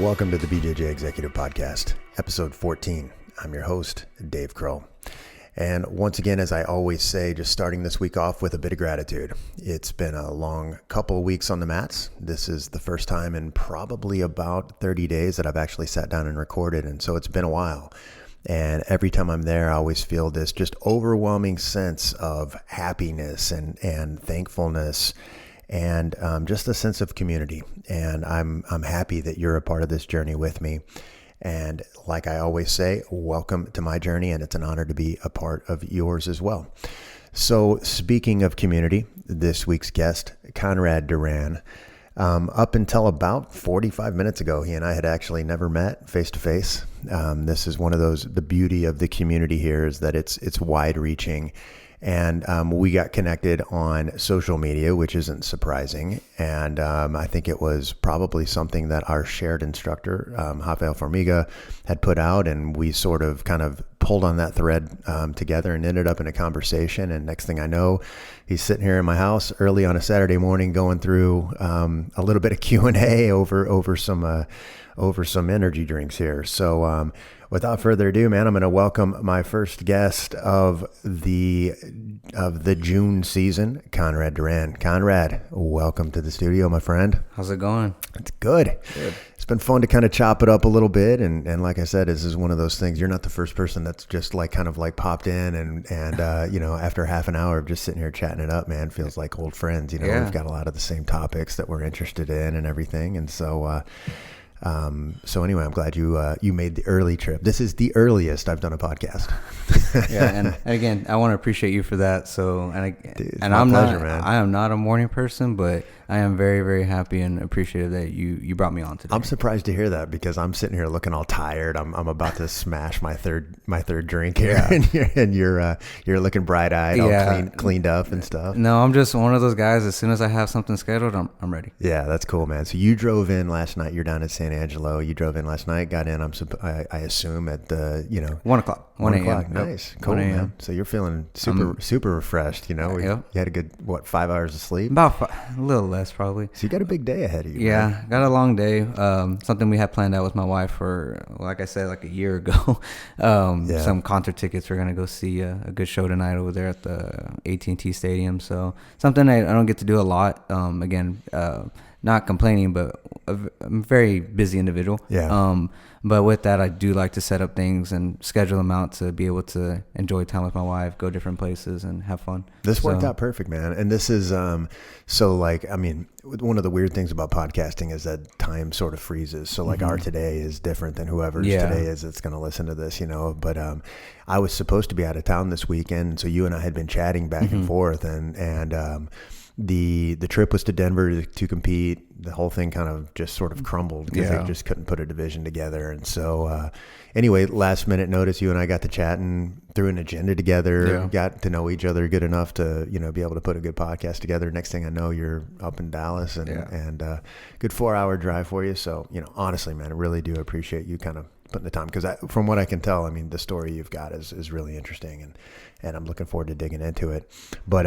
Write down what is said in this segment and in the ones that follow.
Welcome to the BJJ Executive Podcast, episode 14. I'm your host, Dave Kroll. And once again, as I always say, just starting this week off with a bit of gratitude. It's been a long couple of weeks on the mats. This is the first time in probably about 30 days that I've actually sat down and recorded, and so it's been a while. And every time I'm there, I always feel this just overwhelming sense of happiness and thankfulness and just a sense of community. And I'm happy that you're a part of this journey with me. And like I always say, welcome to my journey, and it's an honor to be a part of yours as well. So speaking of community, this week's guest, Conrad Duran, up until about 45 minutes ago, he and I had actually never met face to face. This is one of those, the beauty of the community here is that it's wide reaching. And we got connected on social media, which isn't surprising. And I think it was probably something that our shared instructor, Rafael Formiga, had put out. And we sort of kind of pulled on that thread together and ended up in a conversation. And next thing I know, he's sitting here in my house early on a Saturday morning going through a little bit of Q&A over some energy drinks here. So without further ado, man, I'm going to welcome my first guest of the June season, Conrad Duran. Conrad, welcome to the studio, my friend. How's it going? It's good. It's been fun to kind of chop it up a little bit. And like I said, this is one of those things. You're not the first person that's just like kind of like popped in and after half an hour of just sitting here chatting it up, man, feels like old friends. We've got a lot of the same topics that we're interested in and everything. And so, so anyway, I'm glad you made the early trip. This is the earliest I've done a podcast. and again, I want to appreciate you for that. So, Dude, and I am not a morning person, but I am very, very happy and appreciative that you brought me on today. I'm surprised to hear that because I'm sitting here looking all tired. I'm about to smash my third drink here, and you're looking bright eyed, all cleaned up and stuff. No, I'm just one of those guys. As soon as I have something scheduled, I'm ready. Yeah, that's cool, man. So you drove in last night. You're down at San Angelo. You drove in last night. Got in. I assume at the 1 o'clock. 1 a.m. Nice, cool, man. So you're feeling super refreshed. You had a good 5 hours of sleep. About a little less probably. So you got a big day ahead of you. Yeah, man. Got a long day. Something we had planned out with my wife for, like I said, like a year ago. Some concert tickets. We're gonna go see a good show tonight over there at the AT&T Stadium. So something I don't get to do a lot. Not complaining, but I'm a very busy individual. Yeah. But with that, I do like to set up things and schedule them out to be able to enjoy time with my wife, go different places, and have fun. This worked out perfect, man. And this is one of the weird things about podcasting is that time sort of freezes. So like our today is different than whoever's today is that's going to listen to this, But I was supposed to be out of town this weekend, so you and I had been chatting back and forth, and the trip was to Denver to compete. The whole thing kind of just sort of crumbled because they just couldn't put a division together. And so anyway, last minute notice, you and I got to chatting, threw an agenda together, got to know each other good enough to, be able to put a good podcast together. Next thing I know, you're up in Dallas and good 4-hour drive for you. So, honestly, man, I really do appreciate you kind of putting the time because from what I can tell, I mean, the story you've got is really interesting and I'm looking forward to digging into it. But,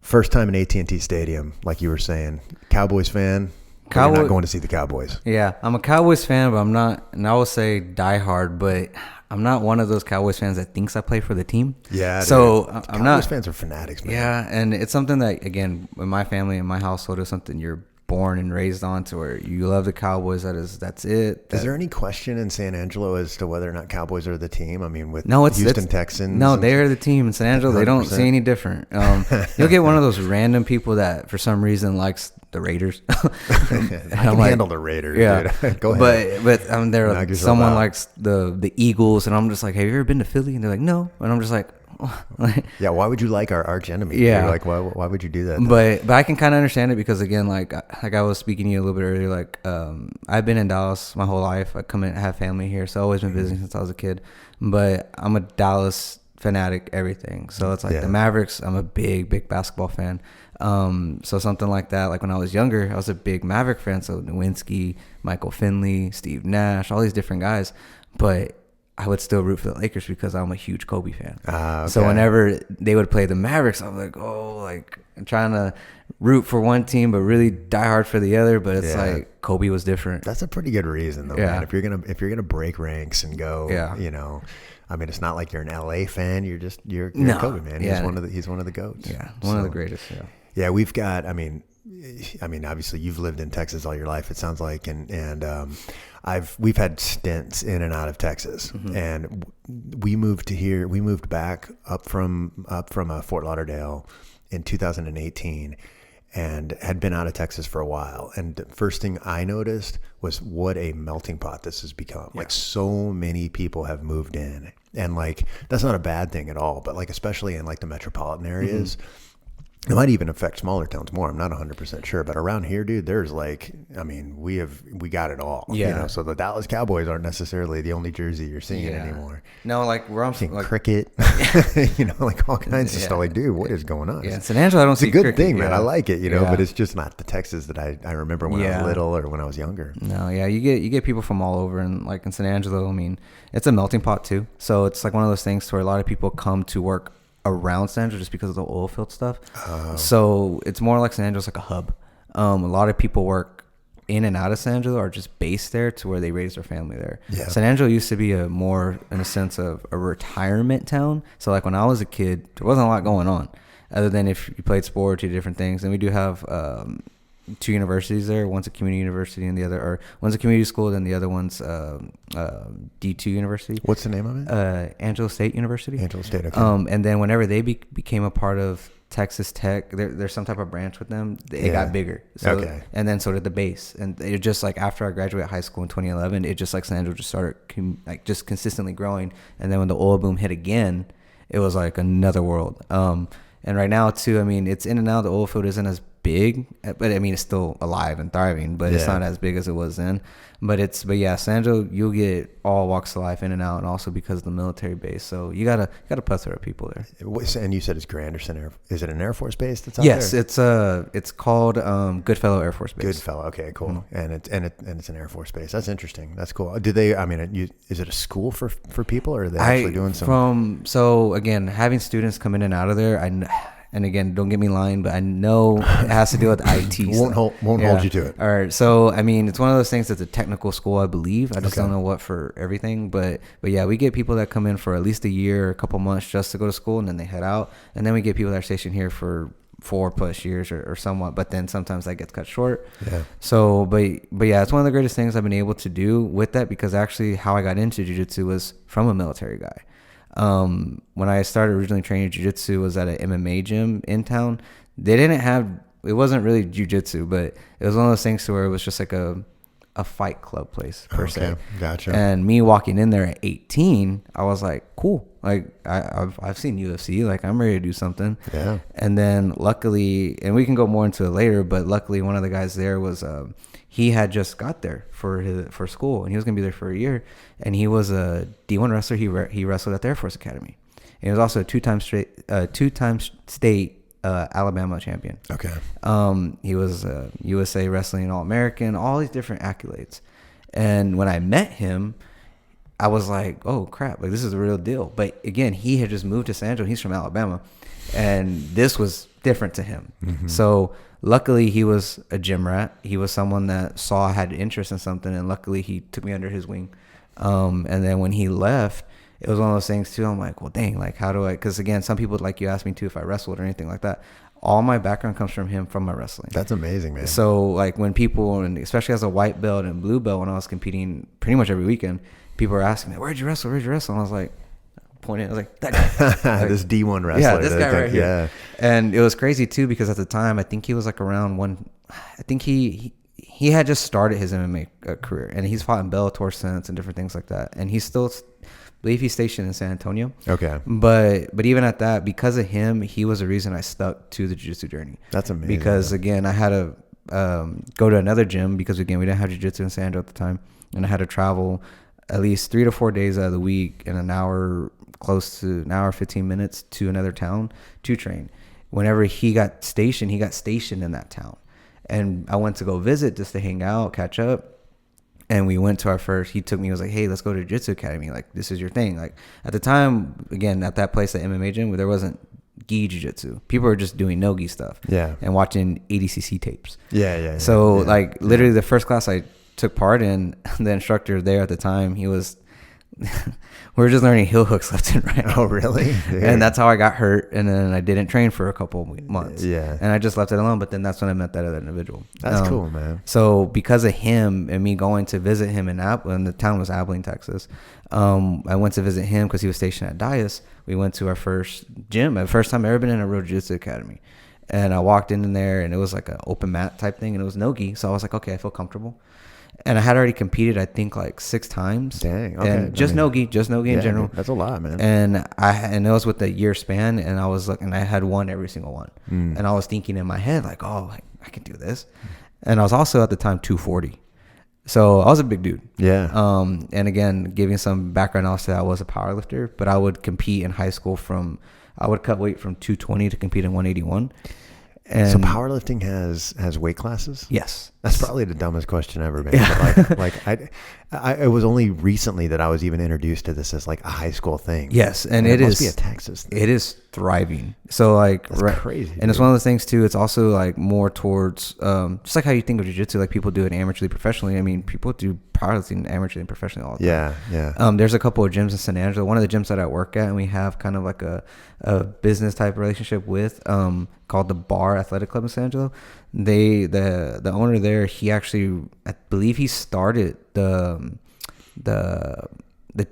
first time in AT&T Stadium, like you were saying, Cowboys fan. You're not going to see the Cowboys. Yeah, I'm a Cowboys fan, but I'm not, and I will say diehard, but I'm not one of those Cowboys fans that thinks I play for the team. Yeah, so dude. I'm Cowboys fans are fanatics, man. Yeah, and it's something that, again, in my family, in my household, is something you're born and raised on to where you love the Cowboys. That's it. Is there any question in San Angelo as to whether or not Cowboys are the team? I mean, with Houston Texans. No, they are the team in San Angelo. 100%. They don't see any different. You'll get one of those random people that for some reason likes the Raiders. I can handle the Raiders. Yeah, dude. Go ahead. But someone likes the Eagles, and I'm just like, have you ever been to Philly? And they're like, no. And I'm just like, yeah, why would you like our arch enemy? Yeah, you're like why would you do that? But I can kind of understand it because again, like I was speaking to you a little bit earlier, like I've been in Dallas my whole life. I come in, have family here, so I've always been visiting since I was a kid. But I'm a Dallas fanatic, everything. So it's like the Mavericks. I'm a big basketball fan. So something like that. Like when I was younger, I was a big Maverick fan. So Nowinski, Michael Finley, Steve Nash, all these different guys. But I would still root for the Lakers because I'm a huge Kobe fan. Okay. So whenever they would play the Mavericks, I'm like, I'm trying to root for one team, but really die hard for the other. But it's like Kobe was different. That's a pretty good reason, though, man. If you're gonna break ranks and go, I mean, it's not like you're an LA fan. You're Kobe, man. He's one of the GOATs. Yeah, one of the greatest. Yeah. Yeah, we've got. I mean, obviously, you've lived in Texas all your life. It sounds like, and we've had stints in and out of Texas, and we moved to here. We moved back up from Fort Lauderdale in 2018, and had been out of Texas for a while. And the first thing I noticed was what a melting pot this has become. Yeah. Like, so many people have moved in, and like that's not a bad thing at all. But like, especially in like the metropolitan areas. It might even affect smaller towns more. I'm not 100% sure, but around here, dude, there's like, I mean, we got it all. Yeah. So the Dallas Cowboys aren't necessarily the only jersey you're seeing anymore. No, like where I'm seeing cricket, like all kinds of stuff. Like, dude, what is going on? Yeah, San Angelo, I don't see cricket. It's a good cricket, thing, man. I like it, but it's just not the Texas that I remember when I was little or when I was younger. No, yeah, you get people from all over, and like in San Angelo, I mean, it's a melting pot too. So it's like one of those things where a lot of people come to work around San Angelo just because of the oil field stuff. So it's more like San Angelo's like a hub. A lot of people work in and out of San Angelo, are just based there to where they raise their family there. Yeah. San Angelo used to be a more, in a sense, of a retirement town. So like when I was a kid, there wasn't a lot going on other than if you played sports or different things. And we do have two universities there. One's a community university and one's a community school, then the other one's D2 university. What's the name of it? Angelo State University. Angelo State, okay. And then whenever they became a part of Texas Tech, there's some type of branch with them. It got bigger. So, okay. And then so did the base. And it just like after I graduated high school in 2011, it just like San Angelo just started just consistently growing. And then when the oil boom hit again, it was like another world. And right now too, I mean, it's in and out. The oil field isn't as big, but I mean, it's still alive and thriving, but it's not as big as it was then. But San Angelo, you'll get all walks of life in and out, and also because of the military base. So you got a plethora of people there. And you said it's Granderson Is it an Air Force base that's out there? Yes, it's called Goodfellow Air Force Base. Goodfellow, okay, cool. Mm-hmm. And it's an Air Force base. That's interesting. That's cool. Do they? I mean, is it a school for people, or are they actually doing some? So again, having students come in and out of there, and again, don't get me lying, but I know it has to do with IT. Won't hold you to it. All right. So, I mean, it's one of those things that's a technical school, I believe. I just don't know what for everything. But yeah, we get people that come in for at least a year or a couple months just to go to school, and then they head out. And then we get people that are stationed here for 4+ years or somewhat. But then sometimes that gets cut short. Yeah. So, but yeah, it's one of the greatest things I've been able to do with that, because actually how I got into jiu-jitsu was from a military guy. When I started originally training jiu-jitsu was at an MMA gym in town. It wasn't really jiu-jitsu, but it was one of those things to where it was just like a fight club place per se. Gotcha. And me walking in there at 18, I was like, cool. Like I've seen UFC, like I'm ready to do something. Yeah. And then luckily, and we can go more into it later, but luckily one of the guys there was, he had just got there for school, and he was going to be there for a year. And he was a D1 wrestler. He wrestled at the Air Force Academy. And he was also a two-time state Alabama champion. Okay. He was USA Wrestling All-American, all these different accolades. And when I met him, I was like, oh crap, like this is the real deal. But again, he had just moved to San Angelo. He's from Alabama, and this was different to him. Mm-hmm. So luckily, he was a gym rat. He was someone that saw I had interest in something, and luckily he took me under his wing. And then when he left, it was one of those things too. I'm like, well, dang, like how do I? Because again, some people, like you asked me too if I wrestled or anything like that. All my background comes from him, from my wrestling. That's amazing, man. So like when people, and especially as a white belt and blue belt, when I was competing pretty much every weekend, people were asking me, where'd you wrestle? And I was like, pointing, I was like, that guy. Like, this D1 wrestler. Yeah, this guy right here. Yeah. And it was crazy too, because at the time, I think he was like around I think he had just started his MMA career, and he's fought in Bellator since and different things like that. And he's still, I believe he's stationed in San Antonio. Okay. But even at that, because of him, he was the reason I stuck to the jiu-jitsu journey. That's amazing. Because again, I had to go to another gym, because again, we didn't have jiu-jitsu in San Angelo at the time. And I had to travel at least 3 to 4 days out of the week in close to an hour, 15 minutes to another town to train. Whenever he got stationed in that town. And I went to go visit just to hang out, catch up. And we went to our first, he took me, he was like, hey, let's go to Jiu Jitsu Academy. Like, this is your thing. Like, at the time, again, at that place, the MMA gym, there wasn't gi jiu-jitsu. People were just doing no gi stuff. Yeah. And watching ADCC tapes. Yeah. So, like, literally the first class I took part in, the instructor there at the time, he was... we were just learning heel hooks left and right. Oh, really? And that's how I got hurt. And then I didn't train for a couple months. Yeah. And I just left it alone. But then that's when I met that other individual. That's cool, man. So because of him and me going to visit him in Abilene, the town was Abilene, Texas. I went to visit him because he was stationed at Dias. We went to our first gym. The first time I ever been in a real jiu-jitsu academy. And I walked in there and it was like an open mat type thing. And it was no gi. So I was like, okay, I feel comfortable. And I had already competed, I think, like 6 times. Dang. Okay. And just no gi in general. That's a lot, man. And it was with a year span, and I was like, and I had won every single one. And I was thinking in my head, like, oh, I can do this. And I was also at the time 240. So I was a big dude. Yeah. And again, giving some background knowledge to that, I was a power lifter, but I would compete in high school I would cut weight from 220 to compete in 181. And so powerlifting has weight classes? Yes. That's probably the dumbest question ever, man. Yeah. But like it was only recently that I was even introduced to this as like a high school thing. Yes, and it must be a Texas thing. It is thriving. So like that's crazy. And it's one of those things too. It's also like more towards just like how you think of jiu-jitsu, like people do it amateurly, professionally. I mean, people do powerlifting amateurly and professionally all the time. Yeah. There's a couple of gyms in San Angelo. One of the gyms that I work at, and we have kind of like a business type relationship with, called the Bar Athletic Club in San Angelo. The owner there, he actually, I believe he started the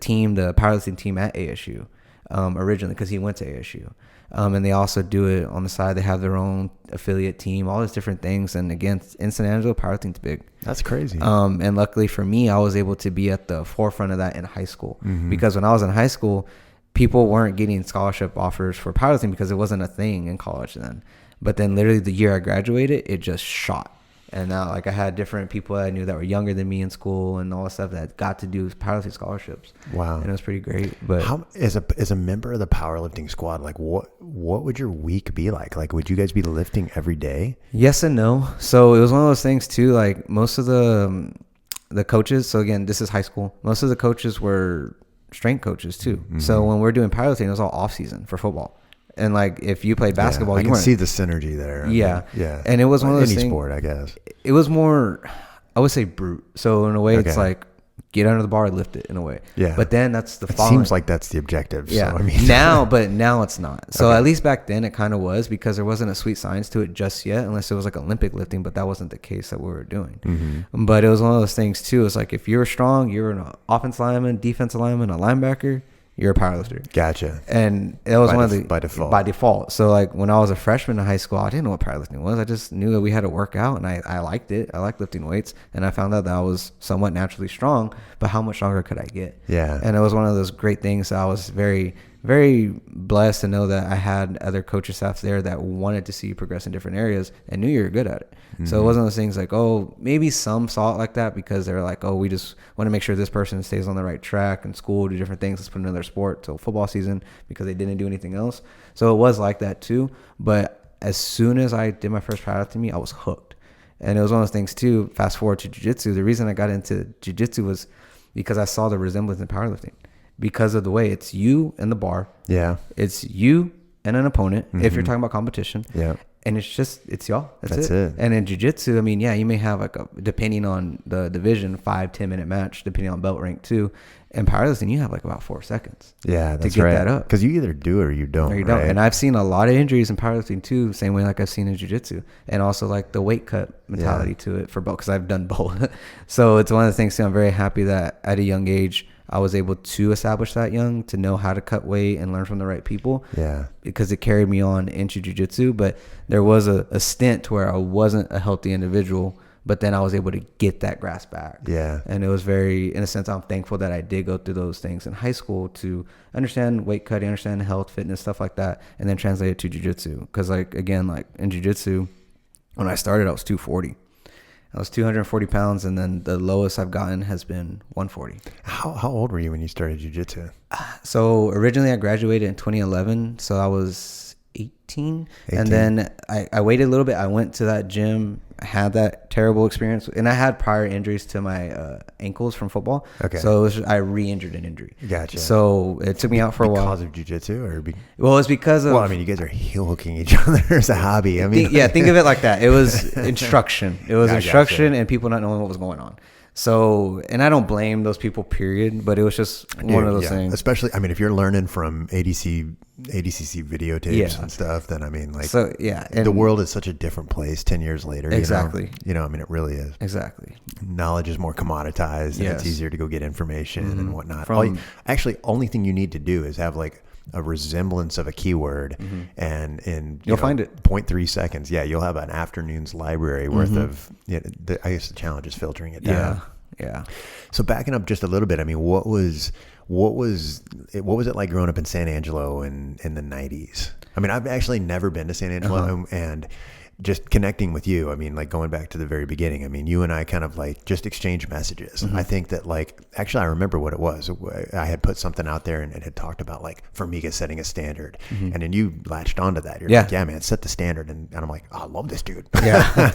team, the powerlifting team at ASU originally, because he went to ASU. And they also do it on the side. They have their own affiliate team, all these different things. And again, in San Angelo, powerlifting's big. That's crazy. And luckily for me, I was able to be at the forefront of that in high school. Because when I was in high school, people weren't getting scholarship offers for powerlifting because it wasn't a thing in college then. But then literally the year I graduated, it just shot. And now, like, I had different people I knew that were younger than me in school and all that stuff that got to do powerlifting scholarships. Wow. And it was pretty great. But how, as a member of the powerlifting squad, like what would your week be like? Like, would you guys be lifting every day? Yes and no. So it was one of those things too, like most of the coaches, so again, this is high school. Most of the coaches were strength coaches too. So when we're doing powerlifting, it was all off season for football. And like if you played basketball, I can see the synergy there. Yeah. Yeah. And it was one of those any things, sport, I guess. It was more, I would say, brute. So in a way, it's like get under the bar and lift it in a way. Yeah. But then that's the following. It seems like that's the objective. Yeah. So, I mean, now it's not. So at least back then it kind of was, because there wasn't a sweet science to it just yet, unless it was like Olympic lifting, but that wasn't the case that we were doing. But it was one of those things too. It's like if you're strong, you're an offensive lineman, defensive lineman, a linebacker, you're a powerlifter. Gotcha. And it was by default. By default. So like when I was a freshman in high school, I didn't know what powerlifting was. I just knew that we had to work out, and I liked it. I liked lifting weights, and I found out that I was somewhat naturally strong, but how much stronger could I get? Yeah. And it was one of those great things. I was very, very blessed to know that I had other coaching staffs there that wanted to see you progress in different areas and knew you were good at it. So it wasn't those things like, oh, maybe some saw it like that because they're like, oh, we just want to make sure this person stays on the right track in school, do different things. Let's put another sport till football season because they didn't do anything else. So it was like that too. But as soon as I did my first powerlifting meet, I was hooked. And it was one of those things too, fast forward to jiu-jitsu. The reason I got into jiu-jitsu was because I saw the resemblance in powerlifting. Because of the way it's you and the bar. Yeah. It's you and an opponent, if you're talking about competition. Yeah. And it's y'all. That's it. And in jiu-jitsu, I mean, yeah, you may have like depending on the division, 5-10 minute match, depending on belt rank too. And powerlifting, you have like about 4 seconds. Yeah, that's to get that up. Because you either do it or you don't. Right? And I've seen a lot of injuries in powerlifting too, same way like I've seen in jiu-jitsu, and also like the weight cut mentality to it for both, because I've done both. So it's one of the things too, I'm very happy that at a young age I was able to establish that young, to know how to cut weight and learn from the right people. Yeah. Because it carried me on into jiu-jitsu. But there was a stint where I wasn't a healthy individual, but then I was able to get that grasp back. Yeah. And it was very, in a sense, I'm thankful that I did go through those things in high school to understand weight cutting, understand health, fitness, stuff like that, and then translate it to jiu-jitsu. Because like, again, like in jiu-jitsu, when I started, I was 240. I was 240 pounds, and then the lowest I've gotten has been 140. How old were you when you started jiu-jitsu? So originally I graduated in 2011, so I was 18. And then I waited a little bit. I went to that gym had that terrible experience, and I had prior injuries to my ankles from football. Okay. So I re-injured an injury. Gotcha. So it took me out for a while. Because of jiu-jitsu, or well, it's because of. Well, I mean, you guys are heel hooking each other as a hobby. I mean, think of it like that. It was instruction. It was instruction, gotcha. and people not knowing what was going on. So, and I don't blame those people, period. But it was just one of those things. Especially, I mean, if you're learning from ADCC videotapes and stuff, then I mean, like, so yeah, and the world is such a different place 10 years later. Exactly. You know, I mean, it really is. Exactly. Knowledge is more commoditized, and it's easier to go get information and whatnot. Only thing you need to do is have like a resemblance of a keyword, and you'll find it 0.3 seconds. Yeah, you'll have an afternoon's library worth of. I guess the challenge is filtering it down. Yeah. So backing up just a little bit, I mean, what was it like growing up in San Angelo in the 90s? I mean, I've actually never been to San Angelo, and just connecting with you, I mean, like going back to the very beginning, I mean, you and I kind of like just exchanged messages. I think that like, actually I remember what it was. I had put something out there and it had talked about like Formiga setting a standard. And then you latched onto that. You're like, yeah, man, set the standard. And I'm like, oh, I love this dude. Yeah.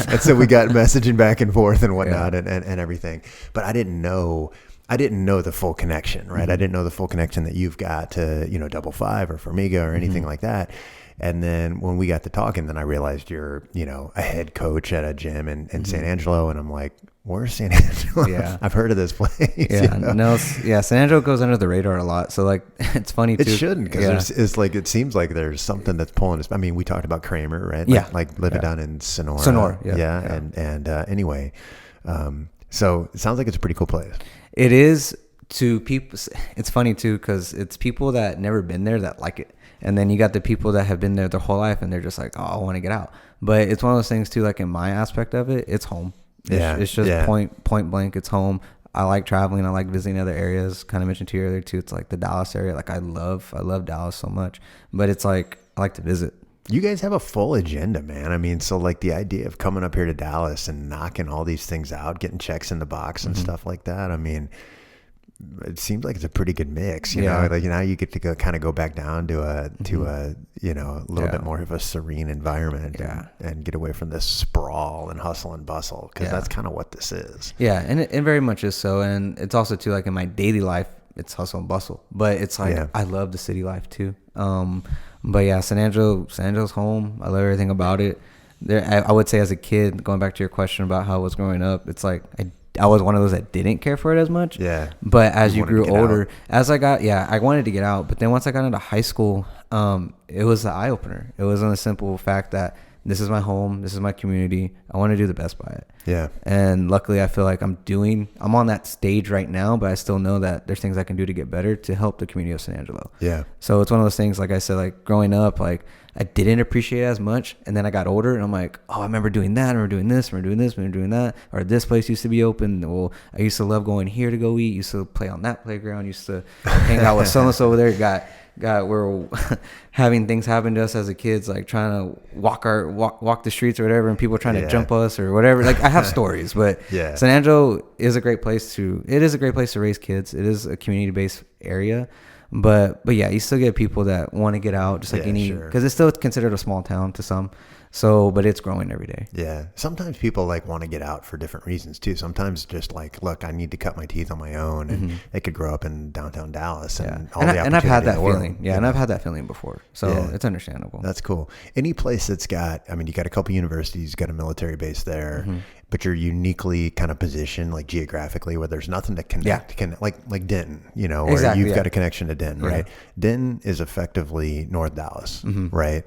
And so we got messaging back and forth and whatnot and everything. But I didn't know the full connection, right? I didn't know the full connection that you've got to, Double Five or Formiga or anything like that. And then when we got to talking, then I realized you're, a head coach at a gym in San Angelo. And I'm like, where's San Angelo? Yeah. I've heard of this place. San Angelo goes under the radar a lot. So like, it's funny too. It shouldn't, because it's like, it seems like there's something that's pulling us. I mean, we talked about Kramer, right? Like living down in Sonora. And anyway, so it sounds like it's a pretty cool place. It is to people. It's funny too, because it's people that never been there that like it. And then you got the people that have been there their whole life and they're just like, oh, I want to get out. But it's one of those things too, like in my aspect of it, it's home. It's just point blank. It's home. I like traveling. I like visiting other areas. Kind of mentioned to you earlier too. It's like the Dallas area. Like I love Dallas so much, but it's like, I like to visit. You guys have a full agenda, man. I mean, so like the idea of coming up here to Dallas and knocking all these things out, getting checks in the box and stuff like that. I mean, it seems like it's a pretty good mix, you know, like now you get to go back down to a little bit more of a serene environment and get away from this sprawl and hustle and bustle. Cause that's kind of what this is. Yeah. And it very much is so. And it's also too, like in my daily life, it's hustle and bustle, but it's like, I love the city life too. But yeah, San Angelo's home. I love everything about it. I would say as a kid, going back to your question about how I was growing up, it's like, I was one of those that didn't care for it as much. Yeah. But as you grew older, as I got, I wanted to get out. But then once I got into high school, it was the eye opener. It was on the simple fact that this is my home. This is my community. I want to do the best by it. Yeah. And luckily I feel like I'm on that stage right now, but I still know that there's things I can do to get better to help the community of San Angelo. Yeah. So it's one of those things, like I said, like growing up, like I didn't appreciate it as much. And then I got older and I'm like, oh, I remember doing that. I remember doing this. I remember doing this. I remember doing that. Or this place used to be open. Well, I used to love going here to go eat. Used to play on that playground. Used to hang out with so-and-so over there. We're having things happen to us as a kids, like trying to walk the streets or whatever, and people trying to jump us or whatever. Like I have stories, but San Angelo is a great place to raise kids. It is a community-based area. But yeah, you still get people that want to get out, just like because it's still considered a small town to some. So, but it's growing every day. Yeah. Sometimes people like want to get out for different reasons too. Sometimes just like, look, I need to cut my teeth on my own, and they could grow up in downtown Dallas and all the opportunity. And I've had that feeling. Yeah. And I've had that feeling before. So it's understandable. That's cool. Any place that's got, I mean, you got a couple universities, you got a military base there, but you're uniquely kind of positioned like geographically where there's nothing to connect, like Denton, where you've got a connection to Denton, right? Denton is effectively North Dallas, right?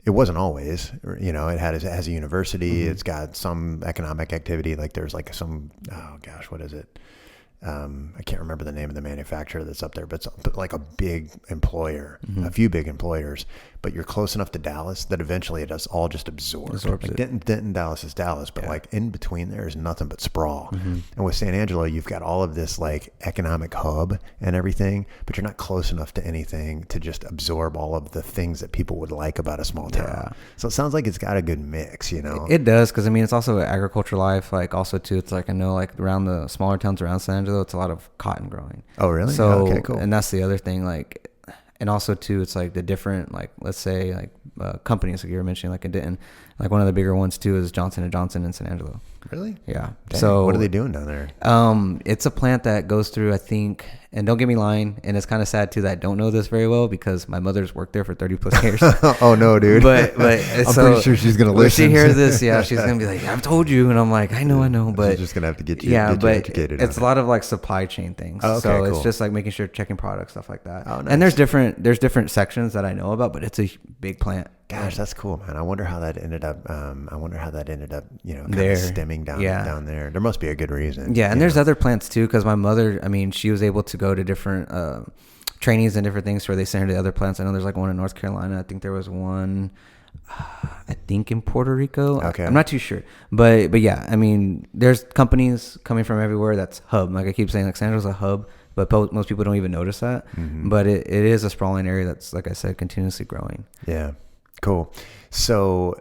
It wasn't always, it has a university. It's got some economic activity. Like there's like what is it? I can't remember the name of the manufacturer that's up there, but it's like a big employer, a few big employers, but you're close enough to Dallas that eventually it does all just absorbs like Denton, Dallas is Dallas, but like in between there is nothing but sprawl. And with San Angelo, you've got all of this like economic hub and everything, but you're not close enough to anything to just absorb all of the things that people would like about a small town. So it sounds like it's got a good mix, It does, because I mean, it's also agriculture life. Like also too, it's like I know like around the smaller towns around San Angelo, it's a lot of cotton growing. Oh, really? So, okay, cool. And that's the other thing, like, and also too, it's like the different, like, let's say like companies like you were mentioning, like in Denton, like one of the bigger ones too is Johnson & Johnson in San Angelo. Really? Yeah. Dang. So what are they doing down there? It's a plant that goes through, I think, and don't get me lying, and it's kind of sad too that I don't know this very well because my mother's worked there for 30 plus years. Oh no, dude. But I'm so, pretty sure she's gonna when listen. she hears this, yeah, she's gonna be like, "I've told you," and I'm like, "I know," but she's just gonna have to get you, yeah, get you but educated. it's a lot of like supply chain things. Oh, okay, so cool. it's just like making sure checking products, stuff like that. Oh, nice. And there's different sections that I know about, but it's a big plant. Gosh, that's cool, man. I wonder how that ended up. You know, kind There. of stemming down there. There must be a good reason. Yeah, and there's other plants too, because my mother, I mean, she was able to go to different trainings and different things where they send her to other plants. I know there's like one in North Carolina. I think there was one, I think in Puerto Rico. Okay. I'm not too sure, but yeah, I mean, there's companies coming from everywhere. That's hub. Like I keep saying, like San Angelo's a hub, but most people don't even notice that. Mm-hmm. But it is a sprawling area that's, like I said, continuously growing. Yeah. Cool. So,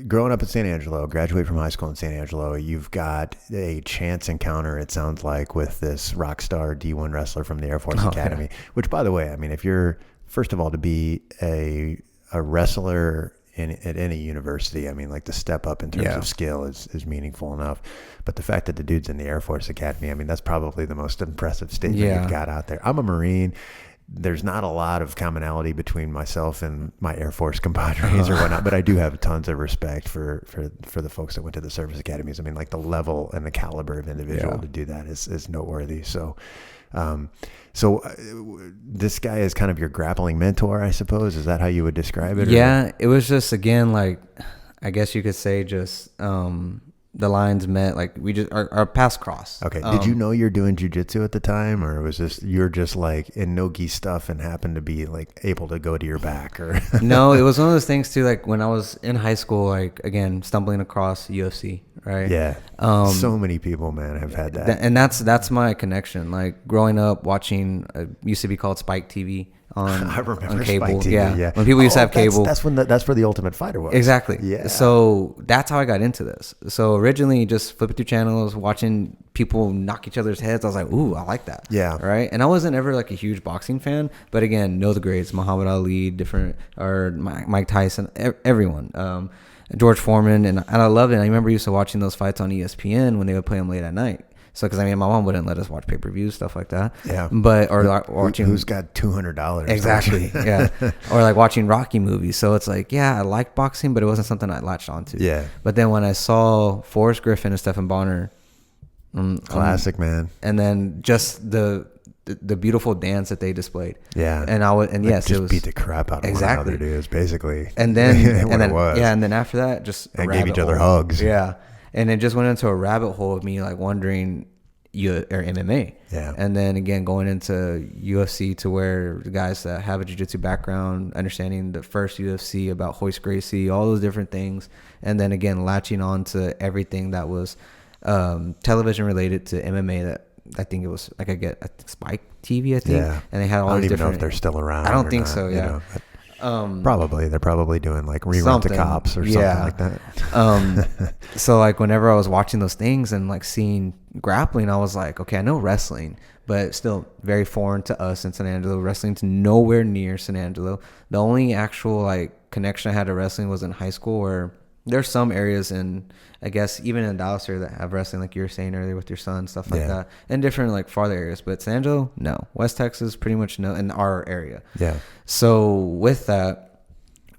growing up in San Angelo, graduate from high school in San Angelo, you've got a chance encounter, it sounds like, with this rock star D1 wrestler from the Air Force Academy, yeah. which, by the way, I mean, if you're, first of all, to be a wrestler at any university, I mean, like the step up in terms of skill is meaningful enough. But the fact that the dude's in the Air Force Academy, I mean, that's probably the most impressive statement you've got out there. I'm a Marine. There's not a lot of commonality between myself and my Air Force compadres or whatnot, but I do have tons of respect for the folks that went to the service academies. I mean, like the level and the caliber of individual to do that is noteworthy. So, this guy is kind of your grappling mentor, I suppose. Is that how you would describe it? Yeah, it was just, again, like, I guess you could say just, the lines met, like we just our paths crossed. Okay. Did you know you're doing jiu-jitsu at the time, or was this you're just like in no-gi stuff and happened to be like able to go to your back? Or No, it was one of those things too. Like when I was in high school, like again stumbling across UFC, right? Yeah. So many people, man, have had that. And that's my connection. Like growing up watching, used to be called Spike TV. I remember on cable. Spike TV, yeah. When people used to have cable. That's where the Ultimate Fighter was. Exactly. Yeah. So that's how I got into this. So originally just flipping through channels, watching people knock each other's heads. I was like, ooh, I like that. Yeah. Right. And I wasn't ever like a huge boxing fan, but again, know the greats, Muhammad Ali, or Mike Tyson, everyone, George Foreman. And I loved it. I remember used to watching those fights on ESPN when they would play them late at night. So, because I mean, my mom wouldn't let us watch pay-per-views, stuff like that. Yeah. But or watching who's got $200? Exactly. Yeah. Or like watching Rocky movies. So it's like, yeah, I liked boxing, but it wasn't something I latched onto. Yeah. But then when I saw Forrest Griffin and Stephen Bonner, classic, man. and then just the beautiful dance that they displayed. Yeah. And yes, just it was beat the crap out of one another, dudes, basically. And then it was. Yeah, and then after that, just and gave each other hugs. Yeah. And it just went into a rabbit hole of me like wondering or MMA. Yeah. And then again going into UFC to where the guys that have a jiu-jitsu background, understanding the first UFC about Hoist Gracie, all those different things, and then again latching on to everything that was television related to MMA. That I think it was like Spike TV, I think. Yeah. And they had all I don't these even know different. if they're still around. I don't think not, so. Yeah. You know, probably they're probably doing like Rerun to Cops or something like that. So like whenever I was watching those things and like seeing grappling, I was like, okay, I know wrestling, but still very foreign to us in San Angelo. Wrestling's nowhere near San Angelo. The only actual like connection I had to wrestling was in high school, where there's some areas in, I guess, even in Dallas here that have wrestling, like you were saying earlier with your son, stuff like that, and different like farther areas. But San Angelo, no. West Texas, pretty much no, in our area. Yeah. So with that,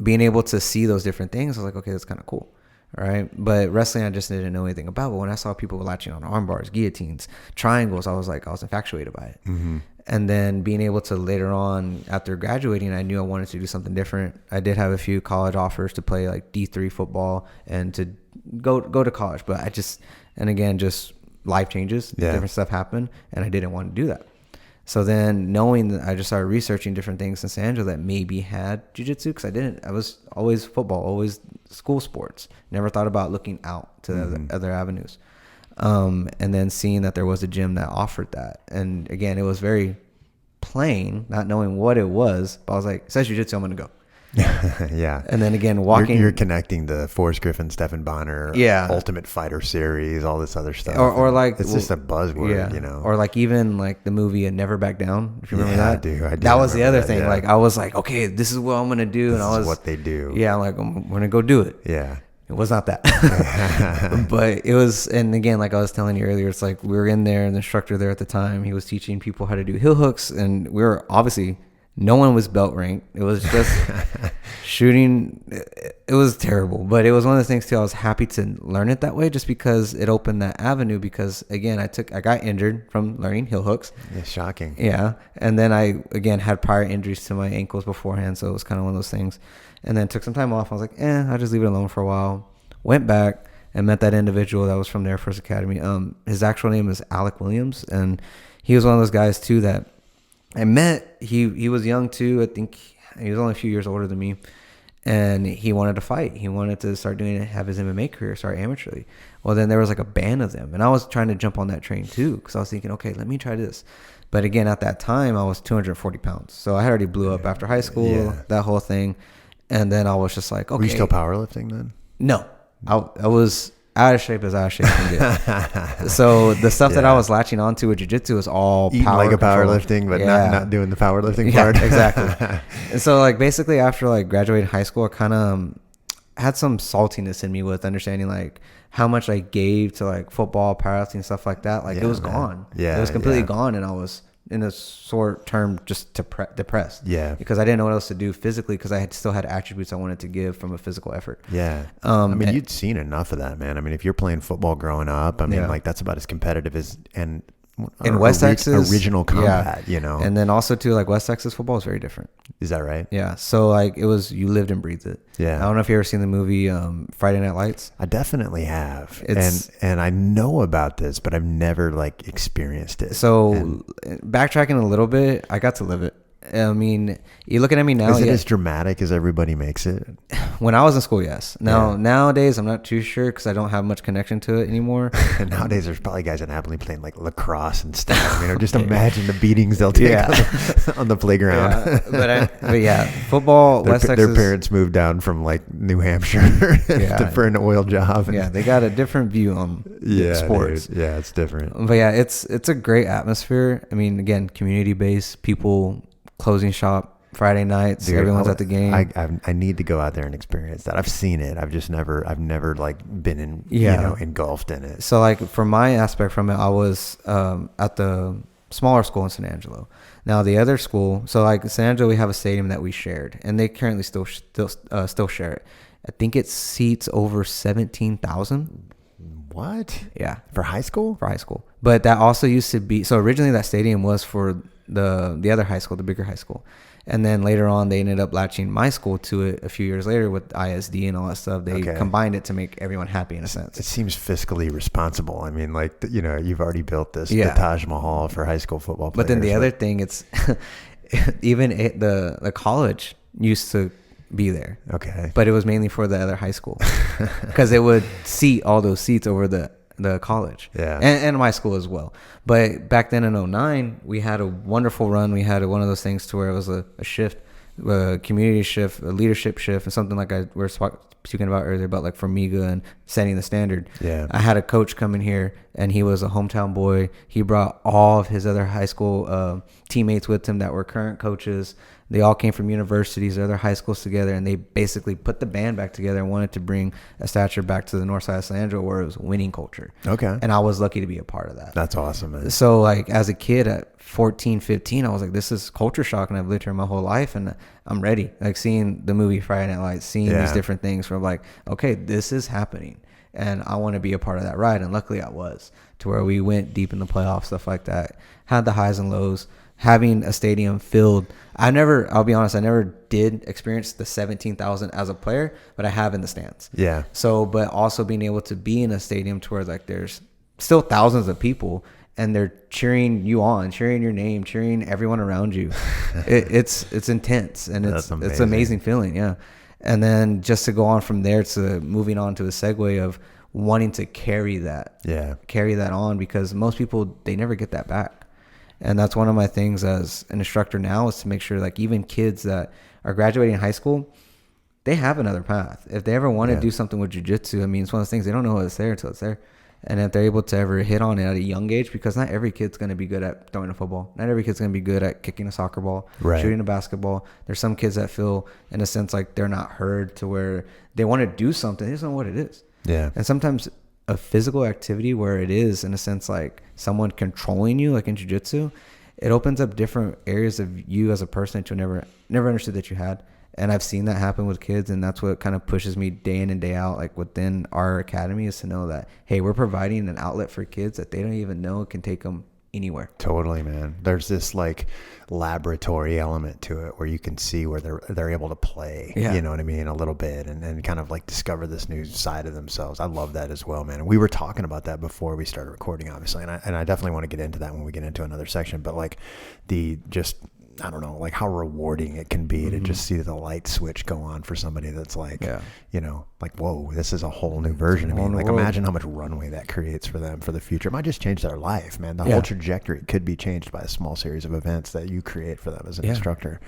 being able to see those different things, I was like, okay, that's kind of cool. Right. But wrestling, I just didn't know anything about. But when I saw people latching on arm bars, guillotines, triangles, I was infatuated by it. Mm-hmm. And then being able to later on, after graduating, I knew I wanted to do something different. I did have a few college offers to play like D3 football and to go to college. But just life changes, different stuff happened, and I didn't want to do that. So then knowing that, I just started researching different things in San Angelo that maybe had jiu-jitsu, because I was always football, always school sports. Never thought about looking out to other avenues. And then seeing that there was a gym that offered that. And again, it was very plain, not knowing what it was, but I was like, it says jiu-jitsu, I'm going to go. Yeah. And then again, walking. You're connecting the Forrest Griffin, Stephen Bonner, Ultimate Fighter series, all this other stuff. Or like it's just a buzzword, you know. Or like even like the movie Never Back Down. If you remember that, I do. That was the other thing. Yeah. Like I was like, okay, this is what I'm gonna do, this is what they do. Yeah, I'm like I'm gonna go do it. Yeah. It was not that, but it was. And again, like I was telling you earlier, it's like we were in there, and the instructor there at the time, he was teaching people how to do heel hooks, and we were obviously. No one was belt ranked. It was just shooting. It was terrible, but it was one of the things too. I was happy to learn it that way, just because it opened that avenue. Because again, I got injured from learning heel hooks. Yeah, shocking. Yeah, and then I again had prior injuries to my ankles beforehand, so it was kind of one of those things. And then took some time off. I was like, I'll just leave it alone for a while. Went back and met that individual that was from the Air Force Academy. His actual name is Alec Williams, and he was one of those guys too that I met. He was young too. I think he was only a few years older than me, and he wanted to fight. He wanted to have his MMA career start amateurly. Well, then there was like a band of them, and I was trying to jump on that train too, because I was thinking, okay, let me try this. But again, at that time, I was 240 pounds, so I had already blew up after high school, that whole thing, and then I was just like, okay. Were you still powerlifting then? No, I was out of shape as out of shape can get. So the stuff that I was latching onto with jiu-jitsu was all eating power like a control. powerlifting, but not doing the powerlifting part. Exactly. And so like basically after like graduating high school, I kind of had some saltiness in me with understanding like how much I gave to like football, powerlifting, stuff like that. Like it was gone. Yeah, it was completely gone, and I was in a short term just depressed. Yeah. Because I didn't know what else to do physically, because I still had attributes I wanted to give from a physical effort. Yeah. I mean, you'd seen enough of that, man. I mean, if you're playing football growing up, I mean, like that's about as competitive as in West Texas, original combat, you know. And then also too, like West Texas football is very different. Is that right? Yeah. So like you lived and breathed it. Yeah. I don't know if you ever seen the movie Friday Night Lights. I definitely have. And I know about this, but I've never like experienced it. So backtracking a little bit, I got to live it. I mean, you're looking at me now. Is it as dramatic as everybody makes it? When I was in school, yes. Nowadays, I'm not too sure because I don't have much connection to it anymore. And nowadays, there's probably guys that happily playing like lacrosse and stuff. I mean, just imagine the beatings they'll take on the playground. Yeah. But yeah, football. West Texas. Their parents moved down from like New Hampshire for an oil job. Yeah, they got a different view on sports. Dude. Yeah, it's different. But yeah, it's a great atmosphere. I mean, again, community based, people. Closing shop Friday nights. Dude, everyone's at the game. I need to go out there and experience that. I've seen it. I've never like been engulfed in it. So like from my aspect from it, I was at the smaller school in San Angelo. Now the other school, so like San Angelo, we have a stadium that we shared, and they currently still share it. I think it seats over 17,000. What? Yeah. For high school? For high school. But that also used to be, so originally that stadium was for the other high school, the bigger high school. And then later on, they ended up latching my school to it a few years later with ISD and all that stuff. They combined it to make everyone happy in a sense. It seems fiscally responsible. I mean, like, you've already built the Taj Mahal for high school football players. But then the other thing, it's even the college used to be there. Okay. But it was mainly for the other high school because it would seat all those seats over the college. Yeah. And my school as well. But back then in 2009, we had a wonderful run. We had one of those things to where it was a shift, a community shift, a leadership shift, and something like we were speaking about earlier about like Formiga and setting the standard. Yeah. I had a coach come in here, and he was a hometown boy. He brought all of his other high school teammates with him that were current coaches. They all came from universities, other high schools together, and they basically put the band back together and wanted to bring a stature back to the north side of San Angelo where it was winning culture. Okay. And I was lucky to be a part of that. That's awesome, man. So, like, as a kid at 14, 15, I was like, this is culture shock, and I've lived here my whole life, and I'm ready. Like, seeing the movie Friday Night Lights, seeing these different things from like, okay, this is happening, and I want to be a part of that ride. And luckily I was, to where we went deep in the playoffs, stuff like that, had the highs and lows. Having a stadium filled, I'll be honest, I never did experience the 17,000 as a player, but I have in the stands. Yeah. So, but also being able to be in a stadium to where like there's still thousands of people and they're cheering you on, cheering your name, cheering everyone around you. It's intense, and it's an amazing feeling. Yeah. And then just to go on from there to moving on to a segue of wanting to carry that on, because most people, they never get that back. And that's one of my things as an instructor now, is to make sure like even kids that are graduating high school, they have another path. If they ever want to Yeah. do something with jiu-jitsu, I mean, it's one of those things, they don't know it's there until it's there. And if they're able to ever hit on it at a young age, because not every kid's going to be good at throwing a football. Not every kid's going to be good at kicking a soccer ball, Right. shooting a basketball. There's some kids that feel, in a sense, like they're not heard to where they want to do something. They just don't know what it is. Yeah. And sometimes a physical activity where it is, in a sense, like someone controlling you, like in jiu-jitsu, it opens up different areas of you as a person that you never understood that you had. And I've seen that happen with kids, and that's what kind of pushes me day in and day out, like within our academy, is to know that, hey, we're providing an outlet for kids that they don't even know can take them anywhere. Totally, man. There's this like laboratory element to it where you can see where they're able to play, you know what I mean, a little bit, and kind of like discover this new side of themselves. I love that as well, man. And we were talking about that before we started recording, obviously, and I definitely want to get into that when we get into another section, but like I don't know, like how rewarding it can be to just see the light switch go on for somebody that's like, you know, like, whoa, this is a whole new version of me. Like, imagine how much runway that creates for them for the future. It might just change their life, man. The whole trajectory could be changed by a small series of events that you create for them as an instructor.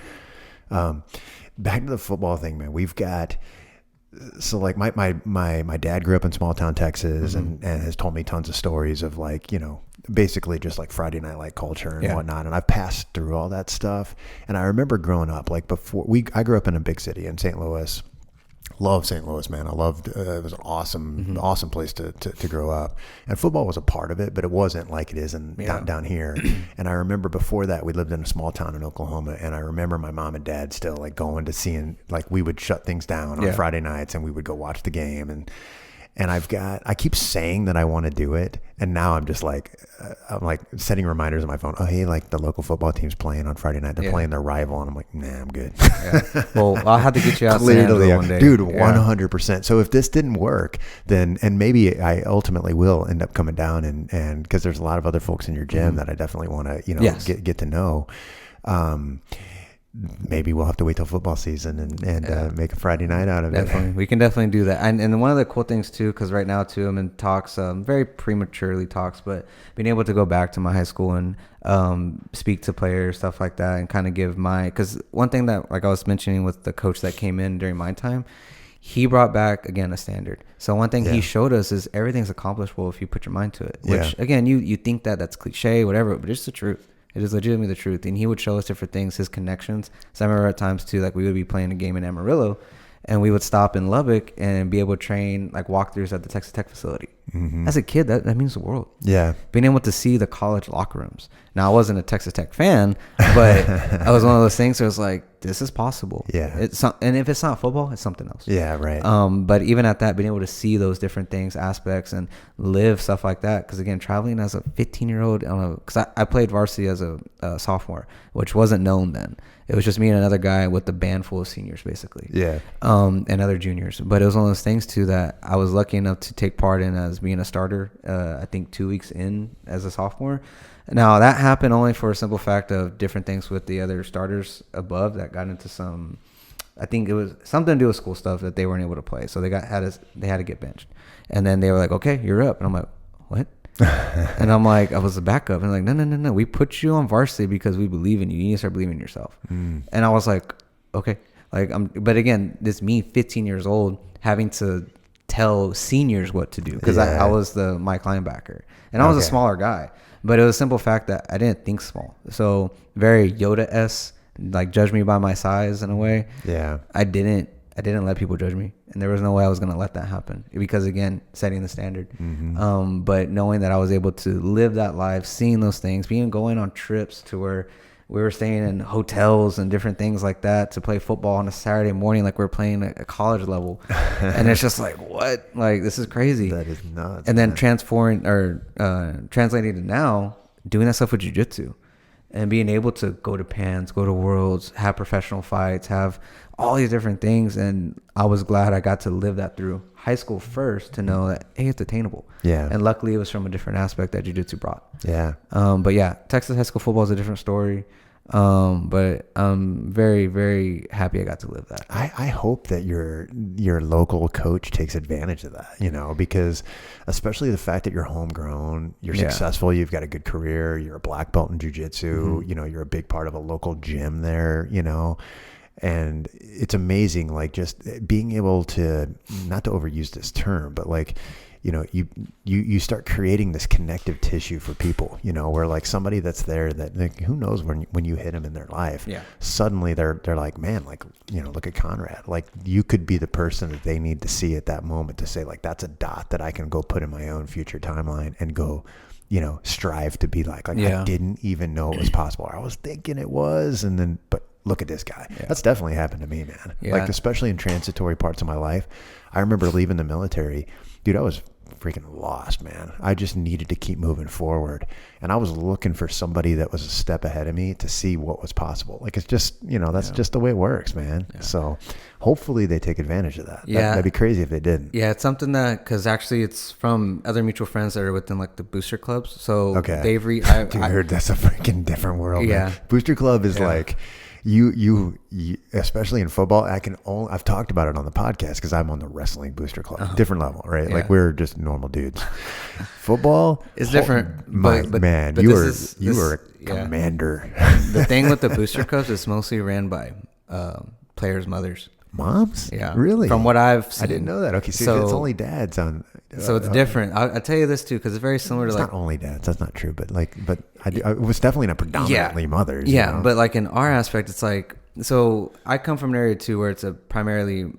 Back to the football thing, man. We've got, so like my dad grew up in small town Texas and has told me tons of stories of like, you know, basically just like Friday night light culture and whatnot. And I've passed through all that stuff. And I remember growing up, like I grew up in a big city in St. Louis. Love St. Louis, man. I loved it. Was an awesome place to grow up. And football was a part of it, but it wasn't like it is down here. And I remember before that, we lived in a small town in Oklahoma. And I remember my mom and dad still like going to seeing, like we would shut things down on Friday nights and we would go watch the game. And I keep saying that I want to do it. And now I'm just like, I'm like setting reminders on my phone. Oh, hey, like the local football team's playing on Friday night. They're playing their rival. And I'm like, nah, I'm good. Well, I'll have to get you out clearly one day. Dude, 100%. So if this didn't work, then, and maybe I ultimately will end up coming down and because there's a lot of other folks in your gym that I definitely want to, you know, get to know. Maybe we'll have to wait till football season and make a Friday night out of it. We can definitely do that. And one of the cool things too, because right now too, I'm in talks, very prematurely talks, but being able to go back to my high school and speak to players, stuff like that, and kind of give because one thing that, like I was mentioning with the coach that came in during my time, he brought back, again, a standard. So one thing he showed us is everything's accomplishable if you put your mind to it, which again, you think that's cliche, whatever, but it's the truth. It is legitimately the truth. And he would show us different things, his connections. So I remember at times too, like we would be playing a game in Amarillo and we would stop in Lubbock and be able to train like walkthroughs at the Texas Tech facility. As a kid, that means the world. Yeah. Being able to see the college locker rooms. Now, I wasn't a Texas Tech fan, but I was one of those things where it was like, this is possible. Yeah. And if it's not football, it's something else. Yeah, right. But even at that, being able to see those different things, aspects, and live stuff like that. Because again, traveling as a 15-year-old, because I played varsity as a sophomore, which wasn't known then. It was just me and another guy with a band full of seniors, basically. Yeah. And other juniors. But it was one of those things, too, that I was lucky enough to take part in as being a starter, I think 2 weeks in as a sophomore. Now, that happened only for a simple fact of different things with the other starters above that got into some, I think it was something to do with school stuff that they weren't able to play. So they had to get benched. And then they were like, okay, you're up. And I'm like, what? And I'm like, I was the backup. And I'm like, no. We put you on varsity because we believe in you. You need to start believing in yourself. And I was like, okay. But again, this me, 15 years old, having to tell seniors what to do because I was the Mike linebacker. And I was a smaller guy. But it was a simple fact that I didn't think small. So very Yoda-esque, like judge me by my size in a way. Yeah. I didn't let people judge me. And there was no way I was going to let that happen because, again, setting the standard. But knowing that I was able to live that life, seeing those things, going on trips to where we were staying in hotels and different things like that to play football on a Saturday morning like we're playing at a college level. And it's just like, what? Like, this is crazy. That is nuts. And then translating to now, doing that stuff with jiu-jitsu and being able to go to Pans, go to Worlds, have professional fights, have all these different things. And I was glad I got to live that through high school first to know that, hey, it's attainable. Yeah. And luckily it was from a different aspect that jiu-jitsu brought. Yeah. But yeah, Texas high school football is a different story. But I'm very, very happy I got to live that. I hope that your local coach takes advantage of that, because especially the fact that you're homegrown, you're successful, you've got a good career, you're a black belt in jiu-jitsu, you're a big part of a local gym there, And it's amazing, like just being able to, not to overuse this term, but like, you know, you start creating this connective tissue for people, you know, where like somebody that's there that like, who knows when you hit them in their life, suddenly they're like, man, like, you know, look at Conrad, like you could be the person that they need to see at that moment to say like, that's a dot that I can go put in my own future timeline and go, you know, strive to be like I didn't even know it was possible. I was thinking it was, and then, but look at this guy. That's definitely happened to me, man. Like, especially in transitory parts of my life. I remember leaving the military, dude, I was freaking lost, man. I just needed to keep moving forward. And I was looking for somebody that was a step ahead of me to see what was possible. Like, it's just, you know, that's just the way it works, man. So hopefully they take advantage of that. That'd be crazy if they didn't. Yeah, it's something that, because actually it's from other mutual friends that are within like the booster clubs. So they've dude, that's a freaking different world. Man. Booster club is like, you especially in football, I've talked about it on the podcast because I'm on the wrestling booster club, different level, right? Like we're just normal dudes. Football is different, but man, you are a commander. The thing with the booster clubs is mostly ran by players' mothers. Moms? Yeah. Really? From what I've seen. I didn't know that. Okay, so it's only dads on. So it's different. I'll tell you this too, because it's very similar to it's like. Not only dads. That's not true, but it was definitely not predominantly mothers. Yeah, you know? but like in our aspect, it's like, so I come from an area too where it's a primarily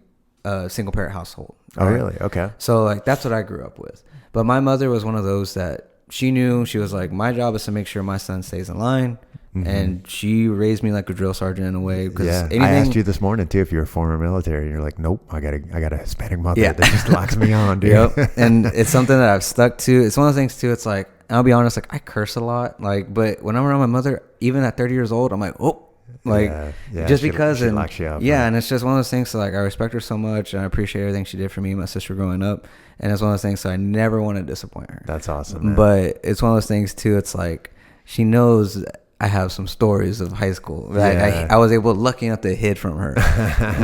single parent household. Right? Oh, really? Okay. So like that's what I grew up with. But my mother was one of those that she knew, she was like, my job is to make sure my son stays in line. Mm-hmm. And she raised me like a drill sergeant in a way. I asked you this morning too if you're a former military, and you're like, nope, I got a Hispanic mother that just locks me on, dude. And it's something that I've stuck to. It's one of the things too. It's like, I'll be honest, like I curse a lot, like, but when I'm around my mother, even at 30 years old, I'm like, oh, like just because she locks you up, and it's just one of those things. So like, I respect her so much, and I appreciate everything she did for me, and my sister growing up, and it's one of those things. So I never want to disappoint her. That's awesome, man. But it's one of those things too. It's like she knows I have some stories of high school that I was lucky enough to hid from her.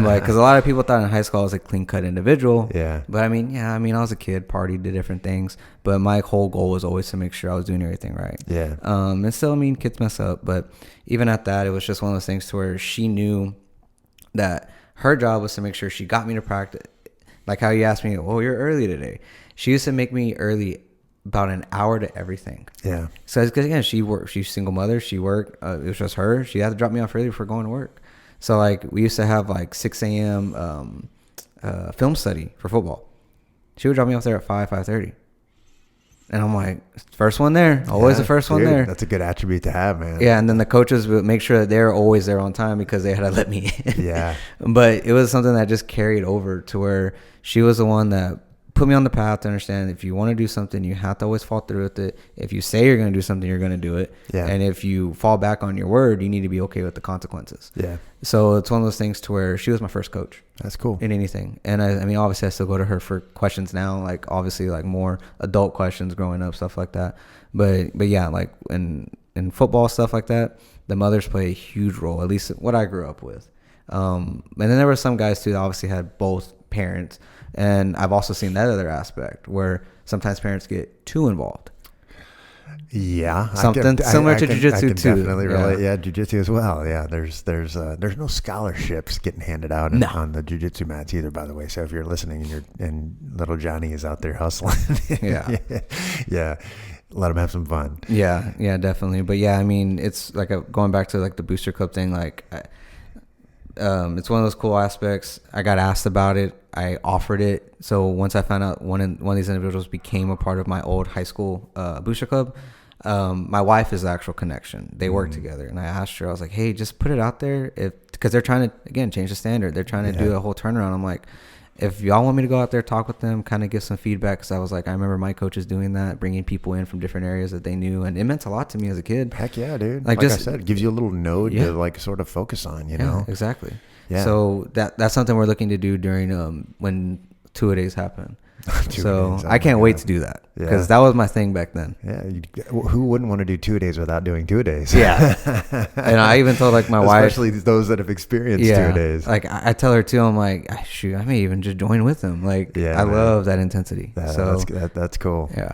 Like, because a lot of people thought in high school I was a clean cut individual. Yeah. But I mean, I was a kid, partied, did different things. But my whole goal was always to make sure I was doing everything right. Yeah. And still, I mean, kids mess up. But even at that, it was just one of those things to where she knew that her job was to make sure she got me to practice. Like how you asked me, oh, you're early today. She used to make me early about an hour to everything. Yeah. So because again, she's a single mother. She worked. It was just her. She had to drop me off early before going to work. So like we used to have like 6 a.m. Film study for football. She would drop me off there at 5:30. And I'm like, first one there, always the first one there. That's a good attribute to have, man. Yeah, and then the coaches would make sure that they're always there on time because they had to let me in. Yeah. But it was something that just carried over to where she was the one that put me on the path to understand if you want to do something, you have to always follow through with it. If you say you're going to do something, you're going to do it. Yeah. And if you fall back on your word, you need to be okay with the consequences. Yeah. So it's one of those things to where she was my first coach. That's cool. In anything. And I mean, obviously I still go to her for questions now, like obviously like more adult questions growing up, stuff like that. But yeah, like in football, stuff like that, the mothers play a huge role, at least what I grew up with. And then there were some guys too that obviously had both parents. And I've also seen that other aspect where sometimes parents get too involved. Yeah, something similar to jiu-jitsu too. Definitely relate. Yeah, jiu-jitsu as well. Yeah, there's no scholarships getting handed out on the jiu-jitsu mats either. By the way, so if you're listening and little Johnny is out there hustling, yeah, let him have some fun. Yeah, definitely. But yeah, I mean, it's like going back to like the booster club thing. Like, it's one of those cool aspects. I got asked about it. I offered it. So once I found out one of these individuals became a part of my old high school booster club, my wife is the actual connection. They work together. And I asked her, I was like, hey, just put it out there. Because they're trying to, again, change the standard. They're trying to do a whole turnaround. I'm like, if y'all want me to go out there, talk with them, kind of give some feedback. Because I was like, I remember my coaches doing that, bringing people in from different areas that they knew. And it meant a lot to me as a kid. Heck yeah, dude. Like I said, it gives you a little node to like sort of focus on, you know? Exactly. Yeah. So that's something we're looking to do during when two-a-days happen. So I can't wait to do that because that was my thing back then. Yeah, who wouldn't want to do 2 days without doing 2 days? Yeah, and I even told like my wife, especially those that have experienced 2 days. Like I tell her too, I'm like, shoot, I may even just join with them. Like I love that intensity. That's cool. Yeah.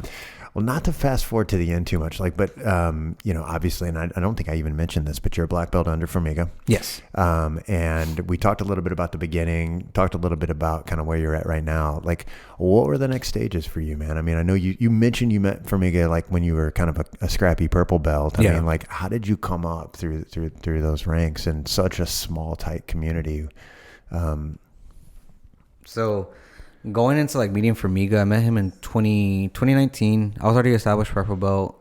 Well, not to fast forward to the end too much, like, but obviously, and I don't think I even mentioned this, but you're a black belt under Formiga. Yes. And we talked a little bit about the beginning, talked a little bit about kind of where you're at right now. Like, what were the next stages for you, man? I mean, I know you mentioned you met Formiga like when you were kind of a scrappy purple belt. I mean, like, how did you come up through those ranks in such a small, tight community? So going into like meeting Formiga, I met him in 2019. I was already established purple belt.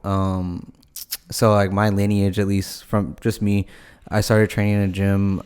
So like my lineage, at least from just me, I started training in a gym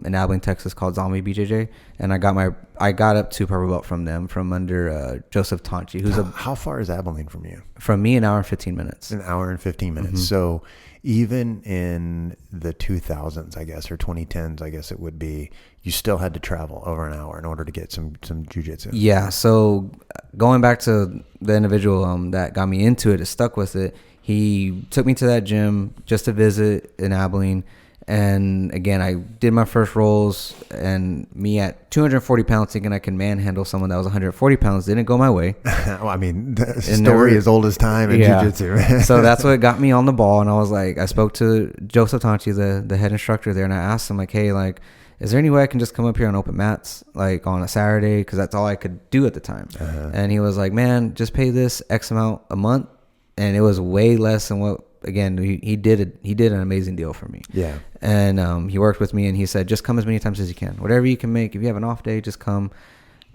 in Abilene, Texas called Zombie BJJ, and I got up to purple belt from them, from under Joseph Tonchi, who's how far is Abilene from you? From me, an hour and 15 minutes. An hour and 15 minutes. Mm-hmm. So even in the 2000s, I guess, or 2010s, I guess it would be, you still had to travel over an hour in order to get some jiu-jitsu. Yeah. So going back to the individual that got me into it, stuck with it, he took me to that gym just to visit in Abilene. And again, I did my first rolls, and me at 240 pounds thinking I can manhandle someone that was 140 pounds didn't go my way. Well, I mean, the story is old as time in jiu-jitsu. So that's what got me on the ball. And I was like, I spoke to Joseph Tonchi, the head instructor there, and I asked him like, hey, like, is there any way I can just come up here on open mats, like on a Saturday? Because that's all I could do at the time. Uh-huh. And he was like, man, just pay this X amount a month. And it was way less than what, again, he did an amazing deal for me. Yeah. And he worked with me, and he said, just come as many times as you can. Whatever you can make. If you have an off day, just come.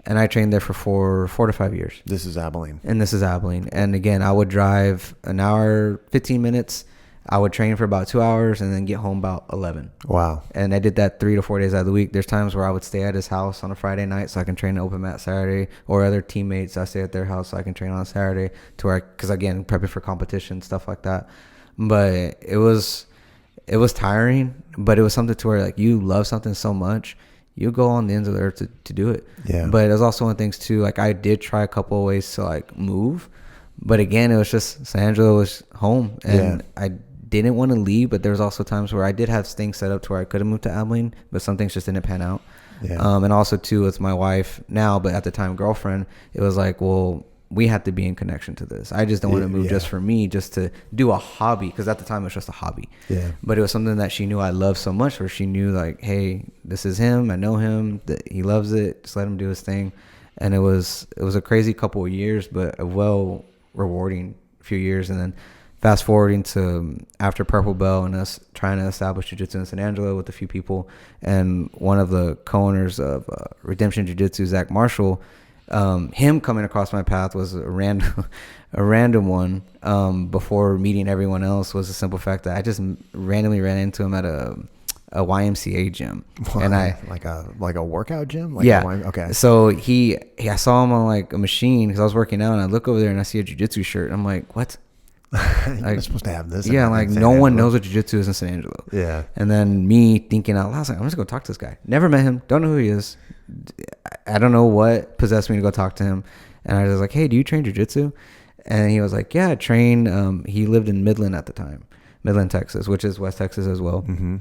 And I trained there for 4 to 5 years. This is Abilene. And this is Abilene. And again, I would drive an hour, 15 minutes. I would train for about 2 hours and then get home about 11. Wow. And I did that 3 to 4 days out of the week. There's times where I would stay at his house on a Friday night so I can train an open mat Saturday, or other teammates, I stay at their house so I can train on a Saturday, to where, because again, prepping for competition, stuff like that. But it was tiring, but it was something to where, like, you love something so much, you go on the ends of the earth to do it. Yeah. But it was also one of the things too, like, I did try a couple of ways to like move, but again, it was just San Angelo was home, and I didn't want to leave. But there was also times where I did have things set up to where I could have moved to Abilene, but some things just didn't pan out. Yeah. And also too, with my wife now, but at the time girlfriend, it was like, well, we have to be in connection to this. I just don't want to move just for me, just to do a hobby, because at the time it was just a hobby. Yeah. But it was something that she knew I loved so much, where she knew like, hey, this is him. I know him. That he loves it. Just let him do his thing. And it was a crazy couple of years, but a well rewarding few years. And then fast forwarding to after Purple Belt and us trying to establish Jiu-Jitsu in San Angelo with a few people, and one of the co-owners of Redemption Jiu-Jitsu, Zach Marshall. Him coming across my path was a random one. Before meeting everyone else, was the simple fact that I just randomly ran into him at a YMCA gym. What? And I like a workout gym. Okay. So I saw him on like a machine because I was working out, and I look over there and I see a jiu-jitsu shirt. I'm like, what? You're supposed to have this. Yeah, like no one knows what jiu-jitsu is in San Angelo. Yeah. And then me thinking out loud, I was like, I'm just gonna talk to this guy. Never met him. Don't know who he is. I don't know what possessed me to go talk to him. And I was like, hey, do you train jiu-jitsu? And he was like, yeah, I train. He lived in Midland at the time, Midland, Texas, which is West Texas as well. Mm-hmm.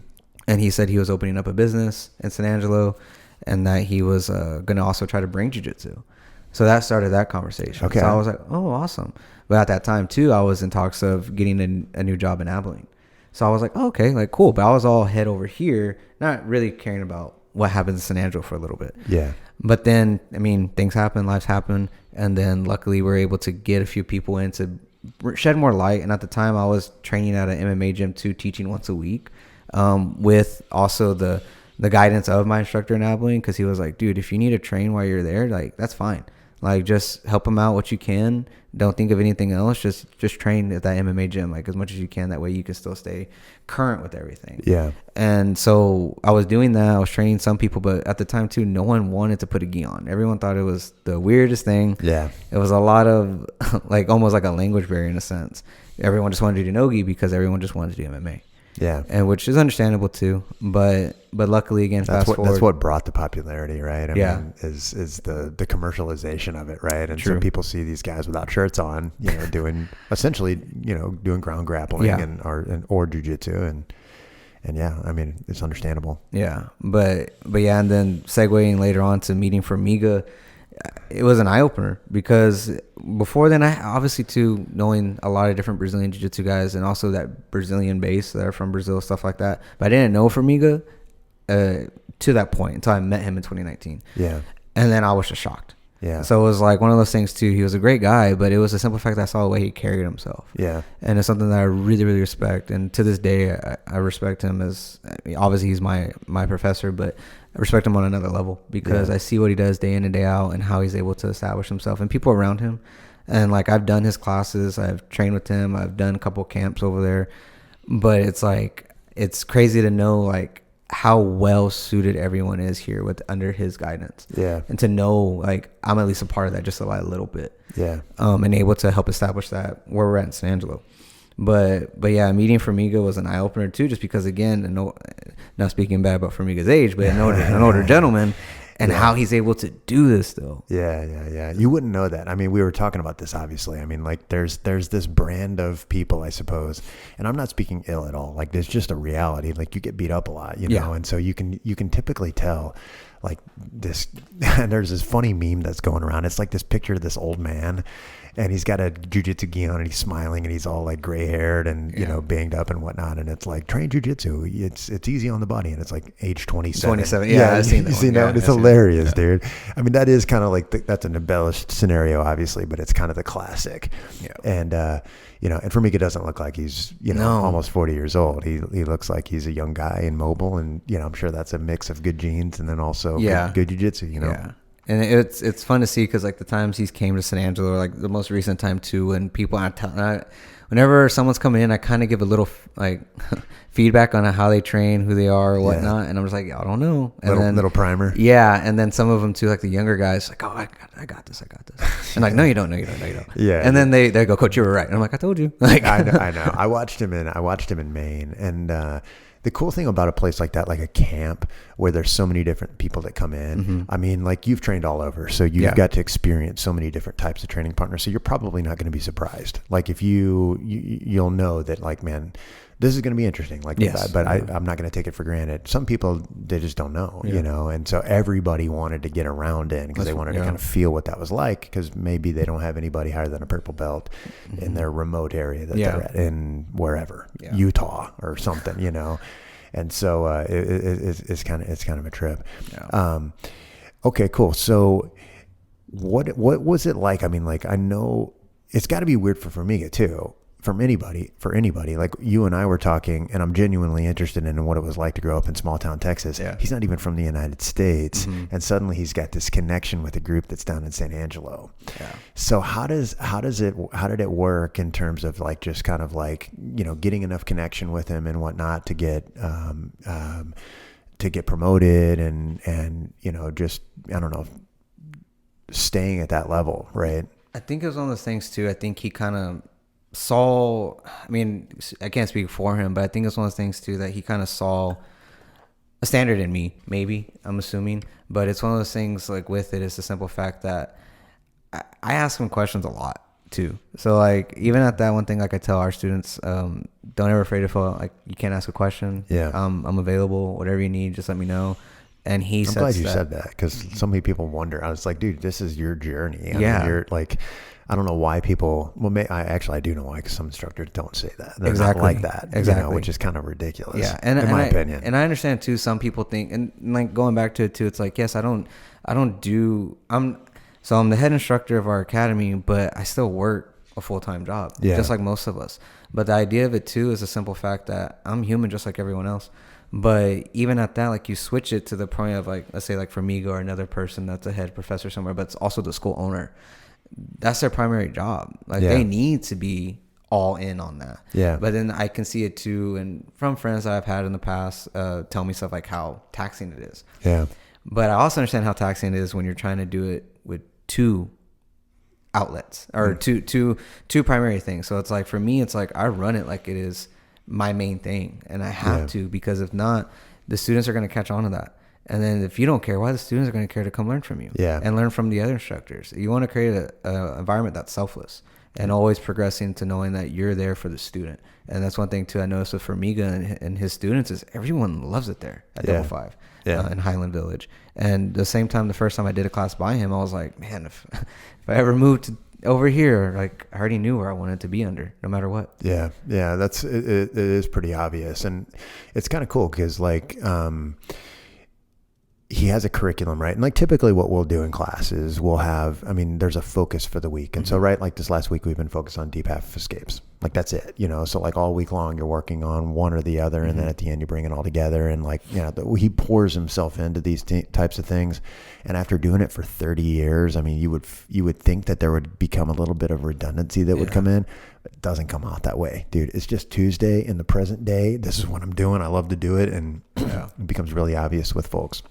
And he said he was opening up a business in San Angelo, and that he was going to also try to bring jiu-jitsu. So that started that conversation. Okay. So I was like, oh, awesome. But at that time, too, I was in talks of getting a new job in Abilene. So I was like, oh, okay, like, cool. But I was all head over here, not really caring about what happens in San Angelo for a little bit. Yeah. But then, I mean, things happen, lives happen. And then luckily we're able to get a few people in to shed more light. And at the time I was training at an MMA gym too, teaching once a week, with also the guidance of my instructor in Abilene. Because he was like, dude, if you need to train while you're there, like, that's fine. Like, just help them out what you can. Don't think of anything else. Just train at that MMA gym, like, as much as you can. That way you can still stay current with everything. Yeah. And so I was doing that. I was training some people, but at the time too, no one wanted to put a gi on. Everyone thought it was the weirdest thing. Yeah. It was a lot of like almost like a language barrier in a sense. Everyone just wanted to do no-gi because everyone just wanted to do MMA. Yeah. And which is understandable too, but luckily again, that's what brought the popularity, right? I mean, is the commercialization of it, right? And True. So people see these guys without shirts on, doing essentially, doing ground grappling or jiu-jitsu, and yeah, I mean, it's understandable. Yeah. But yeah, and then segueing later on to meeting Formiga, it was an eye opener because before then, I obviously too knowing a lot of different Brazilian jiu-jitsu guys and also that Brazilian base that are from Brazil, stuff like that. But I didn't know Formiga to that point until I met him in 2019. Yeah. And then I was just shocked. Yeah. So it was like one of those things too. He was a great guy, but it was a simple fact that I saw the way he carried himself. Yeah. And it's something that I really, really respect. And to this day, I respect him as, I mean, obviously he's my professor, but I respect him on another level because I see what he does day in and day out and how he's able to establish himself and people around him. And like I've done his classes, I've trained with him, I've done a couple camps over there, but it's like, it's crazy to know like how well suited everyone is here with under his guidance. Yeah. And to know like I'm at least a part of that just a little bit. Yeah. And able to help establish that where we're at in San Angelo. But yeah, meeting Formiga was an eye opener too, just because again, not speaking bad about Formiga's age, but an older gentleman. And how he's able to do this though. Yeah. You wouldn't know that. I mean, we were talking about this, obviously. I mean, like there's this brand of people, I suppose, and I'm not speaking ill at all. Like there's just a reality. Like you get beat up a lot, you know, and so you can typically tell like this, there's this funny meme that's going around. It's like this picture of this old man and he's got a jiu-jitsu gi on and he's smiling and he's all like gray haired and, you know, banged up and whatnot. And it's like train jiu-jitsu. It's easy on the body. And it's like age 27. 27. Yeah. I've seen that. You seen that? It's hilarious, dude. I mean, that is kind of like, that's an embellished scenario, obviously, but it's kind of the classic. Yeah. And, you know, and Formiga doesn't look like he's, you know, almost 40 years old. He looks like he's a young guy and mobile. And, you know, I'm sure that's a mix of good genes and then also good jiu-jitsu, you know. Yeah. And it's fun to see because like the times he's came to San Angelo, like the most recent time too, when people are whenever someone's coming in, I kind of give a little like feedback on how they train, who they are, or whatnot, and I'm just like, I don't know, and little primer. Yeah, and then some of them too, like the younger guys, like, oh, I got this, and like, no, you don't. Yeah, and then they go, Coach, you were right, and I'm like, I told you. Like, I know. I watched him in Maine, and the cool thing about a place like that, like a camp where there's so many different people that come in, I mean, like you've trained all over. So you've got to experience so many different types of training partners. So you're probably not going to be surprised. Like if you'll know that like, man, this is going to be interesting. Like, but I'm not going to take it for granted. Some people, they just don't know, you know? And so everybody wanted to get around in because they wanted to kind of feel what that was like because maybe they don't have anybody higher than a purple belt in their remote area that they're at in wherever, Utah or something, you know? And so it's kind of a trip. Yeah. Okay, cool. So what was it like? I mean, like, I know it's got to be weird for Formiga too. For anybody, like you and I were talking, and I'm genuinely interested in what it was like to grow up in small town Texas. Yeah. He's not even from the United States, and suddenly he's got this connection with a group that's down in San Angelo. Yeah. So how did it work in terms of like just kind of like, you know, getting enough connection with him and whatnot to get promoted and you know, just, I don't know, staying at that level, right? I think it was one of those things too. I think he kind of saw, I mean, I can't speak for him, but I think it's one of those things too that he kind of saw a standard in me, maybe, I'm assuming. But it's one of those things like with it, it's the simple fact that I ask him questions a lot too. So like even at that one thing, like I tell our students, don't ever afraid to feel like you can't ask a question. Yeah. I'm available, whatever you need, just let me know. And I'm glad you said that because so many people wonder. I was like, dude, this is your journey. I mean, you're like, I don't know why people. Well, I do know why, because some instructors don't say that. They're not like that, you know, which is kind of ridiculous. Yeah, in my opinion. And I understand too. Some people think, and like going back to it too, it's like, yes, I'm the head instructor of our academy, but I still work a full-time job, just like most of us. But the idea of it too is a simple fact that I'm human, just like everyone else. But even at that, like you switch it to the point of like, let's say like Formiga or another person that's a head professor somewhere, but it's also the school owner. That's their primary job. Like they need to be all in on that. Yeah. But then I can see it too, and from friends that I've had in the past tell me stuff like how taxing it is. Yeah. But I also understand how taxing it is when you're trying to do it with two outlets or two primary things. So it's like for me, it's like I run it like it is my main thing, and I have to, because if not, the students are going to catch on to that. And then if you don't care, why the students are going to care to come learn from you and learn from the other instructors? You want to create an environment that's selfless, and always progressing to knowing that you're there for the student. And that's one thing too I noticed with Formiga and his students is everyone loves it there at Double Five in Highland Village. And the same time, the first time I did a class by him, I was like, man, if I ever moved over here, like I already knew where I wanted to be under, no matter what. Yeah, that's it is pretty obvious, and it's kind of cool because like he has a curriculum, right? And like typically what we'll do in class is we'll have, I mean, there's a focus for the week. And so, right, like this last week, we've been focused on deep half escapes. Like that's it, you know? So like all week long, you're working on one or the other. And then at the end, you bring it all together. And like, you know, he pours himself into these types of things. And after doing it for 30 years, I mean, you would think that there would become a little bit of redundancy that would come in. It doesn't come out that way, dude. It's just Tuesday in the present day. This is what I'm doing. I love to do it. And it becomes really obvious with folks.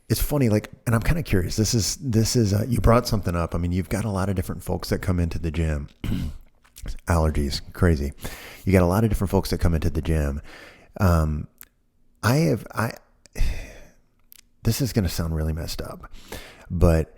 It's funny, like, and I'm kind of curious. This is you brought something up. I mean, you've got a lot of different folks that come into the gym. Allergies, crazy. You got a lot of different folks that come into the gym. This is going to sound really messed up, but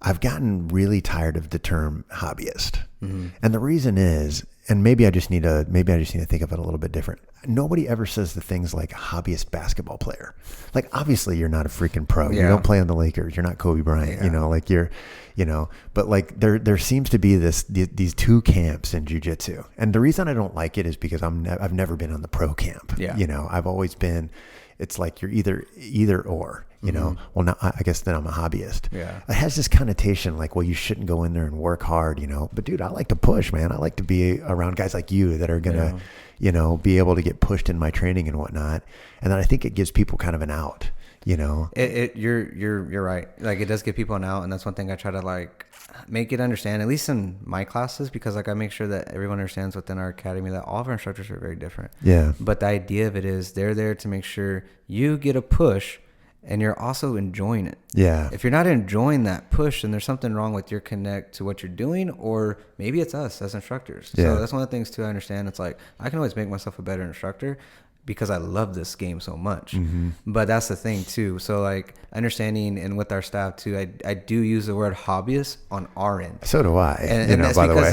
I've gotten really tired of the term hobbyist. And the reason is, and maybe I just need to think of it a little bit different. Nobody ever says the things like hobbyist basketball player. Like, obviously you're not a freaking pro. You don't play on the Lakers. You're not Kobe Bryant, you know, like you're, you know, but like there seems to be these two camps in jiu-jitsu. And the reason I don't like it is because I've never been on the pro camp. You know, I've always been, it's like you're either or. You know, well, now I guess then I'm a hobbyist. It has this connotation like, well, you shouldn't go in there and work hard, you know. But dude, I like to push, man. I like to be around guys like you that are gonna, you know, be able to get pushed in my training and whatnot. And then I think it gives people kind of an out, you know. You're right. Like it does give people an out, and that's one thing I try to like make it understand, at least in my classes, because like I make sure that everyone understands within our academy that all of our instructors are very different. But the idea of it is they're there to make sure you get a push. And you're also enjoying it. If you're not enjoying that push, then there's something wrong with your connect to what you're doing, or maybe it's us as instructors. So that's one of the things too I understand. It's like I can always make myself a better instructor because I love this game so much. But that's the thing too. So like understanding, and with our staff too, I do use the word hobbyist on our end. So do I. And, you know, by the way.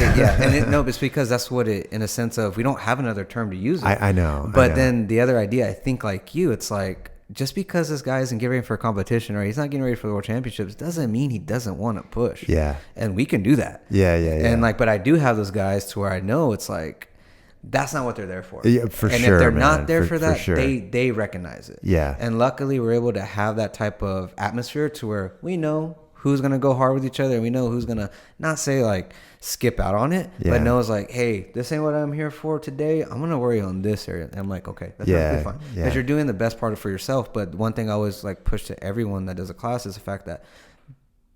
It's because that's what it, in a sense of, we don't have another term to use it. I know. But then the other idea, I think like you, it's like, just because this guy isn't getting ready for a competition or he's not getting ready for the world championships doesn't mean he doesn't want to push. And we can do that. And like, but I do have those guys to where I know it's like, that's not what they're there for. Yeah, for and sure. If they're man. not there for that, sure. they recognize it. And luckily we're able to have that type of atmosphere to where we know who's going to go hard with each other. And we know who's going to not say like skip out on it, but knows like, hey, this ain't what I'm here for today. I'm going to worry on this area. And I'm like, okay, that's perfectly fine. Because you're doing the best part for yourself. But one thing I always like push to everyone that does a class is the fact that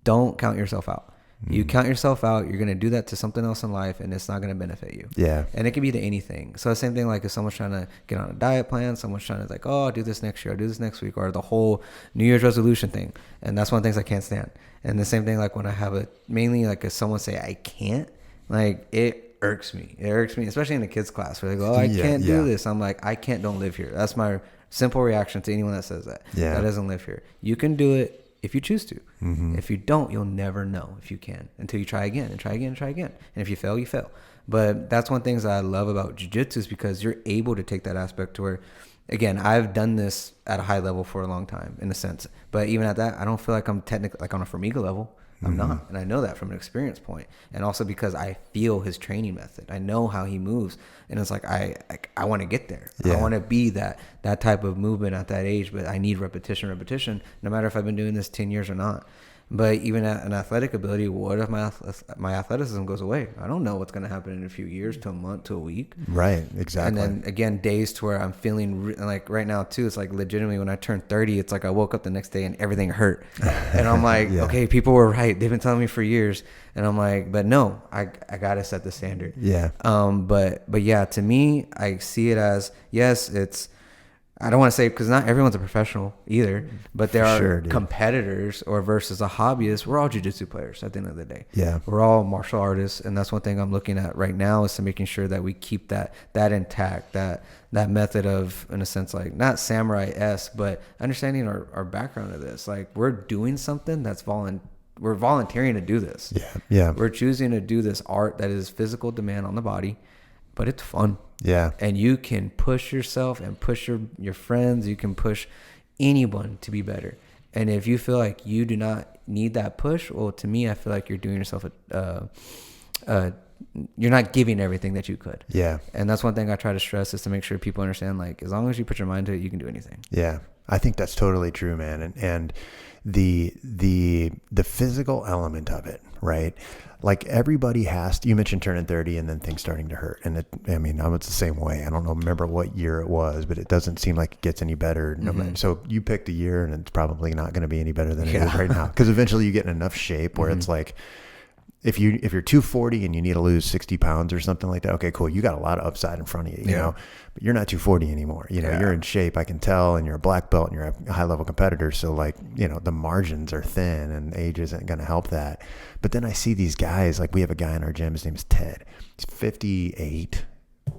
don't count yourself out. You count yourself out, you're going to do that to something else in life, and it's not going to benefit you. And it can be to anything. So the same thing, like if someone's trying to get on a diet plan, someone's trying to like, oh, I'll do this next year, I'll do this next week, or the whole New Year's resolution thing. And that's one of the things I can't stand. And the same thing, like when I have mainly like if someone say I can't, like it irks me. It irks me, especially in the kids class where they go, oh, I can't do this. I'm like, I can't, don't live here. That's my simple reaction to anyone that says that. That doesn't live here. You can do it if you choose to. If you don't, you'll never know if you can until you try again and try again and try again. And if you fail, you fail. But that's one of the things that I love about jiu-jitsu is because you're able to take that aspect to where, again, I've done this at a high level for a long time in a sense. But even at that, I don't feel like I'm technically like on a Formiga level. I'm not. And I know that from an experience point. And also because I feel his training method. I know how he moves. And it's like, I want to get there. I want to be that type of movement at that age. But I need repetition, no matter if I've been doing this 10 years or not. But even at an athletic ability, what if my athleticism goes away? I don't know what's going to happen in a few years, to a month, to a week. Right, exactly. And then again, days to where I'm feeling like right now too, it's like legitimately when I turned 30, it's like I woke up the next day and everything hurt. And I'm like, okay, people were right. They've been telling me for years. And I'm like, but no, I got to set the standard. But yeah, to me, I see it as, yes, it's, I don't want to say, because not everyone's a professional either, but there are competitors or versus a hobbyist. We're all jiu-jitsu players at the end of the day. We're all martial artists. And that's one thing I'm looking at right now is to making sure that we keep that intact, that method of, in a sense, like not samurai-esque, but understanding our background of this. Like we're doing something that's we're volunteering to do this. Yeah. We're choosing to do this art that is physical demand on the body, but it's fun. Yeah. And you can push yourself and push your friends. You can push anyone to be better. And if you feel like you do not need that push, well, to me, I feel like you're doing yourself you're not giving everything that you could. Yeah. And that's one thing I try to stress, is to make sure people understand, like, as long as you put your mind to it, you can do anything. Yeah. I think that's totally true, man. And the physical element of it, right? Like, everybody has to, you mentioned turning 30 and then things starting to hurt. And I was the same way. I don't remember what year it was, but it doesn't seem like it gets any better. So you picked a year, and it's probably not going to be any better than it is right now. Because eventually you get in enough shape where it's like, if you're 240 and you need to lose 60 pounds or something like that, okay, cool. You got a lot of upside in front of you, you know, but you're not 240 anymore. You know, you're in shape, I can tell, and you're a black belt and you're a high level competitor. So, like, you know, the margins are thin and age isn't going to help that. But then I see these guys, like, we have a guy in our gym, his name is Ted. He's 58.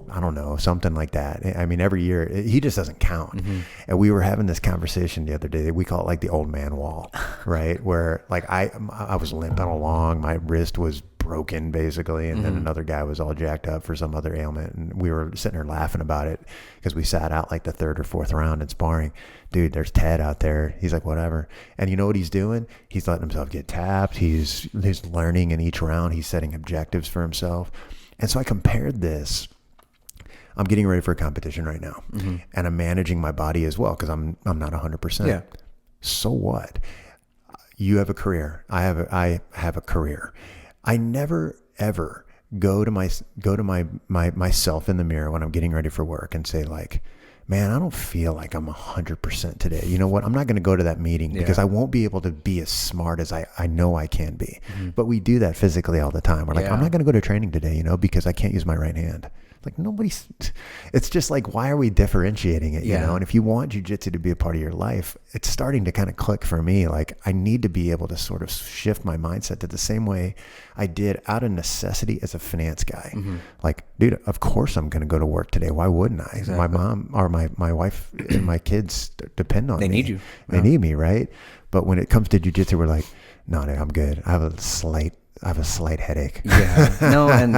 I don't know, something like that. I mean, every year he just doesn't count. And we were having this conversation the other day. We call it like the old man wall, right? Where, like, I was limping along, my wrist was broken basically, and then another guy was all jacked up for some other ailment, and we were sitting there laughing about it because we sat out like the third or fourth round in sparring. Dude, there's Ted out there. He's like, whatever. And you know what he's doing? He's letting himself get tapped. He's learning in each round. He's setting objectives for himself. And so I compared this. I'm getting ready for a competition right now, and I'm managing my body as well because I'm not 100%. Yeah. So what? You have a career. I have a career. I never ever go to myself in the mirror when I'm getting ready for work and say, like, man, I don't feel like I'm 100% today. You know what? I'm not going to go to that meeting because I won't be able to be as smart as I know I can be. But we do that physically all the time. We're like, I'm not going to go to training today, you know, because I can't use my right hand. Like, it's just like, why are we differentiating it, you know? And if you want jiu-jitsu to be a part of your life, it's starting to kind of click for me. Like, I need to be able to sort of shift my mindset to the same way I did out of necessity as a finance guy. Like, dude, of course I'm going to go to work today. Why wouldn't I? Exactly. My mom or my wife and my kids depend on me. They need you. They need me, right? But when it comes to jiu-jitsu, we're like, no, I'm good. I have a slight headache. Yeah. No, and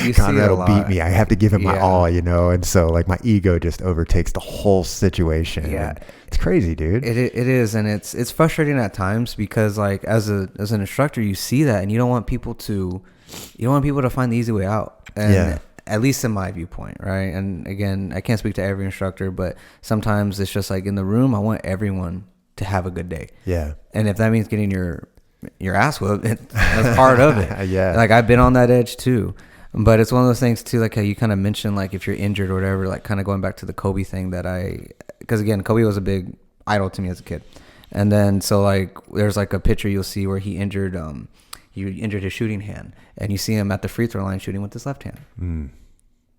you Conrad see it a will lot. beat me. I have to give him my all, you know? And so, like, my ego just overtakes the whole situation. Yeah. And it's crazy, dude. It is. And it's frustrating at times because, like, as an instructor, you see that and you don't want people to find the easy way out. And at least in my viewpoint, right? And again, I can't speak to every instructor, but sometimes it's just like, in the room, I want everyone to have a good day. Yeah. And if that means getting your ass whooped, that's part of it. Yeah. Like, I've been on that edge too. But it's one of those things too, like how you kind of mentioned, like, if you're injured or whatever, like, kind of going back to the Kobe thing because again, Kobe was a big idol to me as a kid. And then, so, like, there's like a picture you'll see where he injured his shooting hand, and you see him at the free throw line shooting with his left hand.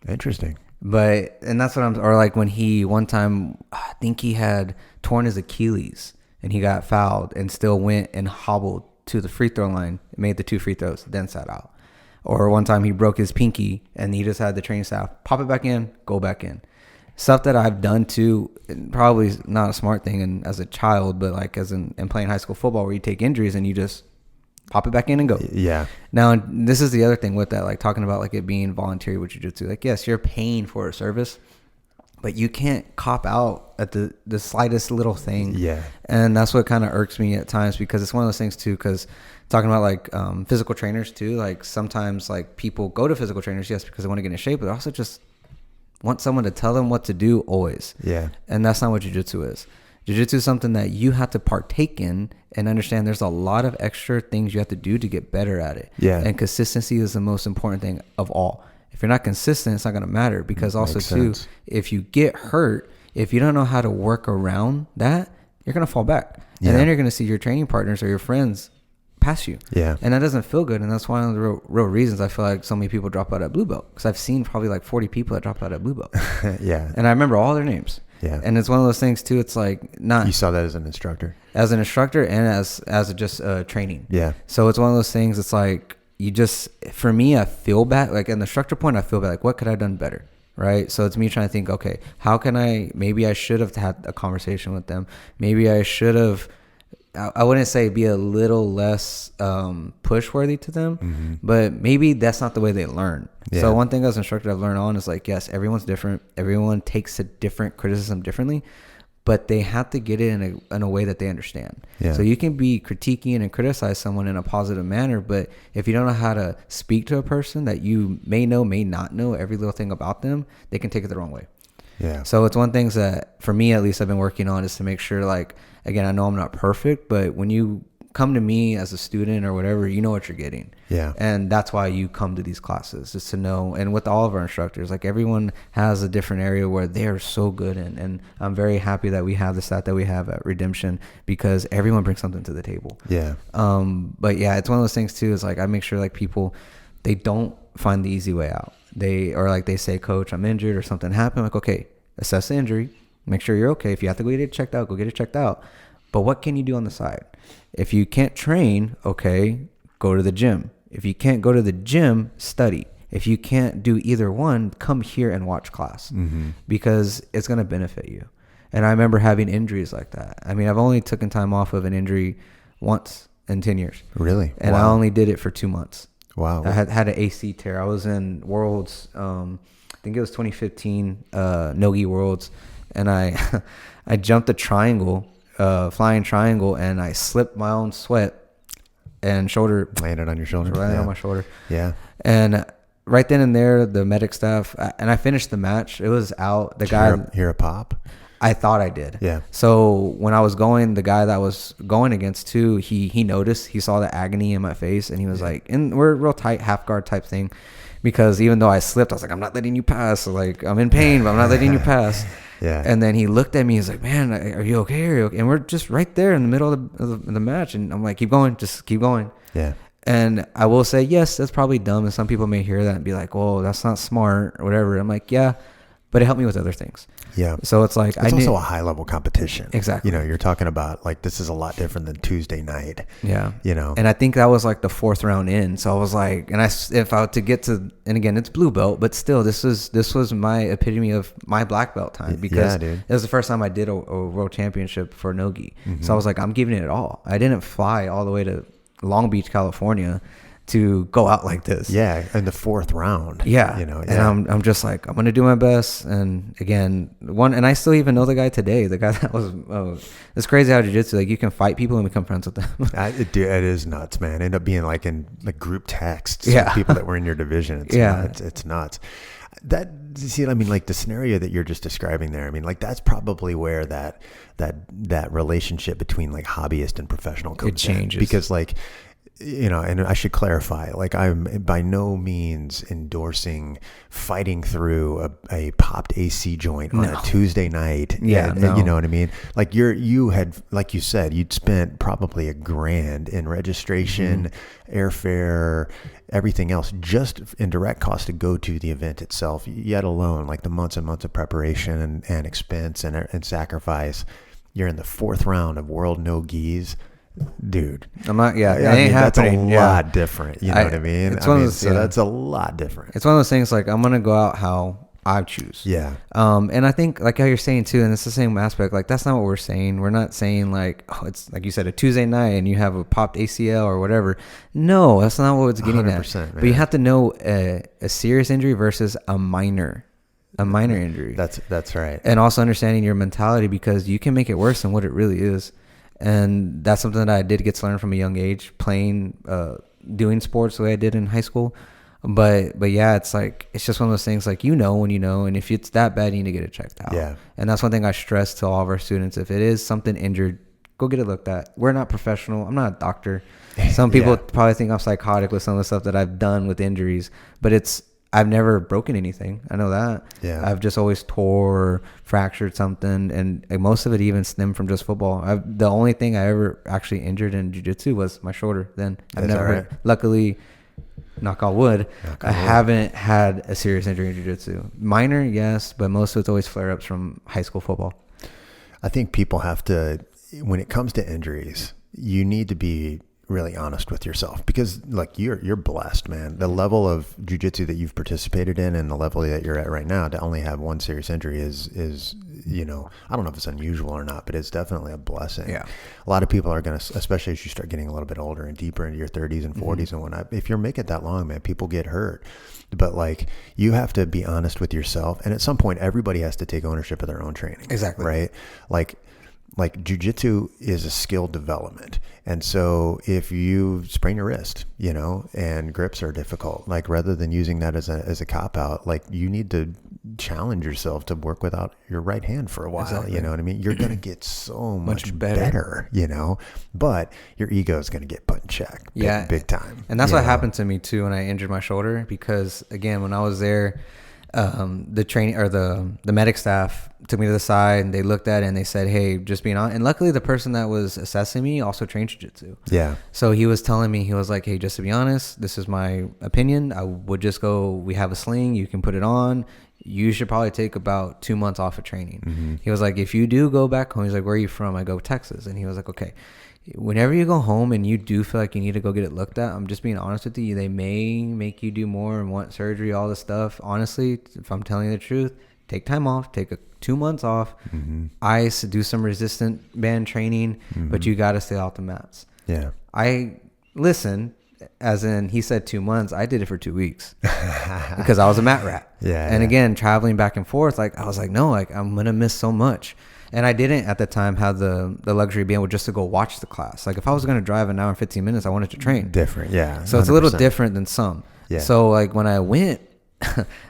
Interesting. And that's what or like when one time, I think he had torn his Achilles and he got fouled and still went and hobbled to the free throw line, made the 2 free throws, then sat out. Or one time he broke his pinky and he just had the training staff pop it back in, go back in. Stuff that I've done too, probably not a smart thing and as a child, but like in playing high school football where you take injuries and you just pop it back in and go. Yeah. Now, this is the other thing with that, like talking about like it being voluntary with jiu-jitsu. Like, yes, you're paying for a service, but you can't cop out at the slightest little thing. Yeah. And that's what kind of irks me at times because it's one of those things too, because talking about like physical trainers too, like sometimes like people go to physical trainers, yes, because they want to get in shape, but they also just want someone to tell them what to do always. Yeah. And that's not what jiu-jitsu is. Jiu-jitsu is something that you have to partake in and understand there's a lot of extra things you have to do to get better at it. Yeah. And consistency is the most important thing of all. If you're not consistent, it's not going to matter because also too, if you get hurt, if you don't know how to work around that, you're going to fall back. And then you're going to see your training partners or your friends pass you. Yeah. And that doesn't feel good. And that's one of the real reasons I feel like so many people drop out at blue belt because I've seen probably like 40 people that dropped out at blue belt. Yeah. And I remember all their names. Yeah. And it's one of those things too. It's like not. You saw that as an instructor? As an instructor and as just training. Yeah. So it's one of those things. It's like you just, for me, I feel bad. Like in the instructor point, I feel bad. Like what could I have done better? Right. So it's me trying to think, okay, how can maybe I should have had a conversation with them. Maybe I should have I wouldn't say be a little less push worthy to them, but maybe that's not the way they learn. Yeah. So one thing as an instructor I've learned on is like, yes, everyone's different. Everyone takes a different criticism differently, but they have to get it in a way that they understand. Yeah. So you can be critiquing and criticize someone in a positive manner, but if you don't know how to speak to a person that you may not know every little thing about them, they can take it the wrong way. Yeah. So it's one thing that for me, at least, I've been working on is to make sure, like, again, I know I'm not perfect, but when you come to me as a student or whatever, you know what you're getting. Yeah. And that's why you come to these classes, is to know. And with all of our instructors, like, everyone has a different area where they're so good in. And I'm very happy that we have the stat that we have at Redemption, because everyone brings something to the table. Yeah. But yeah, it's one of those things too, is like, I make sure like people, they don't find the easy way out. They say, coach, I'm injured or something happened. Like, okay, assess the injury, make sure you're okay. If you have to go get it checked out, go get it checked out. But what can you do on the side? If you can't train, okay, go to the gym. If you can't go to the gym, study. If you can't do either one, come here and watch class, because it's going to benefit you. And I remember having injuries like that. I mean, I've only taken time off of an injury once in 10 years. Really? And wow. I only did it for 2 months. Wow. I had an AC tear. I was in Worlds, I think it was 2015, Nogi Worlds, and I I jumped a triangle, flying triangle, and I slipped my own sweat and shoulder. Landed on your shoulder? Landed on my shoulder. Yeah. And right then and there, the medic staff, and I finished the match. It was out. The guy... Hear a pop? I thought I did. Yeah. So when I was going, the guy that I was going against too, he noticed, he saw the agony in my face, and he was like, and we're real tight, half guard type thing, because even though I slipped, I was like, I'm not letting you pass. So like, I'm in pain, but I'm not letting you pass. Yeah. And then he looked at me, he's like, man, are you okay? Are you okay? And we're just right there in the middle of the match. And I'm like, keep going, just keep going. Yeah. And I will say, yes, that's probably dumb. And some people may hear that and be like, well, that's not smart or whatever. I'm like, yeah, but it helped me with other things. Yeah. So it's like, it's also a high level competition. Exactly. You know, you're talking about like, this is a lot different than Tuesday night. Yeah. You know, and I think that was like the 4th round in. So I was like, and if I were to get to, and again, it's blue belt, but still this was my epitome of my black belt time, because it was the first time I did a world championship for Nogi. So I was like, I'm giving it all. I didn't fly all the way to Long Beach, California to go out like this. Yeah, in the 4th round. Yeah, you know, and I'm just like, I'm gonna do my best. And again, and I still even know the guy today. The guy that was, it's crazy how jiu-jitsu, like, you can fight people and become friends with them. It is nuts, man. End up being like in like group texts. Yeah, people that were in your division. It's nuts. I mean, like the scenario that you're just describing there, I mean, like, that's probably where that relationship between like hobbyist and professional comes it changes. Because like, you know, and I should clarify, like, I'm by no means endorsing fighting through a popped AC joint on a Tuesday night. Yeah. You know what I mean? Like, you had, like you said, you'd spent probably $1,000 in registration, airfare, everything else, just in direct cost to go to the event itself, yet alone, like the months and months of preparation and expense and sacrifice. You're in the 4th round of World No Gis. Dude, I'm not. Yeah, it ain't happening. That's a lot different. You know what I mean? That's a lot different. It's one of those things. Like, I'm gonna go out how I choose. Yeah. And I think, like how you're saying too, and it's the same aspect. Like, that's not what we're saying. We're not saying like, oh, it's like you said, a Tuesday night and you have a popped ACL or whatever. No, that's not what it's getting at. Man. But you have to know a serious injury versus a minor injury. That's right. And also understanding your mentality, because you can make it worse than what it really is. And that's something that I did get to learn from a young age, playing, doing sports the way I did in high school. But yeah, it's like, it's just one of those things, like, you know when you know, and if it's that bad, you need to get it checked out. Yeah. And that's one thing I stress to all of our students. If it is something injured, go get it looked at. We're not professional. I'm not a doctor. Some people probably think I'm psychotic with some of the stuff that I've done with injuries, but I've never broken anything. I know that. Yeah. I've just always tore or fractured something, and most of it even stemmed from just football. The only thing I ever actually injured in jiu-jitsu was my shoulder. Then I've never, luckily, knock on wood, I haven't had a serious injury in jiu-jitsu. Minor, yes, but most of it's always flare-ups from high school football. I think people have to, when it comes to injuries, you need to be really honest with yourself, because like you're blessed, man. The level of jiu-jitsu that you've participated in and the level that you're at right now, to only have one serious injury is I don't know if it's unusual or not, but it's definitely a blessing. Yeah. A lot of people are going to, especially as you start getting a little bit older and deeper into your 30s and 40s and whatnot, if you're making it that long, man, people get hurt. But like, you have to be honest with yourself, and at some point everybody has to take ownership of their own training. Exactly. Right? Like jiu-jitsu is a skill development. And so if you sprain your wrist, and grips are difficult, like rather than using that as a cop out, like you need to challenge yourself to work without your right hand for a while. Exactly. You know what I mean? You're going to get so much better, but your ego is going to get put in check big time. And that's what happened to me too when I injured my shoulder, because again, when I was there, the training or the medic staff took me to the side and they looked at it and they said, hey, just being honest. And luckily the person that was assessing me also trained jiu-jitsu. Yeah. So he was telling me, he was like, hey, just to be honest, this is my opinion. I would just go, we have a sling, you can put it on. You should probably take about 2 months off of training. Mm-hmm. He was like, if you do go back home, he's like, where are you from? I go, Texas. And he was like, okay, whenever you go home and you do feel like you need to go get it looked at, I'm just being honest with you, they may make you do more and want surgery, all this stuff. Honestly, if I'm telling you the truth, take time off, take 2 months off, ice, do some resistant band training, but you got to stay off the mats. Yeah. I listen, as in he said 2 months, I did it for 2 weeks because I was a mat rat. Yeah. And again, traveling back and forth, like I was like, no, like I'm going to miss so much. And I didn't at the time have the luxury of being able just to go watch the class. Like if I was going to drive an hour and 15 minutes, I wanted to train. Different, yeah. So 100%. It's a little different than some. Yeah. So like when I went,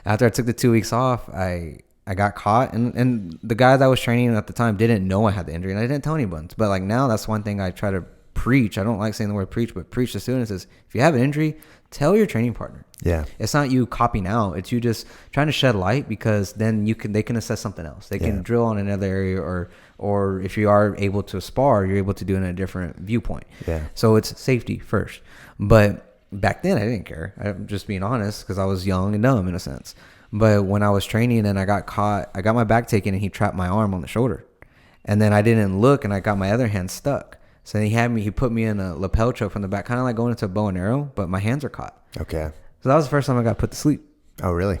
after I took the 2 weeks off, I got caught. And the guy that was training at the time didn't know I had the injury. And I didn't tell anyone. But like now, that's one thing I try to preach. I don't like saying the word preach, but preach to students is if you have an injury, tell your training partner. Yeah. It's not you copying out. It's you just trying to shed light, because then they can assess something else. They can drill on another area, or if you are able to spar, you're able to do it in a different viewpoint. Yeah. So it's safety first. But back then I didn't care. I'm just being honest, because I was young and dumb in a sense. But when I was training and I got caught, I got my back taken and he trapped my arm on the shoulder. And then I didn't look and I got my other hand stuck. So he put me in a lapel choke from the back, kind of like going into a bow and arrow, but my hands are caught. Okay. So that was the first time I got put to sleep. Oh, really?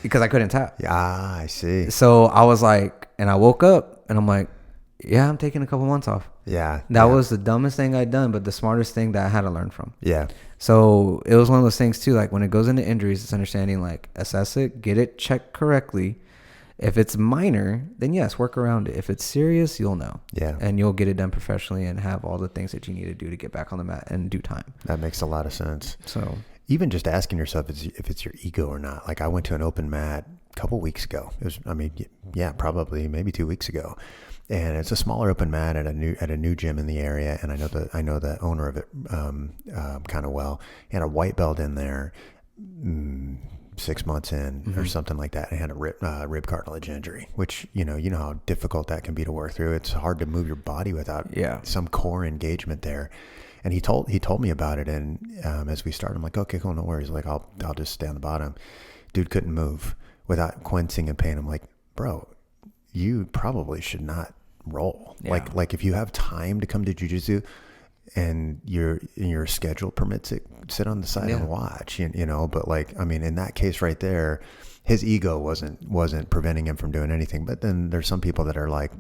Because I couldn't tap. Yeah, I see. So I was like, and I woke up and I'm like, yeah, I'm taking a couple months off. Yeah. That was the dumbest thing I'd done, but the smartest thing that I had to learn from. Yeah. So it was one of those things too, like when it goes into injuries, it's understanding, like assess it, get it checked correctly. If it's minor, then yes, work around it. If it's serious, you'll know. Yeah. And you'll get it done professionally and have all the things that you need to do to get back on the mat in due time. That makes a lot of sense. So even just asking yourself if it's your ego or not. Like I went to an open mat a couple weeks ago. It was, probably maybe 2 weeks ago. And it's a smaller open mat at a new gym in the area. And I know the owner of it kind of well. He had a white belt in there. 6 months in or something like that, and had a rib cartilage injury, which you know how difficult that can be to work through. It's hard to move your body without some core engagement there. And he told me about it, and as we started, I'm like, okay, cool, no worries. Like I'll just stay on the bottom. Dude couldn't move without wincing in pain. I'm like, bro, you probably should not roll. Yeah. Like if you have time to come to jiu-jitsu and your schedule permits it, sit on the side and watch, but like, I mean, in that case right there, his ego wasn't preventing him from doing anything. But then there's some people that are like,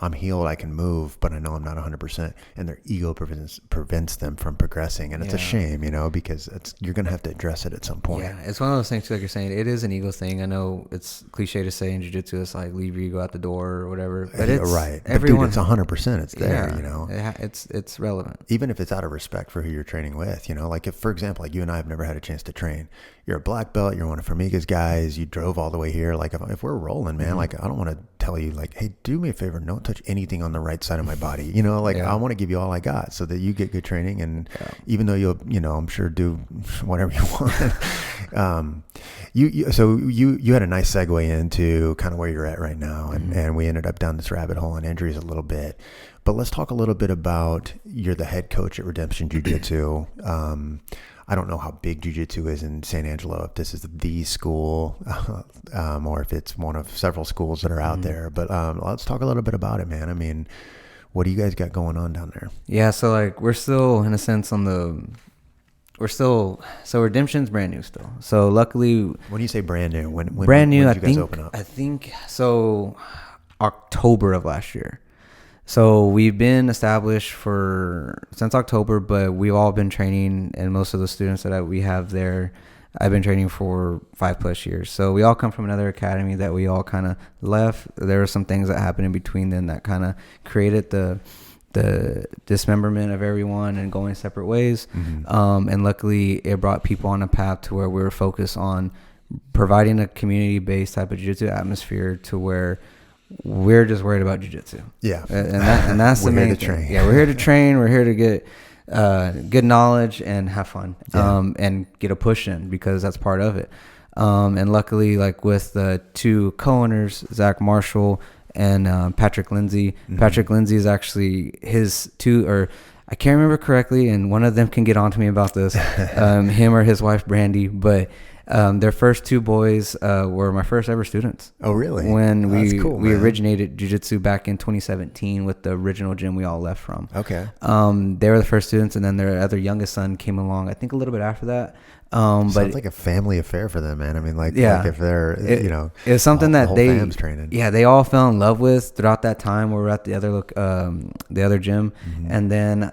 I'm healed, I can move, but I know I'm not 100%, and their ego prevents them from progressing. And it's a shame, because you're going to have to address it at some point. Yeah. It's one of those things too, like you're saying, it is an ego thing. I know it's cliche to say in jiu-jitsu, it's like leave your ego at the door or whatever, but it's right. Everyone, but dude, it's 100%. It's there, it's relevant. Even if it's out of respect for who you're training with, like if, for example, like you and I have never had a chance to train. You're a black belt, you're one of Formiga's guys, you drove all the way here. Like if we're rolling, man, like I don't want to tell you like, hey, do me a favor, don't touch anything on the right side of my body. I want to give you all I got so that you get good training. And even though you'll, I'm sure do whatever you want. You had a nice segue into kind of where you're at right now. And we ended up down this rabbit hole on injuries a little bit. But let's talk a little bit about, you're the head coach at Redemption Jiu-Jitsu. I don't know how big jiu-jitsu is in San Angelo, if this is the school or if it's one of several schools that are out there. But let's talk a little bit about it, man. I mean, What do you guys got going on down there? Yeah, so like we're still in a sense so Redemption's brand new still. So luckily, when you say brand new, when brand new, when did you guys open up? I think so October of last year. So we've been established since October, but we've all been training, and most of the students that we have there, I've been training for 5+ years. So we all come from another academy that we all kind of left. There were some things that happened in between then that kind of created the dismemberment of everyone and going separate ways. Mm-hmm. And luckily it brought people on a path to where we were focused on providing a community-based type of jiu-jitsu atmosphere to where we're just worried about jiu-jitsu. Yeah. And that's the main thing. Yeah, we're here to train. We're here to get good knowledge and have fun, and get a push in, because that's part of it. And luckily, like with the two co-owners, Zach Marshall and Patrick Lindsay. Mm-hmm. Patrick Lindsay is actually his I can't remember correctly, and one of them can get on to me about this, him or his wife Brandy, but their first two boys were my first ever students. Oh, really? When we originated jiu-jitsu back in 2017 with the original gym we all left from. Okay. They were the first students, and then their other youngest son came along, I think a little bit after that. Sounds like a family affair for them, man. I mean, like if they're, it's something that fam's training. Yeah, they all fell in love with throughout that time. We were at the other gym, mm-hmm. and then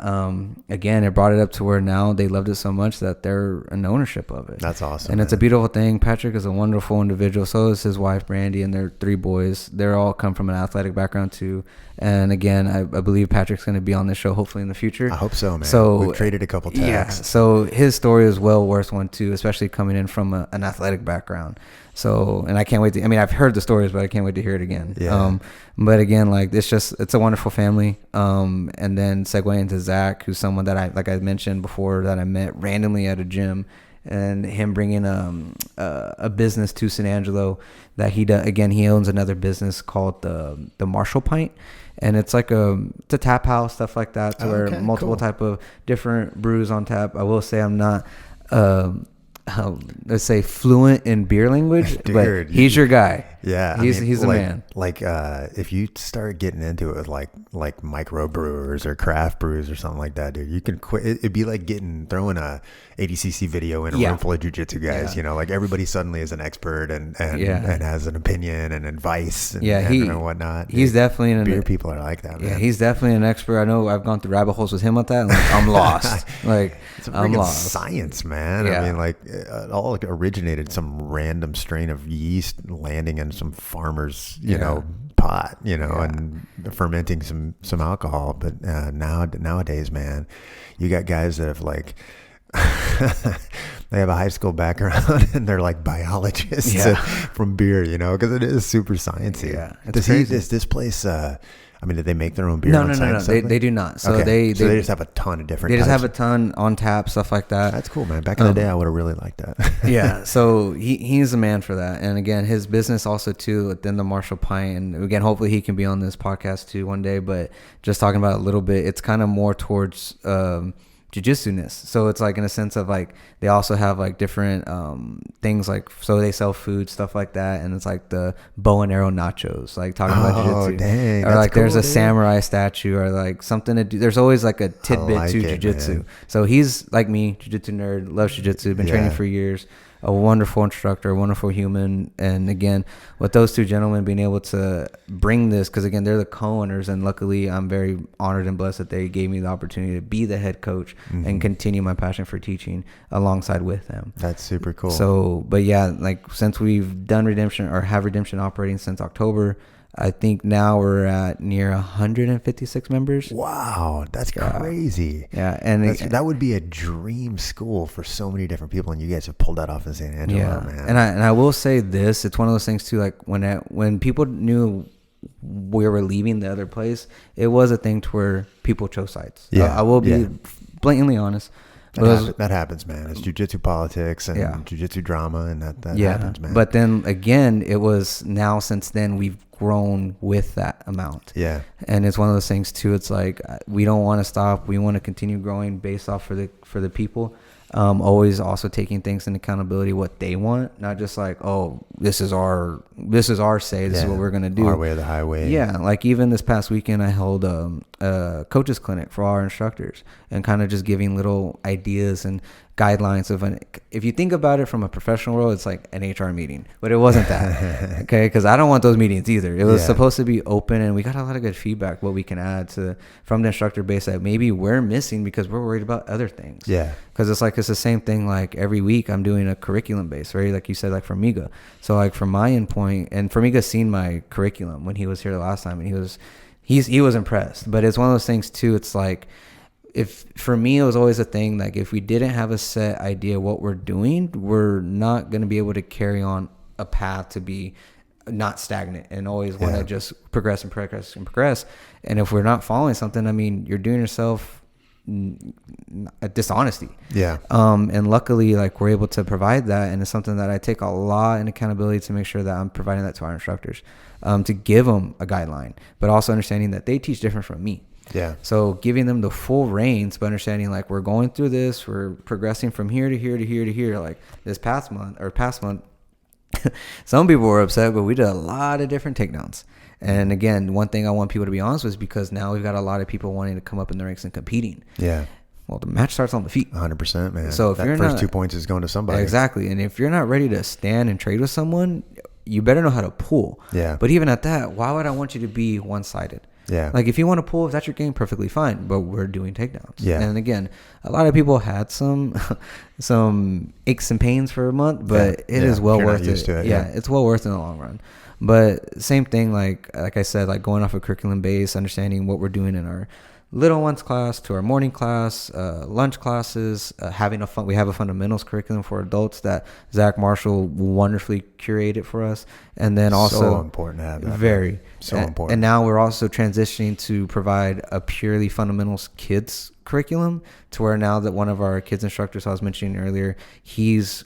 again, it brought it up to where now they loved it so much that they're in ownership of it. That's awesome, and man. It's a beautiful thing. Patrick is a wonderful individual. So is his wife Brandy, and their 3 boys. They're all come from an athletic background too. And again, I believe Patrick's going to be on this show hopefully in the future. I hope so, man. So we've traded a couple texts. Yeah. So his story is well worth one too, especially coming in from an athletic background. So, and I can't wait I've heard the stories, but I can't wait to hear it again. Yeah. But again, like it's a wonderful family. And then segue into Zach, who's someone that I mentioned before, that I met randomly at a gym, and him bringing a business to San Angelo that he does. Again, he owns another business called the Marshall Pint. And it's like it's a tap house, stuff like that, to where multiple type of different brews on tap. I will say I'm not, let's say, fluent in beer language, dude, but he's your guy. Yeah, he's a man. Like if you start getting into it with like micro brewers or craft brews or something like that, dude, you can quit. It'd be like throwing a ADCC video in a room full of jiu-jitsu guys. Yeah. Like everybody suddenly is an expert and has an opinion and advice and whatnot. He's definitely beer people are like that, man. Yeah, he's definitely an expert. I know I've gone through rabbit holes with him with that. And I'm lost. I'm lost. Science, man. Yeah. I mean, it all originated some random strain of yeast landing in some farmer's, pot, and fermenting some alcohol. But nowadays, man, you got guys that have they have a high school background and they're like biologists from beer, because it is super sciencey. Yeah, does this place? Did they make their own beer? No. They do not. So they just have a ton of different. They just types. have a ton on tap, stuff like that. That's cool, man. Back in the day, I would have really liked that. Yeah. So he's a man for that, and again, his business also too within the Marshall Pint, and again, hopefully he can be on this podcast too one day. But just talking about it a little bit, it's kind of more towards jiu-jitsu-ness. So it's like in a sense of like they also have like different things, like so they sell food, stuff like that, and it's like the bow and arrow nachos, like talking about jiu-jitsu. Dang, or like there's a samurai statue, or like something to do. There's always like a tidbit to jiu-jitsu. Man. So he's like me, jiu-jitsu nerd, loves jiu-jitsu, been training for years. A wonderful instructor, a wonderful human. And again, with those two gentlemen being able to bring this, because again, they're the co-owners, and luckily I'm very honored and blessed that they gave me the opportunity to be the head coach and continue my passion for teaching alongside with them. That's super cool. So, but yeah, like since we've done Redemption or have Redemption operating since October, I think now we're at near 156 members. Wow, that's crazy. Yeah, and that would be a dream school for so many different people, and you guys have pulled that off in San Angelo, man. And I will say this: it's one of those things too. Like when people knew we were leaving the other place, it was a thing to where people chose sides. Yeah, I will be blatantly honest. That happens, man. It's jiu-jitsu politics and jiu-jitsu drama, and that happens, man. But then again, it was now since then we've grown with that amount. Yeah. And it's one of those things too. It's like we don't want to stop. We want to continue growing based off for the people. Always also taking things in accountability, what they want, not just like, oh, this is our say, this is what we're going to do. Our way or the highway. Yeah. Like even this past weekend, I held a coaches clinic for our instructors and kind of just giving little ideas and guidelines of if you think about it from a professional world, it's like an HR meeting, but it wasn't that. Okay. Cause I don't want those meetings either. It was supposed to be open, and we got a lot of good feedback, what we can add from the instructor base that maybe we're missing because we're worried about other things. Yeah. Cause it's the same thing. Like every week I'm doing a curriculum base, right? Like you said, like for Miga. So like from my endpoint, and for Miga seen my curriculum when he was here the last time, and he was impressed, but it's one of those things too. It's like, if for me, it was always a thing, like if we didn't have a set idea what we're doing, we're not going to be able to carry on a path to be not stagnant and always want to just progress and progress and progress. And if we're not following something, I mean, you're doing yourself a dishonesty. Yeah. And luckily, like we're able to provide that. And it's something that I take a lot in accountability to make sure that I'm providing that to our instructors, to give them a guideline, but also understanding that they teach different from me. Yeah. So giving them the full reins, but understanding like we're going through this, we're progressing from here to here to here to here. Like this past month, some people were upset, but we did a lot of different takedowns. And again, one thing I want people to be honest with is because now we've got a lot of people wanting to come up in the ranks and competing. Yeah. Well, the match starts on the feet. 100%, man. So if that you're first not, 2 points is going to somebody. Exactly. And if you're not ready to stand and trade with someone, you better know how to pull. Yeah. But even at that, why would I want you to be one-sided? Yeah. Like if you want to pull, if that's your game, perfectly fine. But we're doing takedowns. Yeah. And again, a lot of people had some aches and pains for a month, but it is well worth it. Yeah, it's well worth it in the long run. But same thing, like I said, like going off a curriculum base, understanding what we're doing in our little ones class to our morning class, lunch classes, having a fun. We have a fundamentals curriculum for adults that Zach Marshall wonderfully curated for us, and then also so important to have that. Very so important. And now we're also transitioning to provide a purely fundamentals kids curriculum, to where now that one of our kids instructors I was mentioning earlier, he's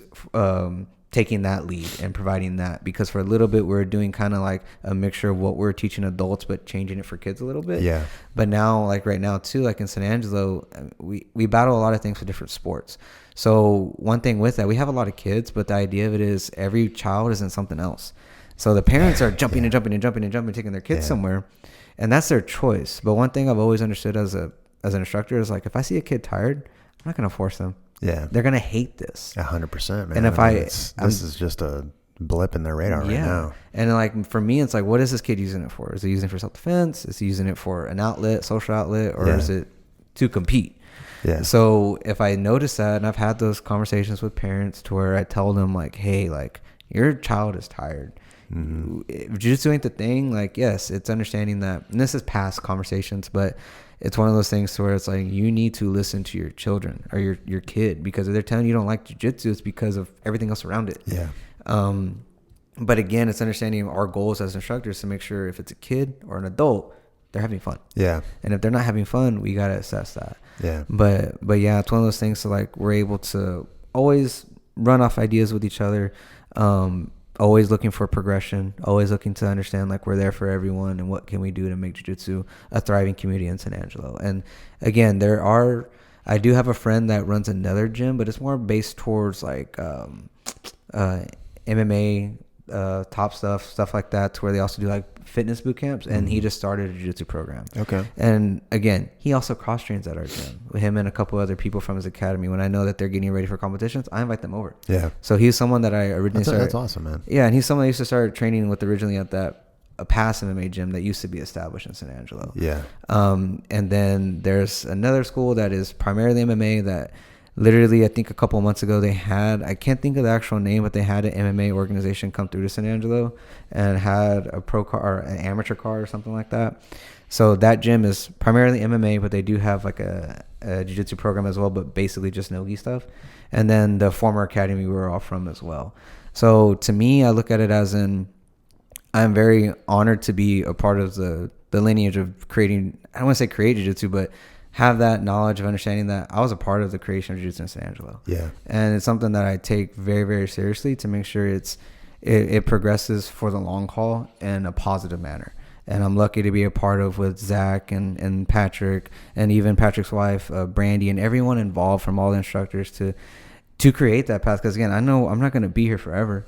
taking that lead and providing that, because for a little bit we're doing kind of like a mixture of what we're teaching adults but changing it for kids a little bit. Yeah. But now, like right now too, like in San Angelo, we battle a lot of things for different sports. So one thing with that, we have a lot of kids, but the idea of it is every child is in something else. So the parents are jumping and jumping and jumping and jumping, taking their kids somewhere, and that's their choice. But one thing I've always understood as an instructor is like, if I see a kid tired, I'm not gonna force them. Yeah. They're going to hate this. 100%, man. And if this is just a blip in their radar right now. And like for me, it's like, what is this kid using it for? Is he using it for self-defense? Is he using it for an outlet, social outlet, or is it to compete? Yeah. So if I notice that, and I've had those conversations with parents to where I tell them like, hey, like your child is tired. Mm-hmm. If jiu-jitsu ain't the thing, like, yes, it's understanding that, and this is past conversations, but it's one of those things to where it's like, you need to listen to your children or your kid, because if they're telling you don't like jiu-jitsu, it's because of everything else around it. Yeah. But again, it's understanding our goals as instructors to make sure if it's a kid or an adult, they're having fun. Yeah. And if they're not having fun, we got to assess that. Yeah. But yeah, it's one of those things. So like, we're able to always run off ideas with each other. Always looking for progression, always looking to understand like we're there for everyone and what can we do to make jiu-jitsu a thriving community in San Angelo. And again, I do have a friend that runs another gym, but it's more based towards like MMA, top stuff like that, to where they also do like fitness boot camps, and he just started a jiu-jitsu program. Okay. And again, he also cross trains at our gym with him and a couple other people from his academy. When I know that they're getting ready for competitions, I invite them over. Yeah. So he's someone that I originally started. That's awesome, man. Yeah, and he's someone I used to start training with originally at a past MMA gym that used to be established in San Angelo. Yeah. And then there's another school that is primarily MMA that literally, I think a couple of months ago, they had, I can't think of the actual name, but they had an MMA organization come through to San Angelo and had a pro card or an amateur card or something like that. So that gym is primarily MMA, but they do have like a jiu-jitsu program as well, but basically just no-gi stuff. And then the former academy we were all from as well. So to me, I look at it as I'm very honored to be a part of the lineage of creating, I don't want to say create jiu-jitsu, but have that knowledge of understanding that I was a part of the creation of jiu-jitsu in San Angelo. Yeah. And it's something that I take very, very seriously to make sure it progresses for the long haul in a positive manner. and I'm lucky to be a part of with Zach and Patrick, and even Patrick's wife, Brandy, and everyone involved from all the instructors to create that path. Because again, I know I'm not going to be here forever.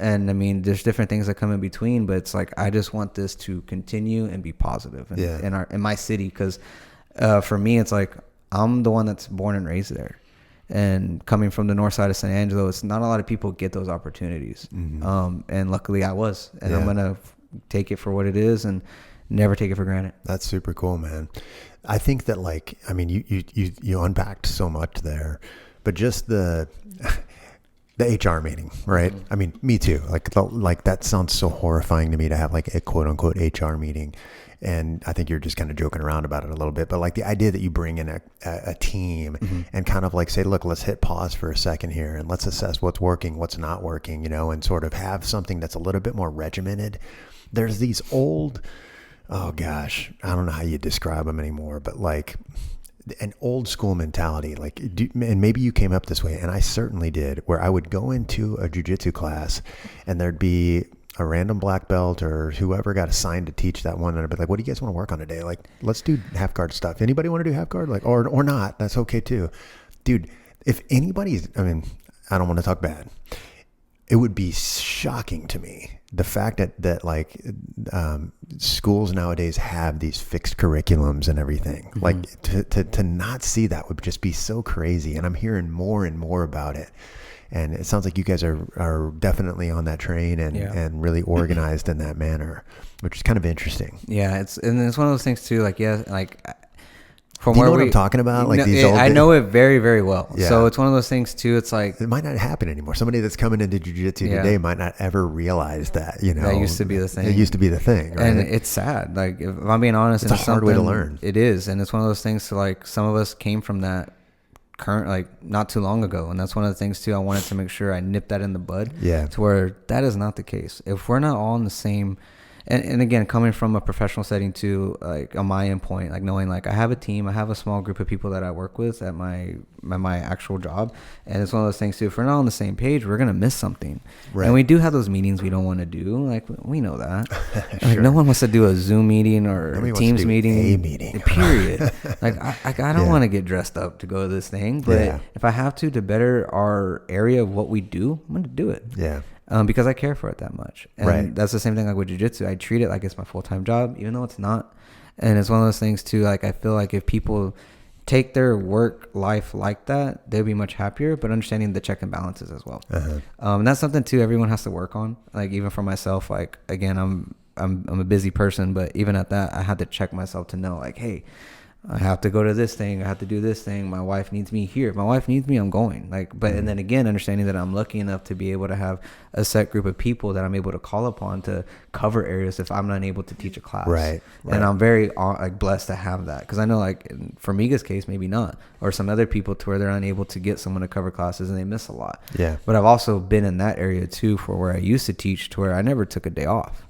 And I mean, there's different things that come in between, but it's like, I just want this to continue and be positive in my city. Because for me, it's like, I'm the one that's born and raised there. And coming from the north side of San Angelo, it's not a lot of people get those opportunities. And luckily I was. And I'm going to take it for what it is and never take it for granted. That's super cool, man. I think that, like, I mean, you unpacked so much there, but just the HR meeting, right? I mean, me too. Like that sounds so horrifying to me to have like a quote unquote HR meeting. And I think you're just kind of joking around about it a little bit, but like the idea that you bring in a team and kind of like say, look, let's hit pause for a second here and let's assess what's working, what's not working, you know, and sort of have something that's a little bit more regimented. There's these old, oh gosh, I don't know how you describe them anymore, but like an old school mentality, like, and maybe you came up this way, and I certainly did, where I would go into a jiu-jitsu class and there'd be a random black belt or whoever got assigned to teach that one, and I'd be like, what do you guys want to work on today? Like, let's do half guard stuff. Anybody want to do half guard? Like, or not, that's okay too. Dude, if anybody's, I mean, I don't want to talk bad. It would be shocking to me, the fact that like schools nowadays have these fixed curriculums and everything. Like to not see that would just be so crazy. And I'm hearing more and more about it. And it sounds like you guys are definitely on that train and really organized in that manner, which is kind of interesting. Yeah, it's one of those things too. Like, yeah, like from where what I'm talking about, like these old. I know it very, very well. Yeah. So it's one of those things too. It's like it might not happen anymore. Somebody that's coming into jiu-jitsu today might not ever realize that. You know, that used to be the thing. It used to be the thing, right? And it's sad. Like, if I'm being honest, it's a hard way to learn. It is, and it's one of those things. To like, some of us came from that not too long ago, and that's one of the things too. I wanted to make sure I nipped that in the bud. Yeah. To where that is not the case. If we're not all in the same. And again, coming from a professional setting to like on my end point, like knowing like I have a team, I have a small group of people that I work with at my actual job, and it's one of those things too. If we're not on the same page, we're gonna miss something. Right. And we do have those meetings we don't want to do. Like, we know that. Sure. Like, no one wants to do a Zoom meeting or a Teams meeting. A meeting. Period. Like I don't want to get dressed up to go to this thing, but if I have to better our area of what we do, I'm gonna do it. Yeah. Because I care for it that much. And that's the same thing like with jiu-jitsu. I treat it like it's my full-time job, even though it's not. And it's one of those things too, like I feel like if people take their work life like that, they'll be much happier, but understanding the check and balances as well. And that's something too everyone has to work on. Like, even for myself, like, again, I'm a busy person, but even at that, I had to check myself to know like, hey, I have to go to this thing. I have to do this thing. My wife needs me here. If my wife needs me, I'm going. Like, but and then again, understanding that I'm lucky enough to be able to have a set group of people that I'm able to call upon to cover areas if I'm not able to teach a class. Right. And I'm very like blessed to have that, because I know like for Miga's case, maybe not, or some other people to where they're unable to get someone to cover classes and they miss a lot. Yeah. But I've also been in that area too, for where I used to teach, to where I never took a day off,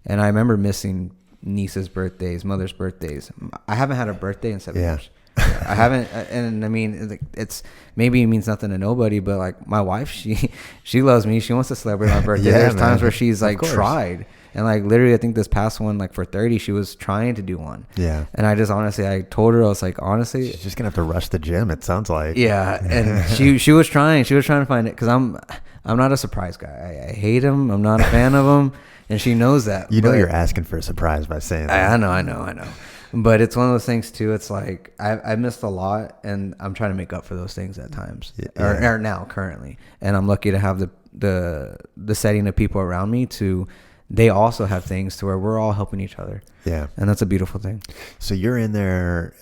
and I remember missing nieces' birthdays, mother's birthdays. I haven't had a birthday in 7 years. I haven't, and I mean, it's maybe it means nothing to nobody, but like my wife, she loves me. She wants to celebrate my birthday. There's times where she's like tried, and like literally, I think this past one, like for 30, she was trying to do one. Yeah. And I just honestly, I told her, I was like, honestly, she's just gonna have to rush the gym. It sounds like. Yeah, and she was trying to find it, because I'm not a surprise guy. I hate him. I'm not a fan of him. And she knows that. You know, you're asking for a surprise by saying that. I know. But it's one of those things too. It's like I missed a lot, and I'm trying to make up for those things at times, or now currently. And I'm lucky to have the setting of people around me to. They also have things to where we're all helping each other. Yeah. And that's a beautiful thing. So you're in there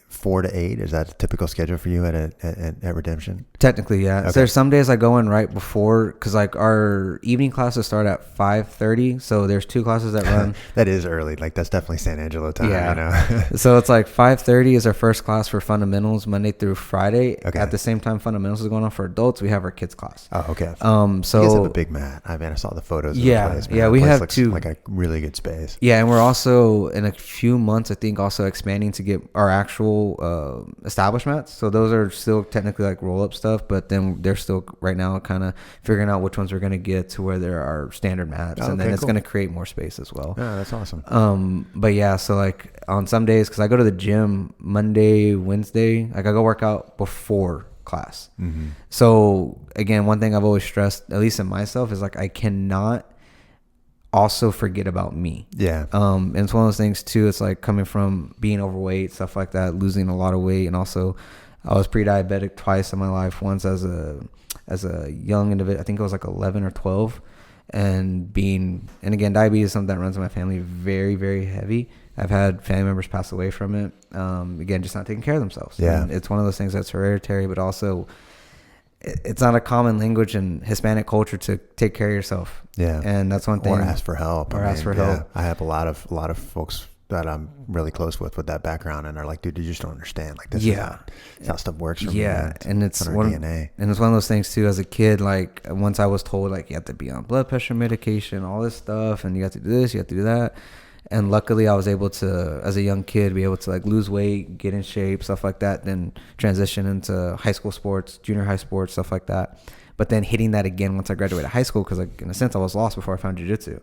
4 to 8. Is that a typical schedule for you at Redemption? Technically, yeah. Okay. So there's some days I go in right before, because like our evening classes start at 5:30. So there's 2 classes that run. That is early. Like, that's definitely San Angelo time. Yeah. You know? So it's like 5:30 is our first class for fundamentals, Monday through Friday. Okay. At the same time fundamentals is going on for adults, we have our kids class. Oh, okay. So you guys have a big mat. I saw the photos photos of Yeah, the place, man. yeah, The we place have looks two. like a really good space. Yeah, and we're also in a few months, I think, also expanding to get our actual establishments. So those are still technically like roll up stuff, but then they're still right now kind of figuring out which ones we're gonna get to where there are standard mats, and then it's gonna create more space as well. Yeah, that's awesome. But yeah, so like on some days, because I go to the gym Monday, Wednesday, like I go work out before class. Mm-hmm. So again, one thing I've always stressed, at least in myself, is like I cannot also forget about me. Yeah. And it's one of those things too. It's like coming from being overweight, stuff like that, losing a lot of weight, and also I was pre-diabetic twice in my life. Once as a young individual, I think I was like 11 or 12, and again, diabetes is something that runs in my family very, very heavy. I've had family members pass away from it. Again, just not taking care of themselves. Yeah. And it's one of those things that's hereditary, but also it's not a common language in Hispanic culture to take care of yourself. Yeah. And that's one thing. Or ask for help. Ask for help. I have a lot of folks that I'm really close with that background, and they're like, dude, you just don't understand. Like, this is how stuff works for me. Yeah. And it's one DNA. And it's one of those things too, as a kid, like once I was told like you have to be on blood pressure medication, all this stuff, and you have to do this, you have to do that. And luckily I was able to, as a young kid, be able to like lose weight, get in shape, stuff like that, then transition into high school sports, junior high sports, stuff like that. But then hitting that again once I graduated high school, because like in a sense I was lost before I found jiu-jitsu.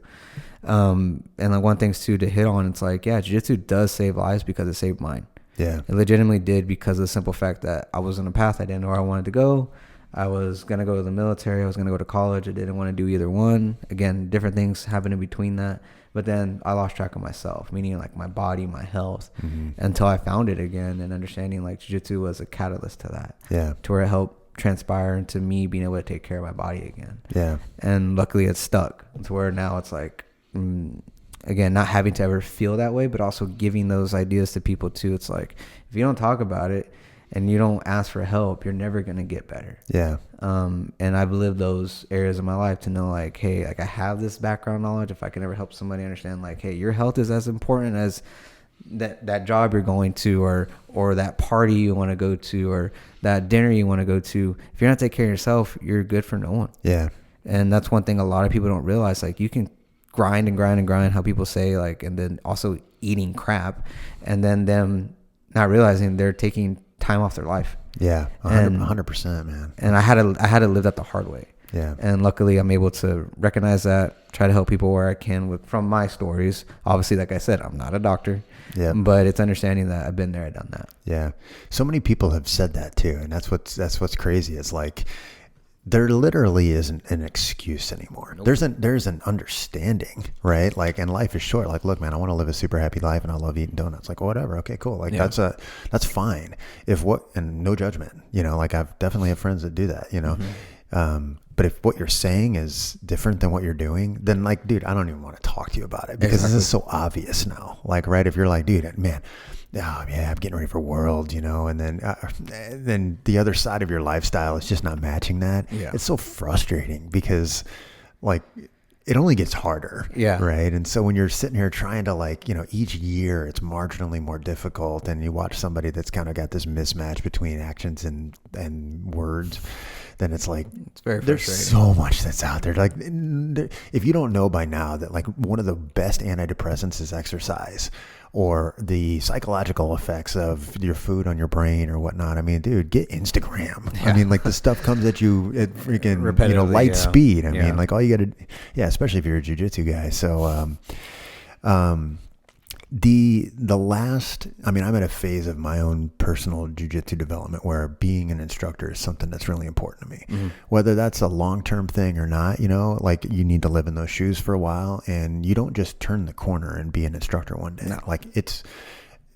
And like one thing too to hit on, it's like, yeah, jiu-jitsu does save lives because it saved mine. Yeah. It legitimately did, because of the simple fact that I was on a path I didn't know where I wanted to go. I was going to go to the military. I was going to go to college. I didn't want to do either one. Again, different things happened in between that. But then I lost track of myself, meaning like my body, my health, until I found it again, and understanding like jiu-jitsu was a catalyst to that. Yeah. To where it helped transpire into me being able to take care of my body again. Yeah. And luckily it's stuck to where now it's like, again, not having to ever feel that way, but also giving those ideas to people too. It's like, if you don't talk about it and you don't ask for help, you're never going to get better. Yeah. And I've lived those areas of my life to know like, hey, like I have this background knowledge. If I can ever help somebody understand like, hey, your health is as important as that job you're going to, or that party you want to go to, or that dinner you want to go to. If you're not taking care of yourself, you're good for no one. Yeah. And that's one thing a lot of people don't realize. Like you can grind and grind and grind, how people say, like, and then also eating crap, and then them not realizing they're taking time off their life. Yeah. 100%, man. And I had to live that the hard way. Yeah. And luckily I'm able to recognize that, try to help people where I can from my stories. Obviously, like I said, I'm not a doctor. Yeah. But it's understanding that I've been there, I've done that. Yeah. So many people have said that too. And that's what's crazy. It's like, there literally isn't an excuse anymore. Nope. There's an understanding, right? Like, and life is short. Like, look, man, I want to live a super happy life, and I love eating donuts. Like, whatever. Okay, cool. Like, that's fine. And no judgment. You know, like I've definitely have friends that do that. You know, but if what you're saying is different than what you're doing, then like, dude, I don't even want to talk to you about it, because this is so obvious now. Like, right? If you're like, dude, man, oh yeah, I'm getting ready for World, you know, and then the other side of your lifestyle is just not matching that. Yeah. It's so frustrating, because like it only gets harder. Yeah. Right. And so when you're sitting here trying to, like, you know, each year it's marginally more difficult, and you watch somebody that's kind of got this mismatch between actions and words, then it's like, it's very there's so much that's out there. Like, if you don't know by now that like one of the best antidepressants is exercise, or the psychological effects of your food on your brain or whatnot. I mean, dude, get Instagram. Yeah. I mean, like the stuff comes at you at freaking, you know, light speed. I mean, like all you got to, especially if you're a jiu-jitsu guy. So, the last, I mean, I'm at a phase of my own personal jiu-jitsu development where being an instructor is something that's really important to me. Mm-hmm. Whether that's a long-term thing or not, you know, like you need to live in those shoes for a while, and you don't just turn the corner and be an instructor one day. No. Like it's,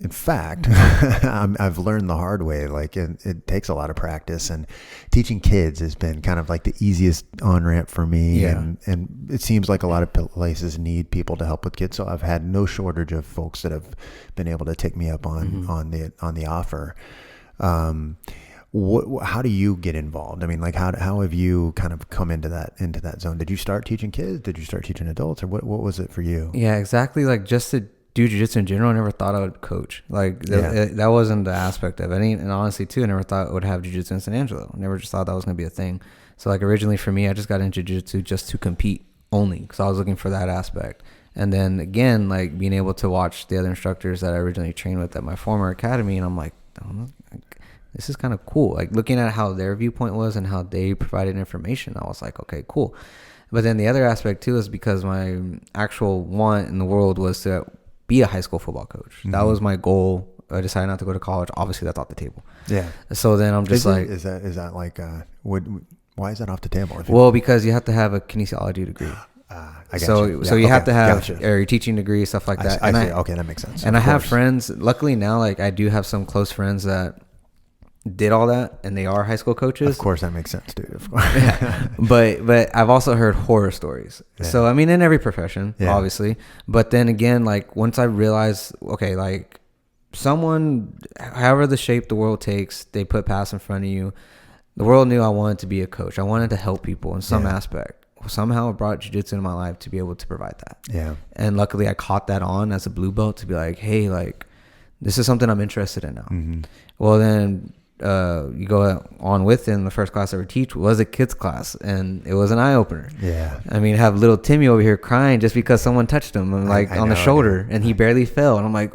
in fact, I've learned the hard way. Like it takes a lot of practice, and teaching kids has been kind of like the easiest on-ramp for me. Yeah. And it seems like a lot of places need people to help with kids. So I've had no shortage of folks that have been able to take me up on the offer. How do you get involved? I mean, like how have you kind of come into that zone? Did you start teaching kids? Did you start teaching adults, or what was it for you? Yeah, exactly. Like just to do jiu-jitsu in general, I never thought I would coach. Like that wasn't the aspect of it. And honestly too, I never thought I would have jiu-jitsu in San Angelo. I never just thought that was going to be a thing. So like originally for me, I just got into jiu-jitsu just to compete only, because I was looking for that aspect. And then again, like being able to watch the other instructors that I originally trained with at my former academy, and I'm like, oh, this is kind of cool. Like looking at how their viewpoint was and how they provided information, I was like, okay, cool. But then the other aspect too is because my actual want in the world was to be a high school football coach. Mm-hmm. That was my goal. I decided not to go to college. Obviously, that's off the table. Yeah. So then I'm just is that like why is that off the table? Well, because you have to have a kinesiology degree. I got so you. so you have to have or your teaching degree, stuff like that. I see. Okay, that makes sense. And I have friends. Luckily now, like I do have some close friends that did all that, and they are high school coaches. Of course, that makes sense, dude. Of course. Yeah. But I've also heard horror stories. Yeah. So I mean, in every profession, obviously. But then again, like once I realized, okay, like someone, however the shape the world takes, they put paths in front of you. The world knew I wanted to be a coach. I wanted to help people in some aspect. Somehow it brought jiu-jitsu into my life to be able to provide that. Yeah. And luckily I caught that on as a blue belt to be like, hey, like this is something I'm interested in now. Mm-hmm. Well, then you go on with it, and the first class I ever teach was a kids class, and it was an eye-opener. Yeah. I mean, have little Timmy over here crying just because someone touched him and like on the shoulder, and he barely fell, and I'm like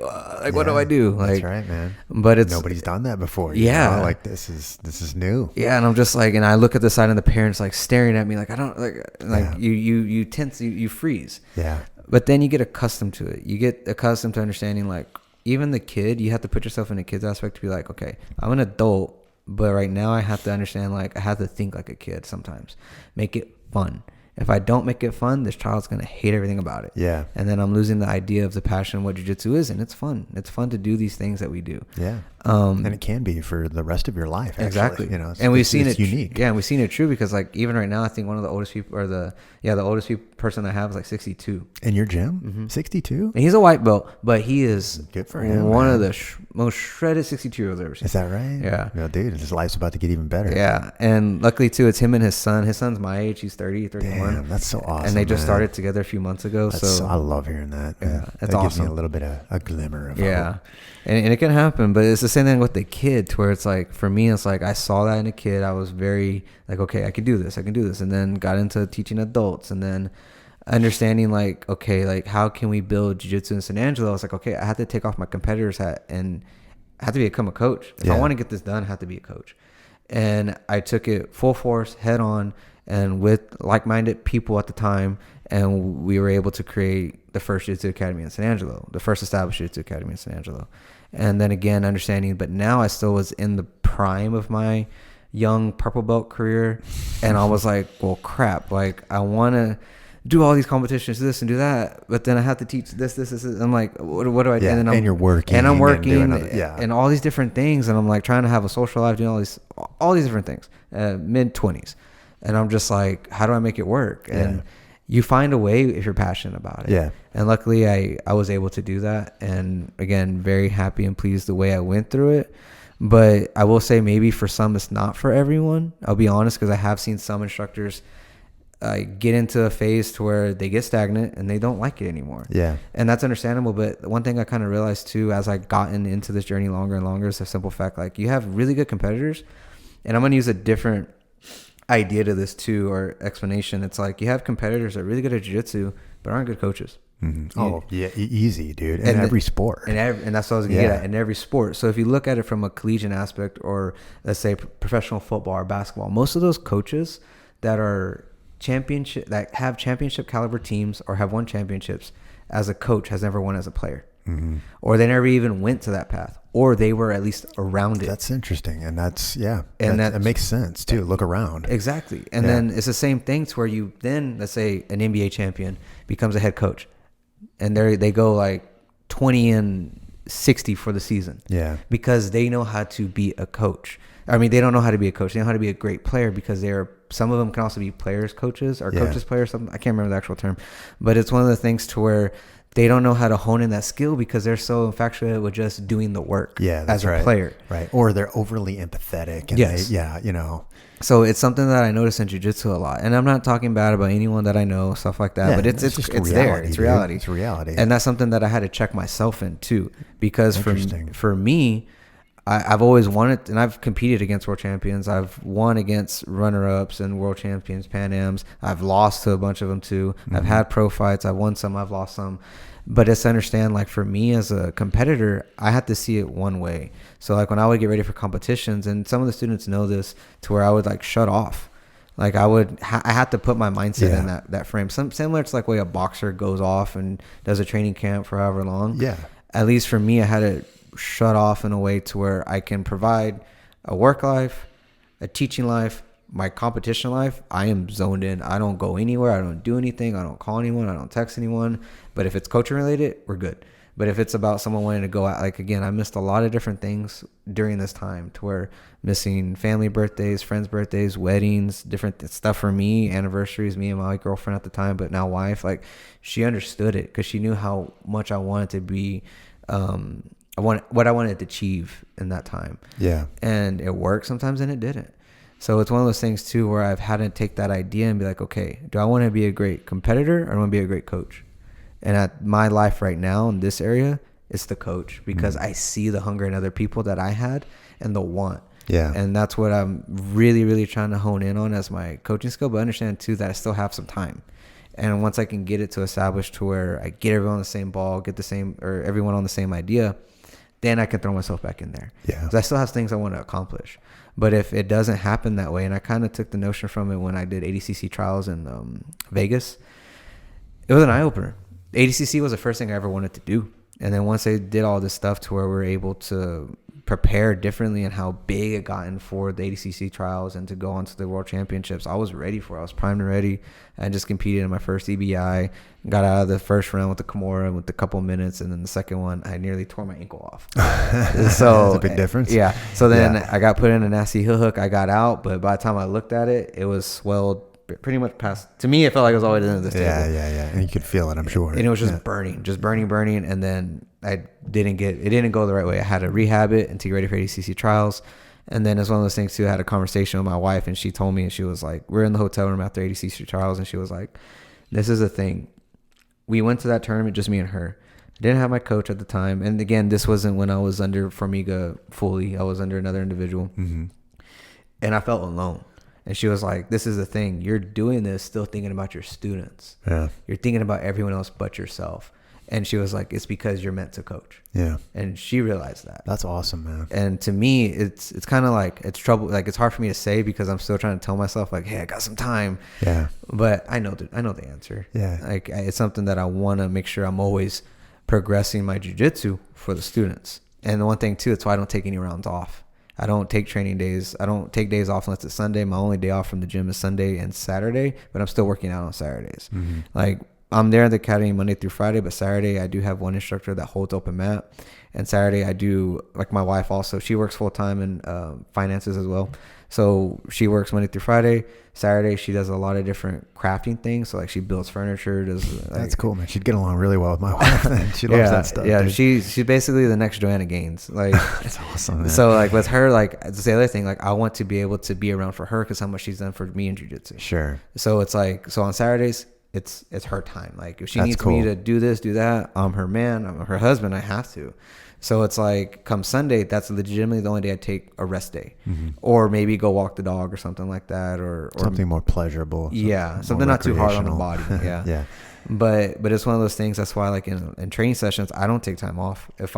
what do I do? Like, that's right, man. But it's nobody's done that before. You know? Like this is new. Yeah. And I'm just like, and I look at the side, and the parents like staring at me like I don't like you tense, you freeze. Yeah. But then you get accustomed to it. You get accustomed to understanding like, even the kid, you have to put yourself in the kid's aspect to be like, okay, I'm an adult, but right now I have to understand, like, I have to think like a kid sometimes. Make it fun. If I don't make it fun, this child's going to hate everything about it. Yeah. And then I'm losing the idea of the passion of what jiu-jitsu is, and it's fun. It's fun to do these things that we do. Yeah. And it can be for the rest of your life, actually. Exactly. You know, and we've seen it unique. Yeah, and we've seen it true because, like, even right now, I think one of the oldest people, or the oldest person I have is like 62. In your gym? Mm-hmm. 62? And he's a white belt, but he is good for him. One of the most shredded 62-year-olds I've ever seen. Is that right? Yeah. Well, dude, his life's about to get even better. Yeah. And luckily, too, it's him and his son. His son's my age. He's 30, 31. Damn, that's so awesome. And they just started together a few months ago. So I love hearing that. Yeah. That gives me a little bit of a glimmer of hope. And it can happen, but it's the same thing with the kid, to where it's like, for me, it's like I saw that in a kid. I was very like, okay, I can do this. And then got into teaching adults, and then understanding like, okay, like how can we build jiu-jitsu in San Angelo? I was like, okay, I have to take off my competitor's hat and I have to become a coach. If I want to get this done, I have to be a coach. And I took it full force, head on, and with like-minded people at the time, and we were able to create the first Jiu-Jitsu Academy in San Angelo, the first established Jiu-Jitsu Academy in San Angelo. And then again, understanding, but now I still was in the prime of my young purple belt career, and I was like, well, crap, like I want to do all these competitions, this and do that, but then I have to teach this. I'm like, what do I do? Yeah, and you're working. And I'm working, and all these different things, and I'm like trying to have a social life, doing all these different things, mid-20s. And I'm just like, how do I make it work? And you find a way if you're passionate about it. Yeah. And luckily I was able to do that. And again, very happy and pleased the way I went through it. But I will say maybe for some, it's not for everyone. I'll be honest, because I have seen some instructors get into a phase to where they get stagnant and they don't like it anymore. Yeah. And that's understandable. But one thing I kind of realized too, as I gotten into this journey longer and longer, is a simple fact. Like, you have really good competitors, and I'm going to use a different idea to this too, or explanation. It's like, you have competitors that are really good at jiu-jitsu but aren't good coaches. Mm-hmm. Oh yeah, easy, dude. In every sport, and that's what I was gonna get at. In every sport. So if you look at it from a collegiate aspect, or let's say professional football or basketball, most of those coaches that are have championship caliber teams or have won championships as a coach has never won as a player. Mm-hmm. Or they never even went to that path, or they were at least around it. That's interesting. And that's, and that makes sense too. Look around. Exactly. And then it's the same thing to where you then, let's say an NBA champion becomes a head coach, and they go like 20-60 for the season. Yeah. Because they know how to be a coach. I mean, they don't know how to be a coach. They know how to be a great player, because some of them can also be players coaches, or coaches players, something. I can't remember the actual term, but it's one of the things to where they don't know how to hone in that skill because they're so infatuated with just doing the work as a player. Right. Or they're overly empathetic. And So it's something that I notice in jiu-jitsu a lot. And I'm not talking bad about anyone that I know, stuff like that. But it's reality, there. It's reality. It's reality. And that's something that I had to check myself in too. Because for me, I've always wanted, and I've competed against world champions. I've won against runner-ups and world champions, Pan Ams. I've lost to a bunch of them too. Mm-hmm. I've had pro fights. I've won some. I've lost some. But it's to understand, like, for me as a competitor, I had to see it one way. So, like, when I would get ready for competitions, and some of the students know this, to where I would, like, shut off. Like, I had to put my mindset in that frame. Similar to, like, way a boxer goes off and does a training camp for however long. Yeah. At least for me, I had to shut off in a way to where I can provide a work life, a teaching life, my competition life. I am zoned in. I don't go anywhere. I don't do anything. I don't call anyone. I don't text anyone. But if it's coaching related, we're good. But if it's about someone wanting to go out, like, again, I missed a lot of different things during this time, to where missing family birthdays, friends' birthdays, weddings, different stuff for me, anniversaries, me and my girlfriend at the time, but now wife. Like, she understood it because she knew how much I wanted to be, what I wanted to achieve in that time. Yeah. And it worked sometimes and it didn't. So it's one of those things too, where I've had to take that idea and be like, okay, do I want to be a great competitor or do I want to be a great coach? And at my life right now in this area, it's the coach, because I see the hunger in other people that I had and the want. Yeah. And that's what I'm really, really trying to hone in on as my coaching skill, but understand too that I still have some time. And once I can get it to establish to where I get everyone on the same ball, get the same, or everyone on the same idea, then I can throw myself back in there. Yeah. Because I still have things I want to accomplish. But if it doesn't happen that way, and I kind of took the notion from it when I did ADCC trials in Vegas, it was an eye-opener. ADCC was the first thing I ever wanted to do. And then once I did all this stuff to where we were able to prepare differently and how big it gotten for the ADCC trials and to go on to the world championships, I was ready for it. I was primed and ready. I just competed in my first EBI, got out of the first round with the Kimura with a couple minutes, and then the second one I nearly tore my ankle off. So that's a big difference. Yeah. So then I got put in a nasty heel hook. I got out, but by the time I looked at it, it was swelled pretty much past. To me, it felt like it was all the way to the end of this table. Yeah. And you could feel it, I'm sure. And it was just burning. And then it didn't go the right way. I had to rehab it and to get ready for ADCC trials. And then it's one of those things too. I had a conversation with my wife, and she told me, and she was like, we're in the hotel room after ADCC trials, and she was like, this is the thing. We went to that tournament, just me and her. I didn't have my coach at the time. And again, this wasn't when I was under Formiga fully. I was under another individual. Mm-hmm. And I felt alone. And she was like, this is the thing. You're doing this still thinking about your students. Yeah. You're thinking about everyone else but yourself. And she was like, it's because you're meant to coach. Yeah. And she realized that. That's awesome, man. And to me, it's kind of like, it's trouble. Like, it's hard for me to say because I'm still trying to tell myself, like, hey, I got some time. Yeah. But I know the answer. Yeah. Like, it's something that I want to make sure I'm always progressing my jiu-jitsu for the students. And the one thing too, it's why I don't take any rounds off. I don't take training days. I don't take days off unless it's Sunday. My only day off from the gym is Sunday and Saturday, but I'm still working out on Saturdays. Mm-hmm. Like, I'm there at the academy Monday through Friday, but Saturday I do have one instructor that holds open mat. And Saturday I do, like, my wife also, she works full time in finances as well. So she works Monday through Friday. Saturday she does a lot of different crafting things. So, like, she builds furniture. That's cool, man. She'd get along really well with my wife. She loves that stuff. Yeah, dude. She's basically the next Joanna Gaines. Like, that's awesome, man. So, like, with her, like, it's the other thing. Like, I want to be able to be around for her because how much she's done for me in jiu-jitsu. Sure. So it's like, so on Saturdays, it's her time. Like, if she needs me to do this, do that, I'm her man, I'm her husband, I have to. So it's like, come Sunday, that's legitimately the only day I take a rest day. Mm-hmm. Or maybe go walk the dog or something like that. Or something more pleasurable. Yeah, something not too hard on the body. Yeah. Yeah. But it's one of those things. That's why, like, in training sessions, I don't take time off. If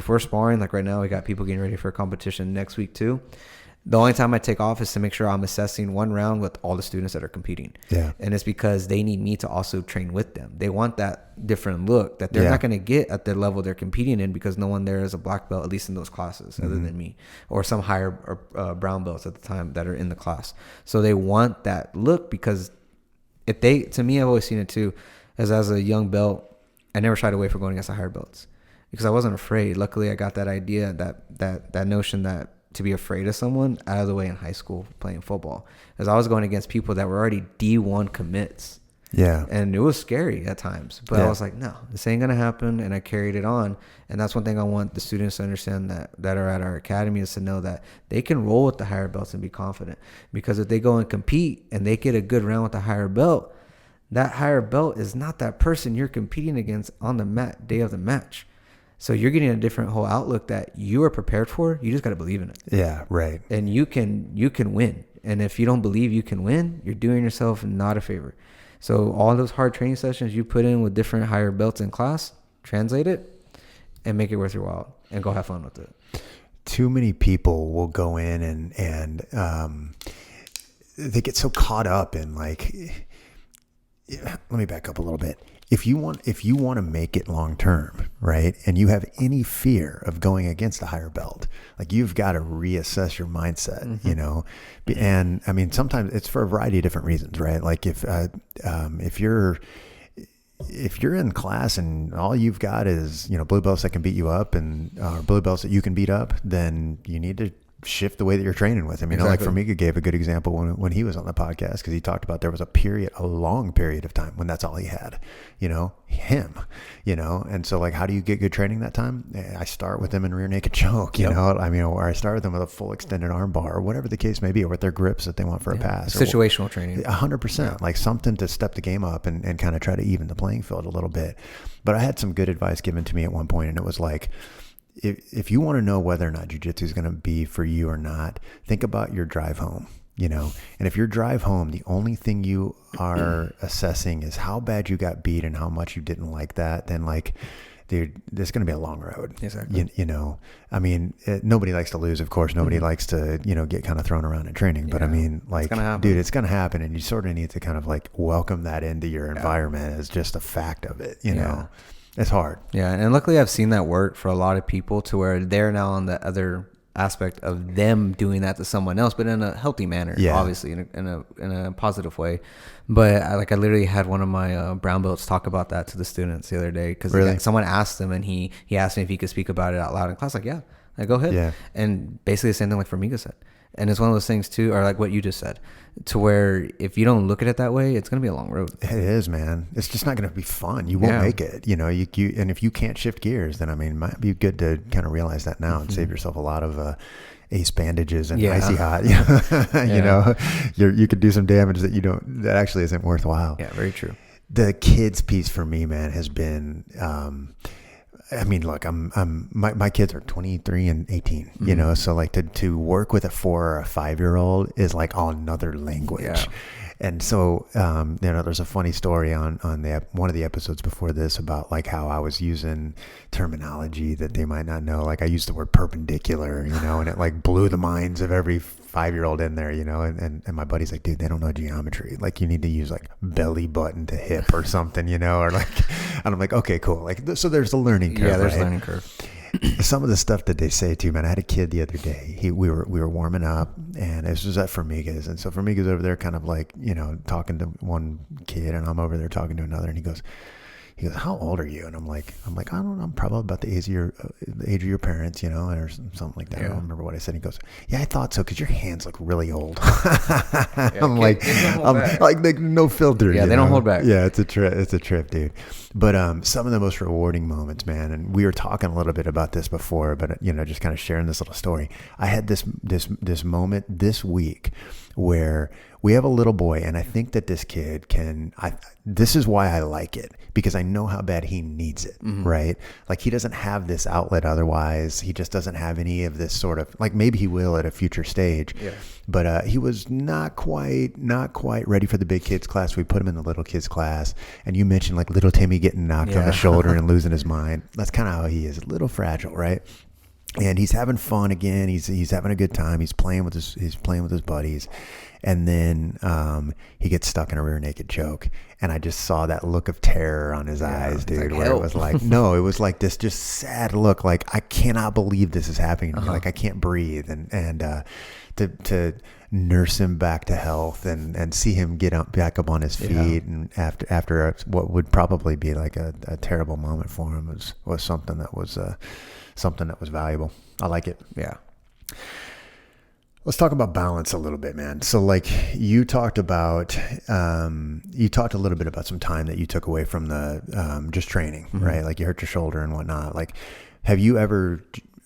we're sparring, like right now, we got people getting ready for a competition next week too. The only time I take off is to make sure I'm assessing one round with all the students that are competing. Yeah. And it's because they need me to also train with them. They want that different look that they're not going to get at the level they're competing in because no one there is a black belt, at least in those classes, other than me, or some higher brown belts at the time that are in the class. So they want that look because to me, I've always seen it too, as a young belt, I never shied away from going against the higher belts because I wasn't afraid. Luckily, I got that idea, that notion that to be afraid of someone out of the way in high school playing football, as I was going against people that were already D1 commits. Yeah. And it was scary at times, but I was like, no, this ain't going to happen. And I carried it on. And that's one thing I want the students to understand that are at our academy, is to know that they can roll with the higher belts and be confident, because if they go and compete and they get a good round with the higher belt, that higher belt is not that person you're competing against on the day of the match. So you're getting a different whole outlook that you are prepared for. You just got to believe in it. Yeah, right. And you can win. And if you don't believe you can win, you're doing yourself not a favor. So all those hard training sessions you put in with different higher belts in class, translate it and make it worth your while and go have fun with it. Too many people will go in and they get so caught up in like, let me back up a little bit. If you want to make it long term, right, and you have any fear of going against a higher belt, like you've got to reassess your mindset, you know. And I mean, sometimes it's for a variety of different reasons, right? Like if you're in class and all you've got is, you know, blue belts that can beat you up and blue belts that you can beat up, then you need to shift the way that you're training with him. You know, like Formiga gave a good example when he was on the podcast, because he talked about there was a long period of time when that's all he had, you know, him, you know. And so like, how do you get good training that time? I start with them in rear naked choke, you know, I mean, or I start with them with a full extended arm bar or whatever the case may be, or with their grips that they want for a pass. Situational training. 100%, like something to step the game up and kind of try to even the playing field a little bit. But I had some good advice given to me at one point, and it was like, if you want to know whether or not jiu-jitsu is going to be for you or not, think about your drive home, you know. And if your drive home, the only thing you are assessing is how bad you got beat and how much you didn't like that, then like, dude, there's going to be a long road. Exactly. You know, I mean, nobody likes to lose, of course. Nobody likes to, you know, get kind of thrown around in training. But I mean, like, dude, it's going to happen. And you sort of need to kind of like welcome that into your environment as just a fact of it, you know. It's hard. Yeah. And luckily I've seen that work for a lot of people to where they're now on the other aspect of them doing that to someone else, but in a healthy manner, obviously in a positive way. But I literally had one of my brown belts talk about that to the students the other day, because someone asked him and he asked me if he could speak about it out loud in class. Like, yeah, like, go ahead. Yeah. And basically the same thing like Formiga said. And it's one of those things too, or like what you just said, to where if you don't look at it that way, it's going to be a long road. It is, man. It's just not going to be fun. You won't make it. You know, you and if you can't shift gears, then I mean, it might be good to kind of realize that now and save yourself a lot of ace bandages and icy hot. You know, you could do some damage that actually isn't worthwhile. Yeah, very true. The kids piece for me, man, has been. I mean, look, my kids are 23 and 18, you know, so like to work with a 4 or a 5-year-old is like another language. Yeah. And so, you know, there's a funny story on one of the episodes before this about like how I was using terminology that they might not know. Like I used the word perpendicular, you know, and it like blew the minds of every 5-year-old in there, you know, and my buddy's like, dude, they don't know geometry. Like you need to use like belly button to hip or something, you know, or like, and I'm like, okay, cool. Like, so there's a learning curve. Yeah, there's a learning curve. Some of the stuff that they say too, man. I had a kid the other day. We were warming up, and this was at Formiga's, and so Formiga's over there, kind of like, you know, talking to one kid, and I'm over there talking to another, and he goes, how old are you? And I'm like, I don't know, I'm probably about the age of your parents, you know, or something like that. I don't remember what I said. He goes, yeah, I thought so, because your hands look really old. I'm like, no filter. Yeah, they don't hold back. Yeah, it's a trip, dude. But some of the most rewarding moments, man, and we were talking a little bit about this before, but you know, just kind of sharing this little story. I had this moment this week where we have a little boy, and I think that this kid this is why I like it, because I know how bad he needs it, right? Like he doesn't have this outlet otherwise. He just doesn't have any of this sort of, like maybe he will at a future stage, but he was not quite ready for the big kids class. We put him in the little kids class, and you mentioned like little Timmy getting knocked on the shoulder and losing his mind. That's kind of how he is, a little fragile, right? And he's having fun again. He's having a good time. He's playing with his buddies. And then he gets stuck in a rear naked choke. And I just saw that look of terror on his eyes, dude, like, where it was like, no, it was like this just sad look. Like, I cannot believe this is happening to me. Like, I can't breathe. And to nurse him back to health and see him get back up on his feet. And after what would probably be like a terrible moment for him was something that was valuable. I like it. Yeah. Let's talk about balance a little bit, man. So like you talked a little bit about some time that you took away from the just training, right? Like you hurt your shoulder and whatnot. Like, have you ever,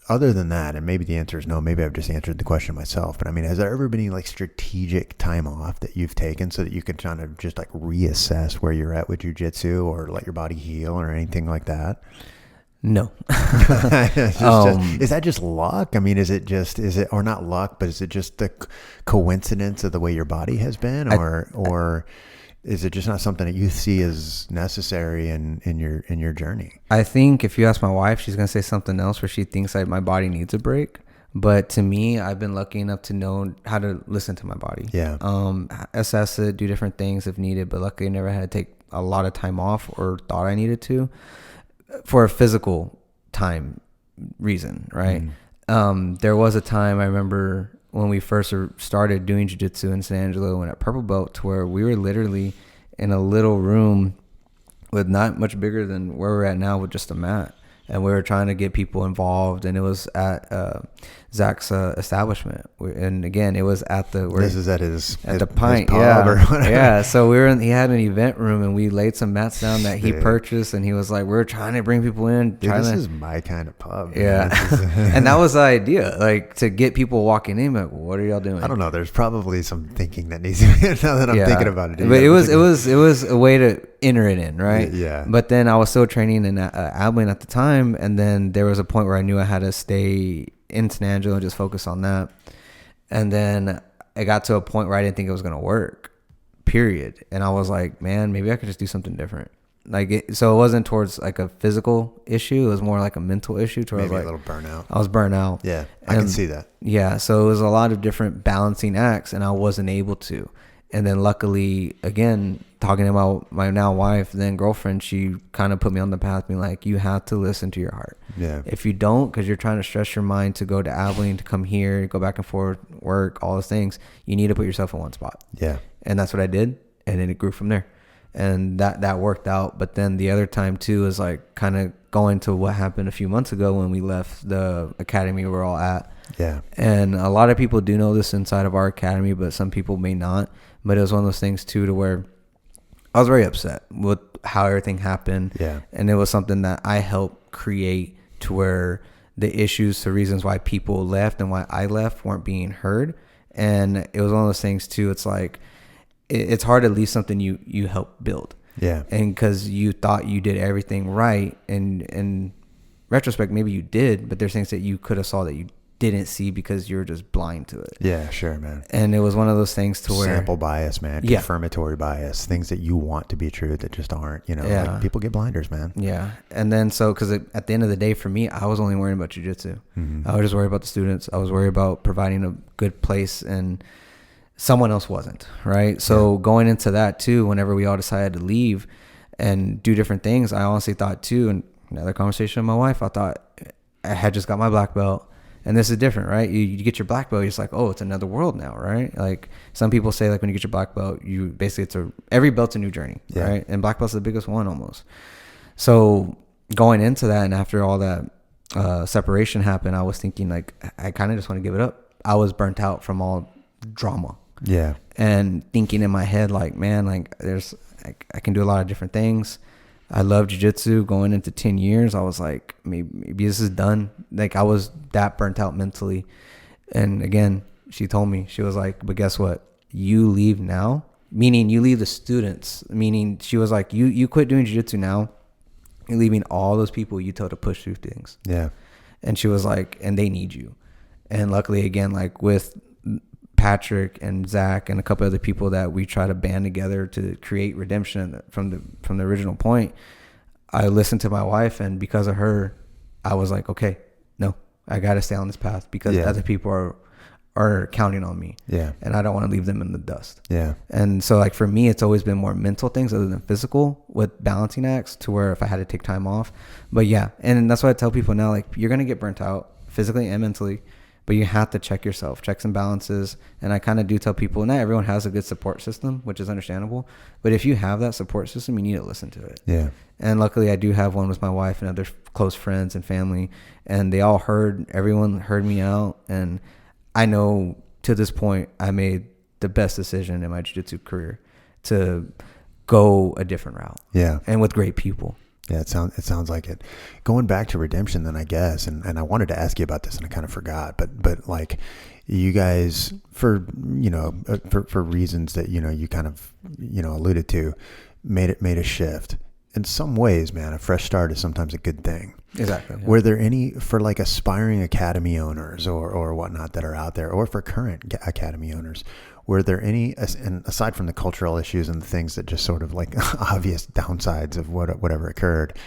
other than that, and maybe the answer is no, maybe I've just answered the question myself, but I mean, has there ever been any like strategic time off that you've taken so that you can kind of just like reassess where you're at with jiu-jitsu or let your body heal or anything like that? No. Is that just luck? I mean, is it, or not luck, but is it just the coincidence of the way your body has been, or is it just not something that you see as necessary in your journey? I think if you ask my wife, she's going to say something else where she thinks like my body needs a break. But to me, I've been lucky enough to know how to listen to my body. Yeah. Assess it, do different things if needed. But luckily, I never had to take a lot of time off or thought I needed to for a physical time reason, right? There was a time I remember when we first started doing jiu-jitsu in San Angelo and at Purple Belt, to where we were literally in a little room with not much bigger than where we're at now with just a mat. And we were trying to get people involved, and it was at Zach's establishment. And again, it was at the the Pint, pub yeah, or whatever. yeah. So he had an event room, and we laid some mats down that he purchased, and he was like, "We're trying to bring people in." This is my kind of pub. Yeah, and that was the idea, like to get people walking in. Like, what are y'all doing? I don't know. There's probably some thinking that needs to be now that I'm thinking about it. But it was a way to enter it in, right? Yeah. But then I was still training in Abilene at the time, and then there was a point where I knew I had to stay in San Angelo and just focus on that. And then it got to a point where I didn't think it was going to work, period. And I was like, man, maybe I could just do something different. So it wasn't towards like a physical issue. It was more like a mental issue. To where Maybe I was like, a little burnout. I was burnt out. Yeah, I can see that. Yeah, so it was a lot of different balancing acts, and I wasn't able to. And then luckily, again, talking about my now wife, then girlfriend, she kind of put me on the path, being like, you have to listen to your heart. Yeah. If you don't, because you're trying to stress your mind to go to Abilene, to come here, go back and forth, work, all those things, you need to put yourself in one spot. Yeah. And that's what I did. And then it grew from there. And that worked out. But then the other time too is like kind of going to what happened a few months ago when we left the academy we're all at. Yeah. And a lot of people do know this inside of our academy, but some people may not. But it was one of those things too, to where I was very upset with how everything happened. Yeah. And it was something that I helped create, to where the issues, the reasons why people left and why I left weren't being heard. And it was one of those things too. It's like, it's hard to leave something you helped build. Yeah. And because you thought you did everything right. And in retrospect, maybe you did, but there's things that you could have saw that you didn't see because you're just blind to it. Yeah, sure, man. And it was one of those things to where sample bias, man, confirmatory bias, things that you want to be true that just aren't, like people get blinders, man. Yeah. And then because at the end of the day, for me, I was only worrying about jiu-jitsu. Mm-hmm. I was just worried about the students. I was worried about providing a good place, and someone else wasn't, right? So going into that too, whenever we all decided to leave and do different things, I honestly thought too, and another conversation with my wife, I thought I had just got my black belt. And this is different, right? You get your black belt, it's like, oh, it's another world now, right? Like some people say, like when you get your black belt, every belt's a new journey, right? And black belt's the biggest one almost. So going into that, and after all that separation happened, I was thinking like, I kind of just want to give it up. I was burnt out from all drama. Yeah. And thinking in my head, like, man, like I can do a lot of different things. I love jiu-jitsu. Going into 10 years, I was like, maybe this is done. Like I was that burnt out mentally. And again, she told me, she was like, but guess what? You leave now, meaning you leave the students, meaning she was like, you quit doing jiu-jitsu now. You're leaving all those people you told to push through things. Yeah. And she was like, and they need you. And luckily, again, like with Patrick and Zach and a couple other people that we try to band together to create redemption from the original point, I listened to my wife, and because of her, I was like, okay, no, I got to stay on this path because other people are counting on me. Yeah. And I don't want to leave them in the dust. Yeah. And so like for me, it's always been more mental things other than physical with balancing acts, to where if I had to take time off. But yeah, and that's why I tell people now, like you're going to get burnt out physically and mentally, but you have to check yourself, checks and balances. And I kind of do tell people, not everyone has a good support system, which is understandable. But if you have that support system, you need to listen to it. Yeah. And luckily, I do have one with my wife and other close friends and family. And everyone heard me out. And I know to this point, I made the best decision in my jiu-jitsu career to go a different route. Yeah. And with great people. Yeah, it sounds like it. Going back to redemption then, I guess, and I wanted to ask you about this and I kind of forgot, but like you guys for reasons that, you kind of, alluded to, made a shift. in some ways, man, a fresh start is sometimes a good thing. Exactly. Yeah. Were there any, for like aspiring academy owners or whatnot that are out there, or for current academy owners, were there any, and aside from the cultural issues and the things that just sort of like obvious downsides of whatever occurred,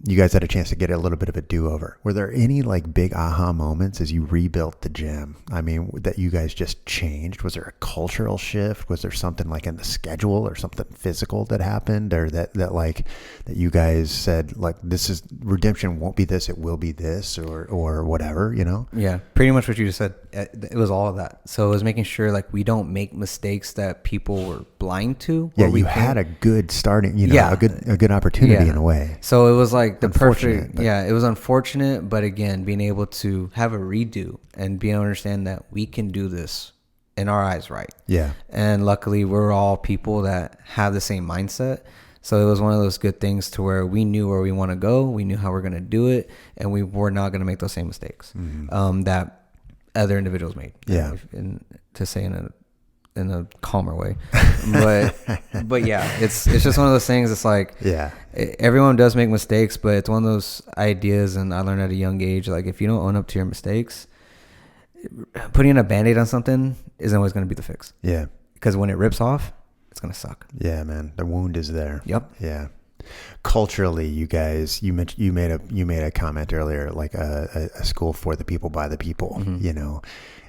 you guys had a chance to get a little bit of a do-over. Were there any like big aha moments as you rebuilt the gym? I mean, that you guys just changed? Was there a cultural shift? Was there something like in the schedule or something physical that happened, or that you guys said like, this is redemption won't be this, it will be this, or whatever, you know? Yeah, pretty much what you just said. It was all of that. So it was making sure like we don't make mistakes that people were blind to. Yeah, you had a good starting, you know, a good opportunity in a way. So it was like the perfect, but it was unfortunate, but again, being able to have a redo and being able to understand that we can do this in our eyes right. Yeah. And luckily we're all people that have the same mindset. So it was one of those good things to where we knew where we want to go, we knew how we're going to do it, and we were not going to make those same mistakes that other individuals made. Yeah. And to say in a calmer way, but yeah, it's just one of those things. It's like, everyone does make mistakes, but it's one of those ideas. And I learned at a young age, like if you don't own up to your mistakes, putting a Band-Aid on something isn't always going to be the fix. Yeah. Because when it rips off, it's going to suck. Yeah, man. The wound is there. Yep. Yeah. Culturally, you guys, you made a comment earlier, like a school for the people, by the people, you know.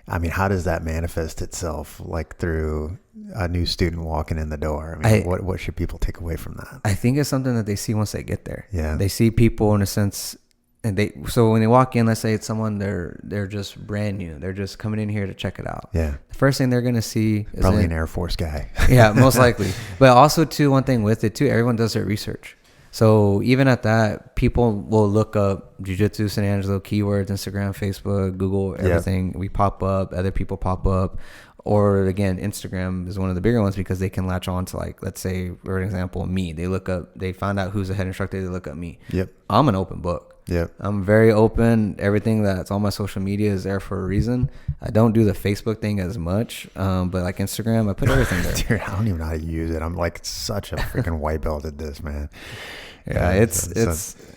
I mean, how does that manifest itself, like through a new student walking in the door? I mean, what should people take away from that? I think it's something that they see once they get there. Yeah. They see people in a sense, and so when they walk in, let's say it's someone, they're just brand new. They're just coming in here to check it out. Yeah. The first thing they're going to see is probably an Air Force guy. Yeah, most likely. But also too, one thing with it too, everyone does their research. So even at that, people will look up Jiu Jitsu San Angelo keywords, Instagram, Facebook, Google, everything. Yep. We pop up, other people pop up. Or again, Instagram is one of the bigger ones because they can latch on to, like, let's say, for example, me. They look up, they find out who's the head instructor, they look up me. Yep. I'm an open book. Yep. I'm very open. Everything that's on my social media is there for a reason. I don't do the Facebook thing as much, but like Instagram, I put everything there. Dude, I don't even know how to use it. I'm like such a freaking white belt at this, man. Yeah, it's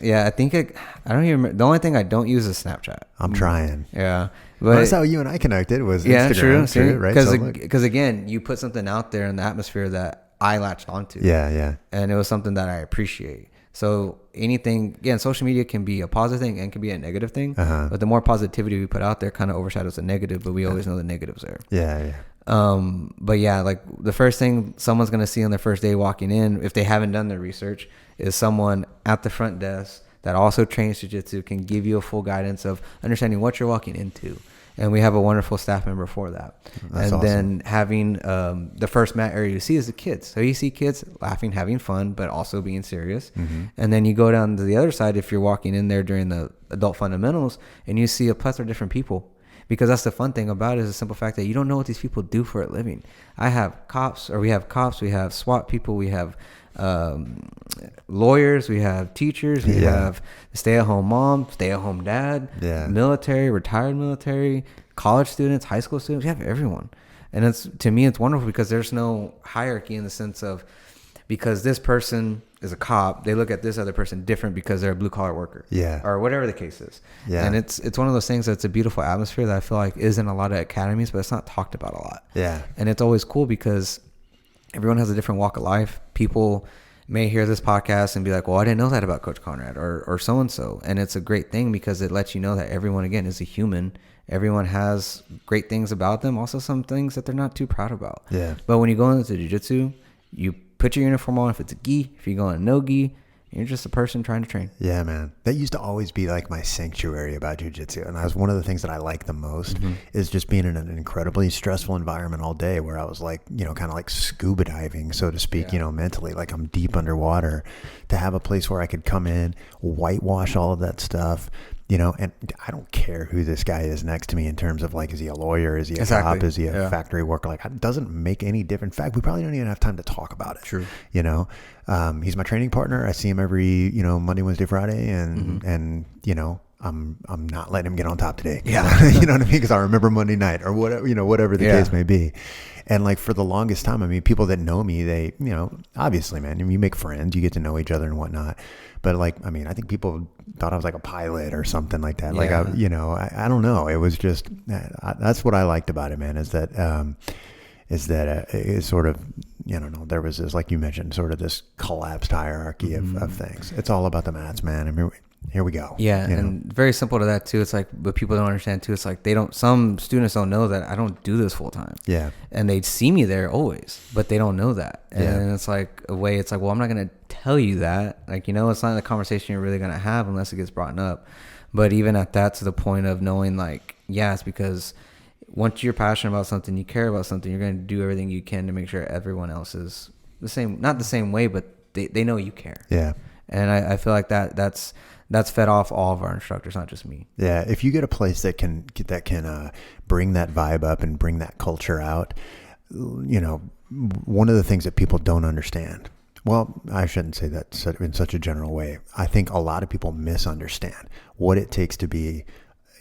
I think I don't even remember. The only thing I don't use is Snapchat. I'm trying. Yeah. But that's how you and I connected, was Instagram. True, right? Because again, you put something out there in the atmosphere that I latched onto. Yeah. And it was something that I appreciate. So anything, again, social media can be a positive thing and can be a negative thing. But the more positivity we put out there kind of overshadows the negative, but we always know the negatives there. Yeah. But yeah, like the first thing someone's going to see on their first day walking in, if they haven't done their research, is someone at the front desk that also trains jiu-jitsu, can give you a full guidance of understanding what you're walking into. And we have a wonderful staff member for that. That's awesome. Then having the first mat area you see is the kids. So you see kids laughing, having fun, but also being serious. And then you go down to the other side if you're walking in there during the adult fundamentals and you see a plethora of different people. Because that's the fun thing about it, is the simple fact that you don't know what these people do for a living. We have cops, we have SWAT people, we have lawyers, we have teachers, we have stay-at-home mom, stay-at-home dad, military, retired military, college students, high school students. We have everyone. And to me, it's wonderful because there's no hierarchy in the sense of, because this person is a cop, they look at this other person different because they're a blue-collar worker. Yeah. Or whatever the case is. Yeah. And it's one of those things that's a beautiful atmosphere that I feel like is in a lot of academies, but it's not talked about a lot. Yeah. And it's always cool because everyone has a different walk of life. People may hear this podcast and be like, well, I didn't know that about Coach Conrad or so-and-so. And it's a great thing because it lets you know that everyone, again, is a human. Everyone has great things about them. Also some things that they're not too proud about. Yeah. But when you go into jiu-jitsu, you put your uniform on. If it's a gi, if you go on no gi, you're just a person trying to train. Yeah, man. That used to always be like my sanctuary about jiu-jitsu. And one of the things that I like the most is just being in an incredibly stressful environment all day, where I was like, kind of like scuba diving, so to speak, mentally, like I'm deep underwater, to have a place where I could come in, whitewash all of that stuff, and I don't care who this guy is next to me in terms of, like, is he a lawyer? Is he a cop? Is he a factory worker? Like, it doesn't make any difference. In fact, we probably don't even have time to talk about it. True. He's my training partner. I see him every, Monday, Wednesday, Friday. And I'm not letting him get on top today. Yeah. You know what I mean? Because I remember Monday night or whatever, whatever the case may be. And like for the longest time, I mean, people that know me, they, obviously, man, you make friends, you get to know each other and whatnot. But like, I mean, I think people thought I was like a pilot or something like that. Like, I don't know. It was just, that's what I liked about it, man, is that it's sort of, there was this, like you mentioned, sort of this collapsed hierarchy of things. It's all about the mats, man. I mean, here we go. Yeah. And very simple to that too. It's like, but people don't understand too. It's like some students don't know that I don't do this full time. Yeah. And they'd see me there always, but they don't know that. And it's like a way, it's like, well, I'm not going to tell you that. Like, it's not a conversation you're really going to have unless it gets brought up. But even at that, to the point of knowing like, it's because once you're passionate about something, you care about something, you're going to do everything you can to make sure everyone else is the same, not the same way, but they know you care. Yeah. And I feel like that's fed off all of our instructors, not just me. Yeah. If you get a place that can bring that vibe up and bring that culture out, one of the things that people don't understand, well, I shouldn't say that in such a general way. I think a lot of people misunderstand what it takes to be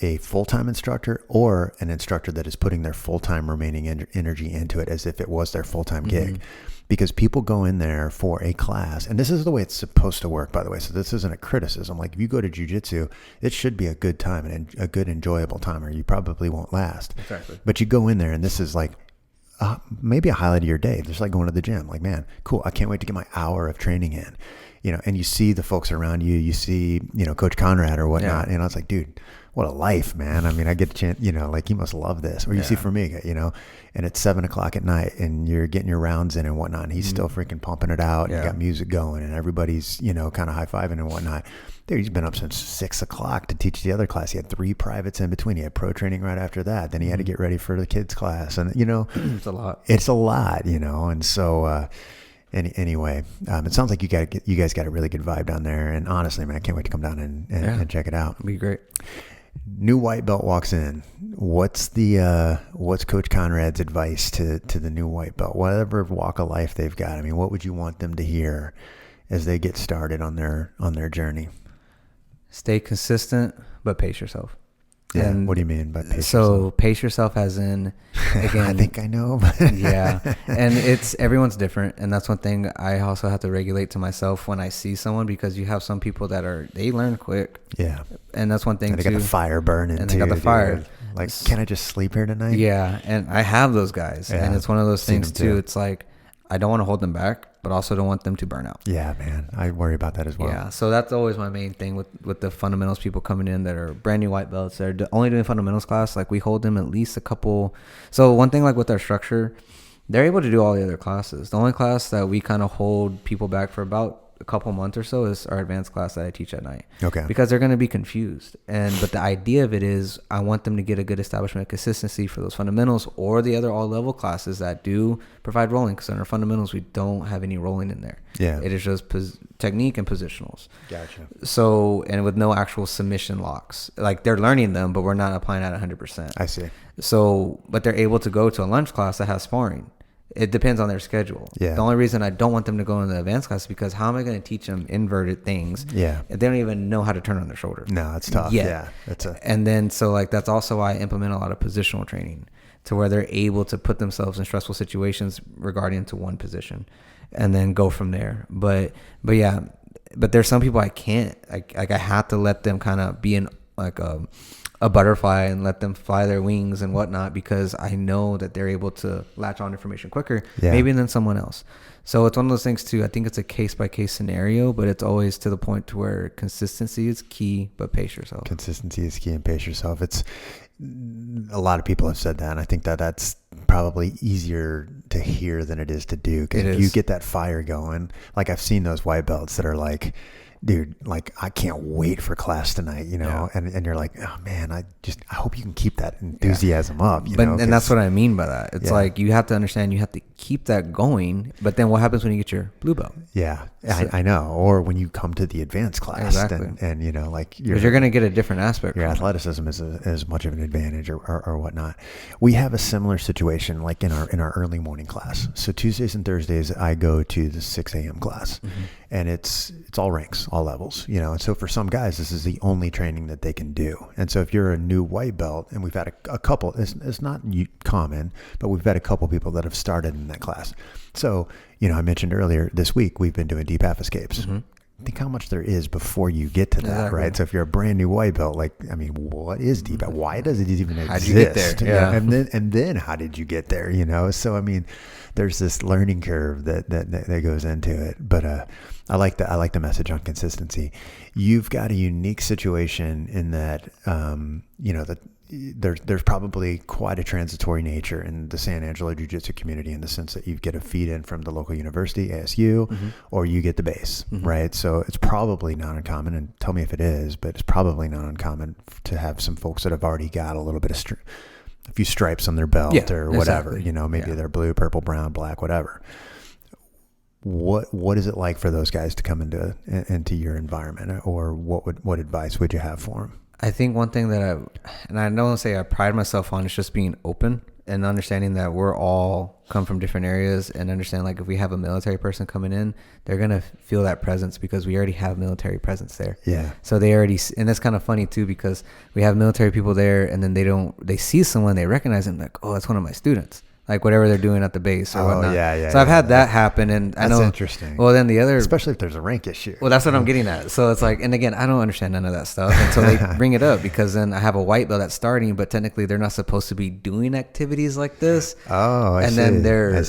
a full-time instructor or an instructor that is putting their full-time remaining energy into it as if it was their full-time gig. Because people go in there for a class, and this is the way it's supposed to work, by the way. So this isn't a criticism. Like if you go to jiu-jitsu, it should be a good time and a good enjoyable time, or you probably won't last. Exactly. But you go in there and this is like maybe a highlight of your day, just like going to the gym. Like, man, cool. I can't wait to get my hour of training in. And you see the folks around you, you see, Coach Conrad or whatnot. And I was like, dude, what a life, man. I mean, I get a chance, like you must love this. Or you see Formiga, and it's 7:00 at night and you're getting your rounds in and whatnot. And he's still freaking pumping it out. And you got music going and everybody's, kind of high-fiving and whatnot. Dude, he's been up since 6:00 to teach the other class. He had 3 privates in between. He had pro training right after that. Then he had to get ready for the kids class. And, it's a lot. It's a lot, and so, anyway, it sounds like you guys got a really good vibe down there. And honestly, man, I can't wait to come down and check it out. It'd be great. New white belt walks in. What's Coach Conrad's advice to the new white belt? Whatever walk of life they've got. I mean, what would you want them to hear as they get started on their journey? Stay consistent, but pace yourself. Yeah. And what do you mean by pace yourself? So pace yourself as in, again, I think I know. Yeah. And everyone's different. And that's one thing I also have to regulate to myself when I see someone, because you have some people that they learn quick. Yeah. And that's one thing and they got the fire burning and they got the fire. Dude. Like, can I just sleep here tonight? Yeah. And I have those guys. Yeah. And it's one of those things too. It's like, I don't want to hold them back, but also don't want them to burn out. Yeah, man. I worry about that as well. Yeah. So that's always my main thing with the fundamentals people coming in that are brand new white belts. They're only doing fundamentals class. Like we hold them at least a couple. So one thing, like with our structure, they're able to do all the other classes. The only class that we kind of hold people back for about a couple months or so is our advanced class that I teach at night. Okay. Because they're going to be confused. But the idea of it is I want them to get a good establishment of consistency for those fundamentals or the other all level classes that do provide rolling. Because in our fundamentals, we don't have any rolling in there. Yeah. It is just technique and positionals. Gotcha. So, and with no actual submission locks. Like they're learning them, but we're not applying that 100%. I see. So, but they're able to go to a lunch class that has sparring. It depends on their schedule. Yeah. The only reason I don't want them to go in the advanced class is because how am I going to teach them inverted things? Yeah. If they don't even know how to turn on their shoulder. No, it's tough. Yeah. And then, so like, that's also why I implement a lot of positional training to where they're able to put themselves in stressful situations regarding to one position and then go from there. But there's some people I can't, I have to let them kind of be in like a butterfly and let them fly their wings and whatnot, because I know that they're able to latch on information quicker, maybe than someone else. So it's one of those things too. I think it's a case by case scenario, but it's always to the point to where consistency is key, but pace yourself. Consistency is key and pace yourself. It's a lot of people have said that, and I think that's probably easier to hear than it is to do. Because if you get that fire going, like I've seen those white belts that are like, dude, like I can't wait for class tonight, and you're like, oh man, I hope you can keep that enthusiasm up, and that's what I mean by that. It's like, you have to understand, you have to keep that going, but then what happens when you get your blue belt? Yeah. So, I know. Or when you come to the advanced class, and you know, like you're going to get a different aspect. Your athleticism is as much of an advantage or whatnot. We have a similar situation like in our early morning class. So Tuesdays and Thursdays, I go to the 6 a.m. class, and it's all ranks, all levels, you know. And so for some guys, this is the only training that they can do. And so if you're a new white belt, and we've had a couple, it's not common, but we've had a couple people that have started in that class. So, you know, I mentioned earlier this week, we've been doing deep half escapes. Think how much there is before you get to that, right? So if you're a brand new white belt, like, I mean, what is deep? Why does it even exist? How'd you get there? Yeah. And then how did you get there? You know? So, I mean, there's this learning curve that goes into it. But I like the message on consistency. You've got a unique situation in that, you know, that there's probably quite a transitory nature in the San Angelo Jiu Jitsu community, in the sense that you get a feed in from the local university, ASU, or you get the base, right? So it's probably not uncommon, and tell me if it is, but it's probably not uncommon to have some folks that have already got a little bit of a few stripes on their belt or whatever, you know, maybe they're blue, purple, brown, black, whatever. What is it like for those guys to come into your environment, or what advice would you have for them? I think one thing that I don't want to say I pride myself on, is just being open and understanding that we're all come from different areas, and understand, like, if we have a military person coming in, they're going to feel that presence because we already have military presence there. Yeah. So they already, and that's kind of funny too, because we have military people there, and then they see someone, they recognize them, like, oh, that's one of my students. Like whatever they're doing at the base or whatnot. Yeah. So I've had that happen, and I know that's interesting. Well, then the other, especially if there's a rank issue. Well, that's what I'm getting at. So it's like, and again, I don't understand none of that stuff until they bring it up, because then I have a white belt that's starting, but technically they're not supposed to be doing activities like this. Oh, I see. And then they're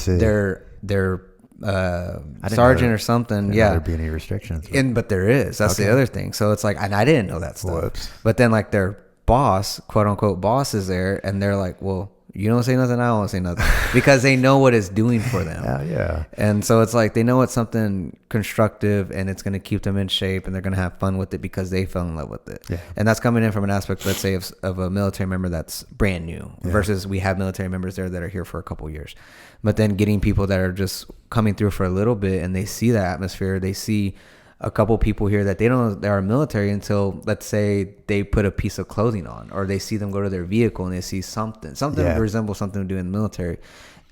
sergeant or something. Yeah, there'd be any restrictions. But there is. That's the other thing. So it's like, and I didn't know that stuff. Whoops. But then like their boss, quote unquote boss, is there, and they're like, well, you don't say nothing, I don't say nothing, because they know what it's doing for them. Yeah. And so it's like they know it's something constructive, and it's going to keep them in shape, and they're going to have fun with it because they fell in love with it. Yeah. And that's coming in from an aspect, let's say, of a military member that's brand new, versus we have military members there that are here for a couple of years. But then getting people that are just coming through for a little bit, and they see that atmosphere, they see a couple people here that they don't know they are military until, let's say, they put a piece of clothing on, or they see them go to their vehicle and they see something resembles something to do in the military,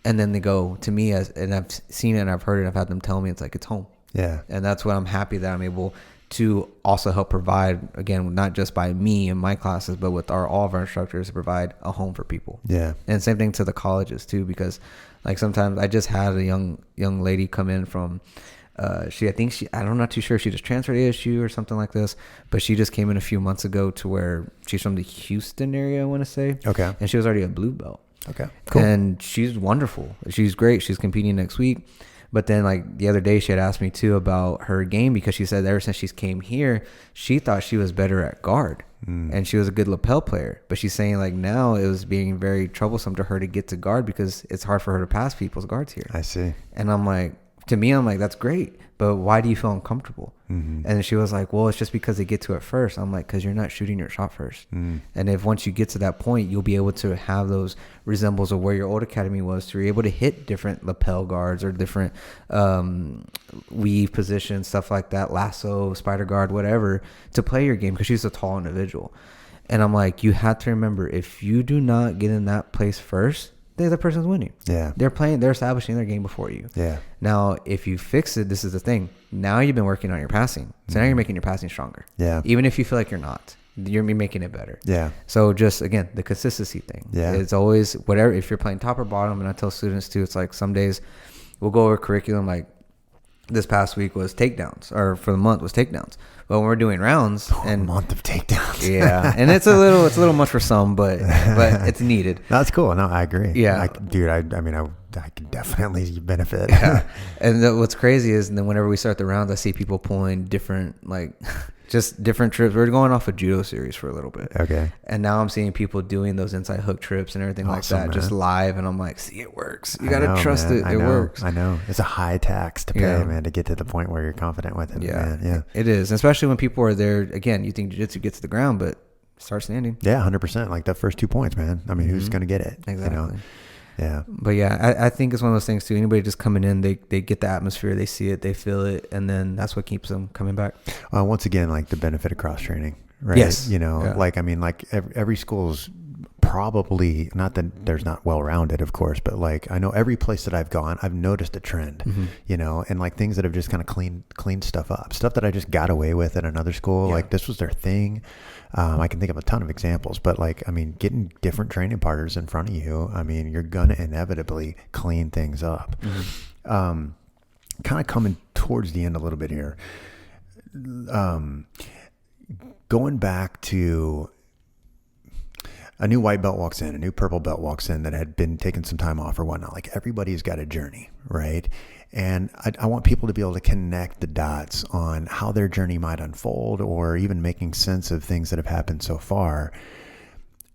and then they go to me, and I've seen it and I've heard it, I've had them tell me it's like it's home. Yeah. And that's what I'm happy that I'm able to also help provide, again, not just by me and my classes, but with all of our instructors, to provide a home for people. Yeah. And same thing to the colleges too, because like sometimes I just had a young lady come in from I'm not too sure if she just transferred to ASU or something like this, but she just came in a few months ago to where she's from the Houston area, I want to say. Okay. And she was already a blue belt. Okay. Cool. And she's wonderful. She's great. She's competing next week. But then like the other day she had asked me too about her game, because she said ever since she's came here, she thought she was better at guard. And she was a good lapel player, but she's saying like now it was being very troublesome to her to get to guard because it's hard for her to pass people's guards here. I see. And I'm like, that's great, but why do you feel uncomfortable? And she was like, well, it's just because they get to it first. I'm like, because you're not shooting your shot first. And if once you get to that point, you'll be able to have those resembles of where your old academy was, to be able to hit different lapel guards or different weave positions, stuff like that, lasso, spider guard, whatever, to play your game, because she's a tall individual. And I'm like, you have to remember, if you do not get in that place first, the other person's winning. Yeah. They're establishing their game before you. Yeah. Now, if you fix it, this is the thing. Now you've been working on your passing. So now you're making your passing stronger. Yeah. Even if you feel like you're not, you're making it better. Yeah. So just, again, the consistency thing. Yeah. It's always whatever, if you're playing top or bottom, and I tell students too, it's like some days we'll go over curriculum, like this past week was takedowns, or for the month was takedowns. But when we're doing rounds, and a month of takedowns, yeah, and it's a little much for some, but it's needed. That's cool. No, I agree. Yeah, I can definitely benefit. Yeah. And what's crazy is, then whenever we start the rounds, I see people pulling different just different trips. We're going off a judo series for a little bit. Okay. And now I'm seeing people doing those inside hook trips and everything like that, man, just live. And I'm like, see, it works. You got to trust it. It works. I know. It's a high tax to pay, man, to get to the point where you're confident with it. Yeah. Man. Yeah. It is. Especially when people are there. Again, you think jiu-jitsu gets to the ground, but start standing. Yeah, 100%. Like the first 2 points, man. I mean, who's going to get it? Exactly. You know? Yeah. But yeah, I think it's one of those things too. Anybody just coming in, they get the atmosphere, they see it, they feel it, and then that's what keeps them coming back. Once again, like the benefit of cross training, right? Yes. You know, Yeah. like, I mean, like every school's probably, not that there's not well-rounded, of course, but like I know every place that I've gone, I've noticed a trend, you know, and like things that have just kind of cleaned stuff up, stuff that I just got away with at another school. Like this was their thing. I can think of a ton of examples, but like, I mean, getting different training partners in front of you, I mean, you're going to inevitably clean things up. Kind of coming towards the end a little bit here. Going back to a new white belt walks in, a new purple belt walks in that had been taking some time off or whatnot. Like everybody's got a journey, right? And I want people to be able to connect the dots on how their journey might unfold, or even making sense of things that have happened so far.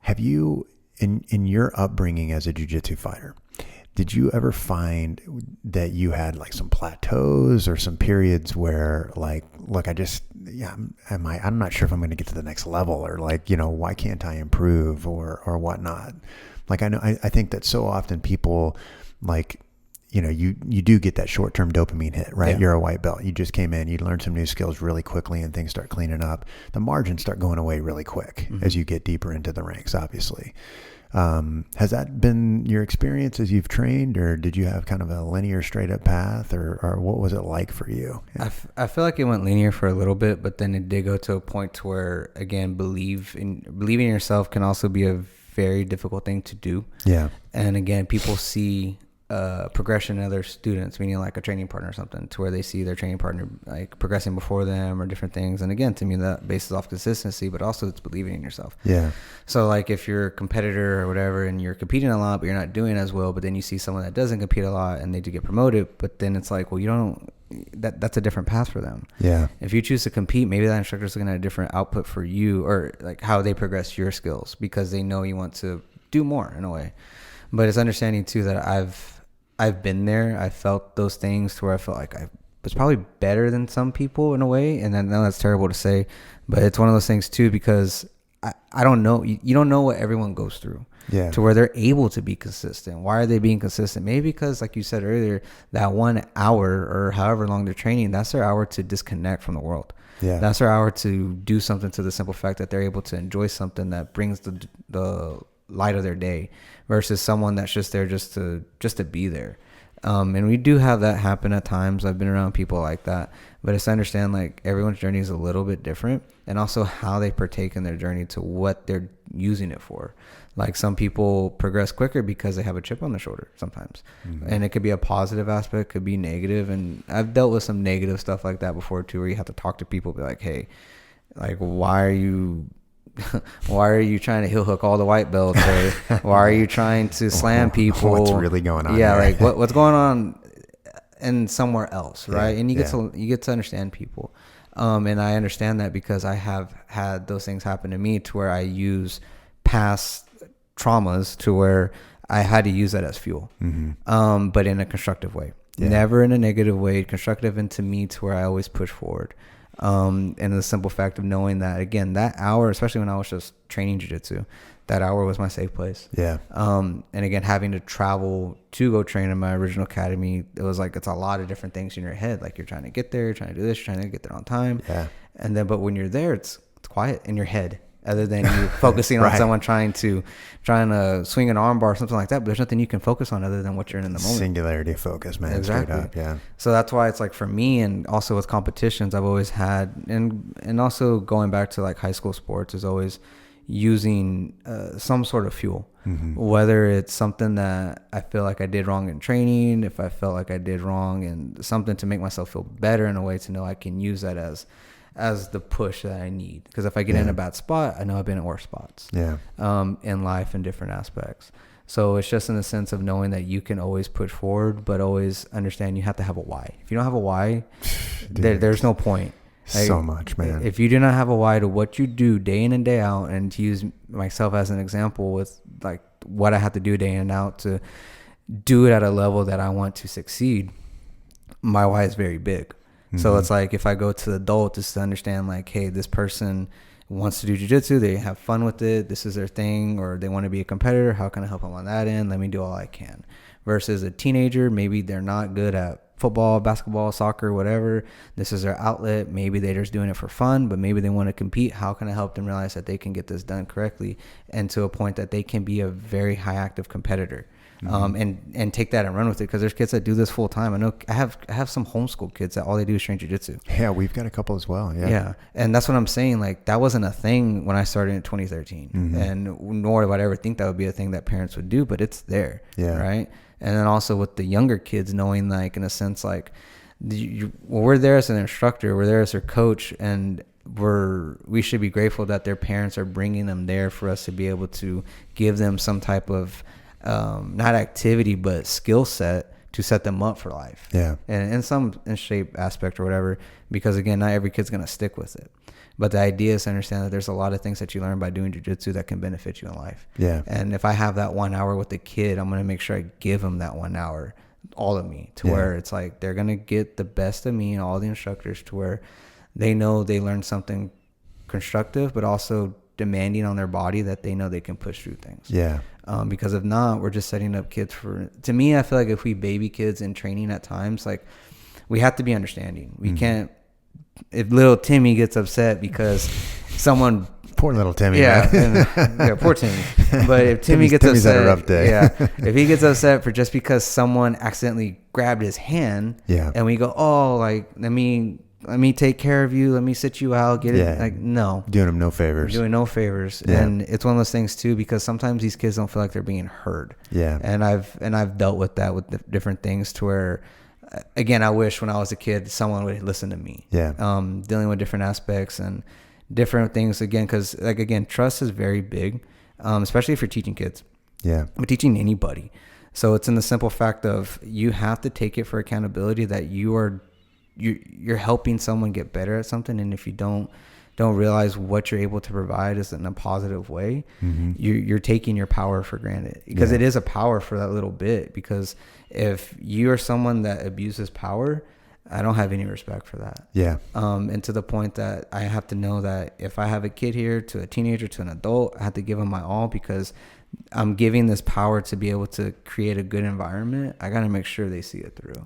Have you, in your upbringing as a jiu-jitsu fighter, did you ever find that you had like some plateaus or some periods where like, look, I'm not sure if I'm going to get to the next level, or like, you know, why can't I improve or whatnot? Like, I think that so often people like, you know, you do get that short-term dopamine hit, right? Yeah. You're a white belt. You just came in, you learned some new skills really quickly, and things start cleaning up. The margins start going away really quick as you get deeper into the ranks, obviously. Has that been your experience as you've trained, or did you have kind of a linear straight up path, or what was it like for you? Yeah. I feel like it went linear for a little bit, but then it did go to a point to where, again, believing in yourself can also be a very difficult thing to do. Yeah. And again, people see progression in other students, meaning like a training partner or something, to where they see their training partner like progressing before them or different things. And again, to me, that bases off consistency, but also it's believing in yourself. Yeah. So like if you're a competitor or whatever and you're competing a lot, but you're not doing as well, but then you see someone that doesn't compete a lot and they do get promoted, but then it's like, well, you don't, that's a different path for them. Yeah. If you choose to compete, maybe that instructor's looking at a different output for you, or like how they progress your skills, because they know you want to do more in a way. But it's understanding too that I've been there. I felt those things to where I felt like I was probably better than some people in a way. And I know that's terrible to say, but it's one of those things too, because I don't know. You don't know what everyone goes through. Yeah. To where they're able to be consistent. Why are they being consistent? Maybe because, like you said earlier, that 1 hour or however long they're training, that's their hour to disconnect from the world. Yeah. That's their hour to do something, to the simple fact that they're able to enjoy something that brings the light of their day, versus someone that's just there just to be there. And we do have that happen at times. I've been around people like that, but it's to understand like everyone's journey is a little bit different, and also how they partake in their journey to what they're using it for. Like some people progress quicker because they have a chip on their shoulder sometimes. Mm-hmm. And it could be a positive aspect, could be negative. And I've dealt with some negative stuff like that before too, where you have to talk to people, be like, hey, like, why are you trying to heel hook all the white belts? Or why are you trying to slam people? What's really going on? Yeah, like what's going on in somewhere else, right? Yeah, and you get to understand people. And I understand that because I have had those things happen to me, to where I use past traumas to where I had to use that as fuel, but in a constructive way. Yeah. Never in a negative way, constructive, and to me, to where I always push forward. And the simple fact of knowing that, again, that hour, especially when I was just training jiu-jitsu, that hour was my safe place. Yeah. And again, having to travel to go train in my original academy, it was like, it's a lot of different things in your head. Like you're trying to get there, you're trying to do this, you're trying to get there on time. Yeah. And then, but when you're there, it's quiet in your head, other than you focusing on someone trying to swing an arm bar or something like that. But there's nothing you can focus on other than what you're in the moment. Singularity focus, man. Exactly. Straight up, yeah. So that's why it's like for me, and also with competitions, I've always had, and also going back to like high school sports, is always using some sort of fuel. Mm-hmm. Whether it's something that I feel like I did wrong in training, if I felt like I did wrong, and something to make myself feel better in a way, to know I can use that as the push that I need. Because if I get in a bad spot, I know I've been in worse spots. Yeah. In life, in different aspects. So it's just in the sense of knowing that you can always push forward, but always understand you have to have a why. If you don't have a why, there's no point. Like, so much, man. If you do not have a why to what you do day in and day out, and to use myself as an example with like what I have to do day in and out to do it at a level that I want to succeed, my why is very big. So it's like, if I go to the adult, just to understand like, hey, this person wants to do jiu-jitsu, they have fun with it, this is their thing, or they want to be a competitor, how can I help them on that end? Let me do all I can. Versus a teenager, maybe they're not good at football, basketball, soccer, whatever. This is their outlet. Maybe they're just doing it for fun, but maybe they want to compete. How can I help them realize that they can get this done correctly and to a point that they can be a very high active competitor? And take that and run with it, because there's kids that do this full time. I know I have some homeschool kids that all they do is train jiu-jitsu. Yeah, we've got a couple as well. Yeah, and that's what I'm saying. Like, that wasn't a thing when I started in 2013, and nor would I ever think that would be a thing that parents would do. But it's there, right? And then also with the younger kids, knowing, like, in a sense, like, we're there as an instructor, we're there as their coach, and we should be grateful that their parents are bringing them there for us to be able to give them some type of not activity but skill set to set them up for life, and in some shape aspect or whatever, because again, not every kid's gonna stick with it, but the idea is to understand that there's a lot of things that you learn by doing jiu-jitsu that can benefit you in life. And if I have that 1 hour with the kid, I'm gonna make sure I give them that 1 hour, all of me, to where it's like they're gonna get the best of me and all the instructors, to where they know they learned something constructive but also demanding on their body that they know they can push through things. Because if not, we're just setting up kids for, to me, I feel like if we baby kids in training at times, like, we have to be understanding. We can't, if little Timmy gets upset because someone, poor little Timmy, poor Timmy. But if Timmy's upset, had a rough day. If he gets upset for just because someone accidentally grabbed his hand, and we go, oh, like, let me take care of you, let me sit you out, get it, like, no, doing them no favors. And it's one of those things too, because sometimes these kids don't feel like they're being heard. And I've dealt with that with different things, to where, again, I wish when I was a kid someone would listen to me. Dealing with different aspects and different things, again, because, like, again, trust is very big, especially if you're teaching kids, but teaching anybody. So it's in the simple fact of, you have to take it for accountability that you're helping someone get better at something, and if you don't realize what you're able to provide is in a positive way, you're taking your power for granted, because it is a power for that little bit. Because if you are someone that abuses power, I don't have any respect for that. And to the point that I have to know that if I have a kid here, to a teenager, to an adult, I have to give them my all, because I'm giving this power to be able to create a good environment. I got to make sure they see it through.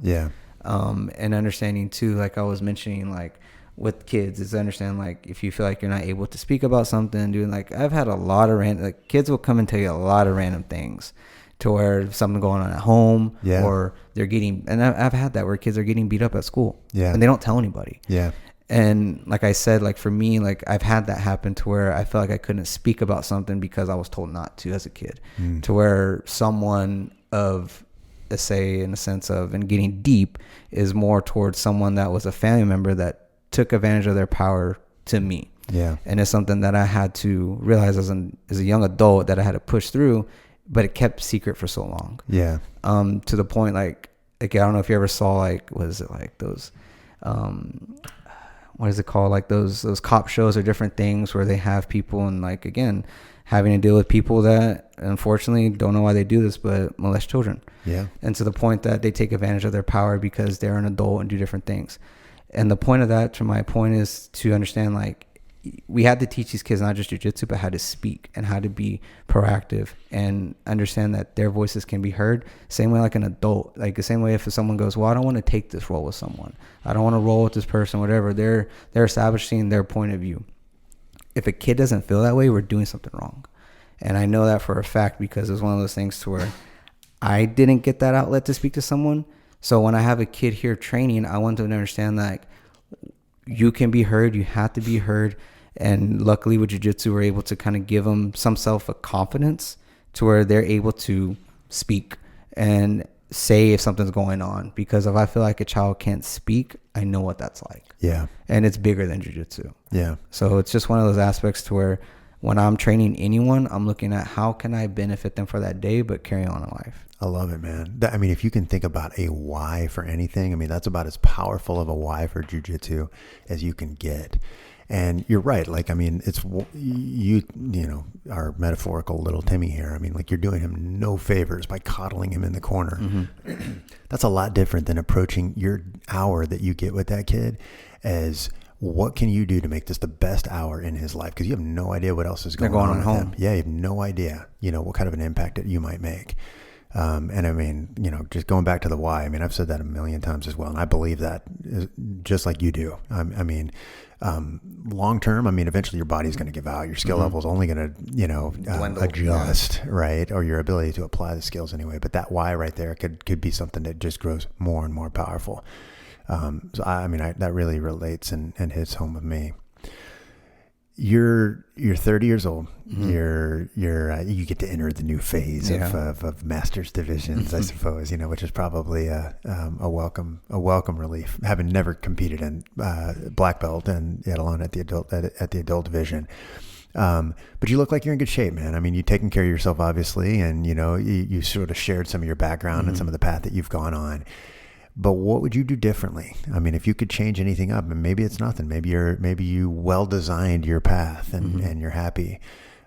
And understanding too, like I was mentioning, like with kids, is understand, like, if you feel like you're not able to speak about something, doing, like, I've had a lot of like, kids will come and tell you a lot of random things, to where something going on at home, or they're getting, and I've had that where kids are getting beat up at school, and they don't tell anybody. And like I said, like, for me, like, I've had that happen to where I felt like I couldn't speak about something because I was told not to as a kid, to where someone of, say, in a sense of, and getting deep, is more towards someone that was a family member that took advantage of their power to me. And it's something that I had to realize as a young adult that I had to push through, but it kept secret for so long. To the point, like I don't know if you ever saw, like, what is it, like those, what is it called? Like those cop shows or different things where they have people, and, like, again, having to deal with people that unfortunately don't know why they do this, but molest children. And to the point that they take advantage of their power because they're an adult and do different things. And the point of that, to my point, is to understand, like, we had to teach these kids not just jiu-jitsu, but how to speak and how to be proactive and understand that their voices can be heard. Same way, like an adult, like the same way if someone goes, well, I don't want to take this role with someone, I don't want to roll with this person, whatever, they're establishing their point of view. If a kid doesn't feel that way, we're doing something wrong. And I know that for a fact, because it's one of those things to where I didn't get that outlet to speak to someone. So when I have a kid here training, I want them to understand that you can be heard, you have to be heard. And luckily with jiu-jitsu, we're able to kind of give them some self-confidence to where they're able to speak and say if something's going on. Because if I feel like a child can't speak, I know what that's like. And it's bigger than jiu-jitsu. So it's just one of those aspects to where when I'm training anyone, I'm looking at how can I benefit them for that day, but carry on in life. I love it, man. I mean, if you can think about a why for anything, I mean, that's about as powerful of a why for jiu-jitsu as you can get. And you're right. Like, I mean, it's you know, our metaphorical little Timmy here. I mean, like, you're doing him no favors by coddling him in the corner. That's a lot different than approaching your hour that you get with that kid as, what can you do to make this the best hour in his life? Because you have no idea what else is going on with home. him. Yeah, you have no idea, what kind of an impact that you might make. And I mean, just going back to the why, I mean, I've said that a million times as well. And I believe that just like you do. I mean, long term, I mean, eventually your body's going to give out. Your skill level is only going to, adjust, right? Or your ability to apply the skills anyway. But that why right there could be something that just grows more and more powerful. So I mean, that really relates and hits home with me. You're 30 years old. Mm-hmm. You get to enter the new phase of masters divisions, I suppose, which is probably a welcome relief, having never competed in black belt and yet alone at the adult division. But you look like you're in good shape, man. I mean, you've taken care of yourself, obviously, and you sort of shared some of your background and some of the path that you've gone on. But what would you do differently? I mean, if you could change anything up, and maybe it's nothing, maybe you well designed your path and you're happy.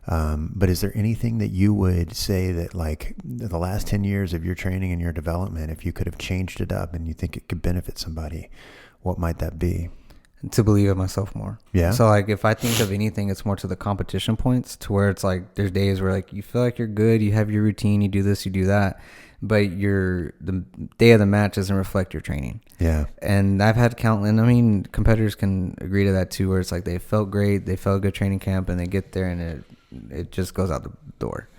But is there anything that you would say that, like, the last 10 years of your training and your development, if you could have changed it up and you think it could benefit somebody, what might that be? To believe in myself more. Yeah. So like, if I think of anything, it's more to the competition points, to where it's like, there's days where like you feel like you're good, you have your routine, you do this, you do that, but the day of the match doesn't reflect your training. Yeah. And I've had competitors can agree to that too, where it's like they felt great, they felt a good training camp, and they get there and it just goes out the door.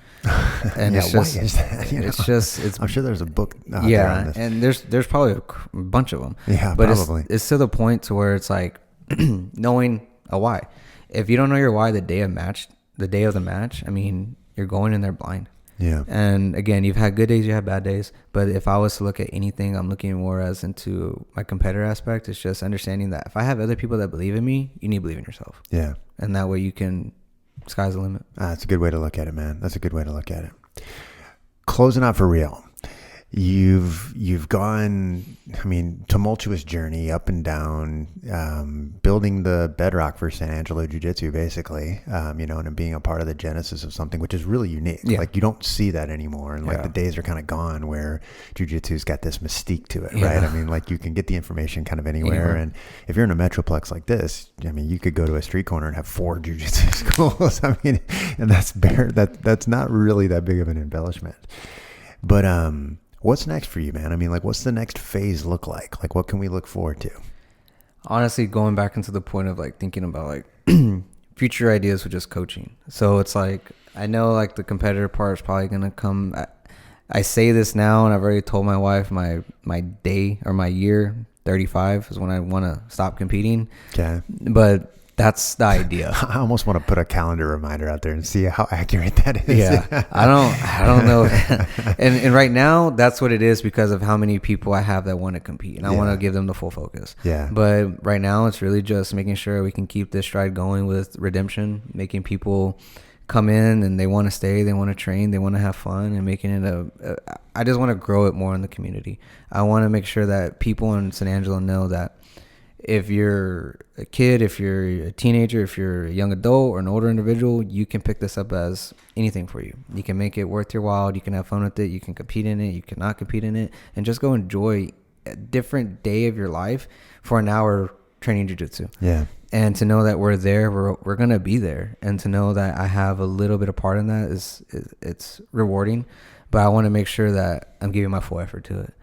And it's just, why is that? I'm sure there's a book out there on this. And there's probably a bunch of them. Yeah, but probably. It's to the point to where it's like knowing a why. If you don't know your why the day of the match, I mean, you're going in there blind. Yeah. And again, you've had good days, you have bad days. But if I was to look at anything, I'm looking more as into my competitor aspect. It's just understanding that if I have other people that believe in me, you need to believe in yourself. Yeah. And that way you can, sky's the limit. That's a good way to look at it, man. That's a good way to look at it. Closing out for real. You've gone, I mean, tumultuous journey up and down, building the bedrock for San Angelo Jiu Jitsu, basically, and being a part of the genesis of something which is really unique. Yeah. Like, you don't see that anymore. And like the days are kind of gone where Jiu Jitsu's got this mystique to it, right? I mean, like, you can get the information kind of anywhere. And if you're in a metroplex like this, I mean, you could go to a street corner and have 4 Jiu Jitsu schools. I mean, and that's not really that big of an embellishment. But, what's next for you, man? I mean, like, what's the next phase look like? Like, what can we look forward to? Honestly, going back into the point of like thinking about like future ideas with just coaching. So it's like, I know like the competitor part is probably going to come. I say this now, and I've already told my wife my day or my year 35 is when I want to stop competing. Okay. But that's the idea. I almost want to put a calendar reminder out there and see how accurate that is. Yeah. I don't know. And right now, that's what it is because of how many people I have that want to compete. And I want to give them the full focus. Yeah. But right now, it's really just making sure we can keep this stride going with redemption, making people come in and they want to stay, they want to train, they want to have fun, and making it I just want to grow it more in the community. I want to make sure that people in San Angelo know that if you're a kid, if you're a teenager, if you're a young adult or an older individual, you can pick this up as anything for you. You can make it worth your while. You can have fun with it. You can compete in it. You cannot compete in it. And just go enjoy a different day of your life for an hour training jiu-jitsu. Yeah. And to know that we're there, we're going to be there. And to know that I have a little bit of part in that it's rewarding. But I want to make sure that I'm giving my full effort to it.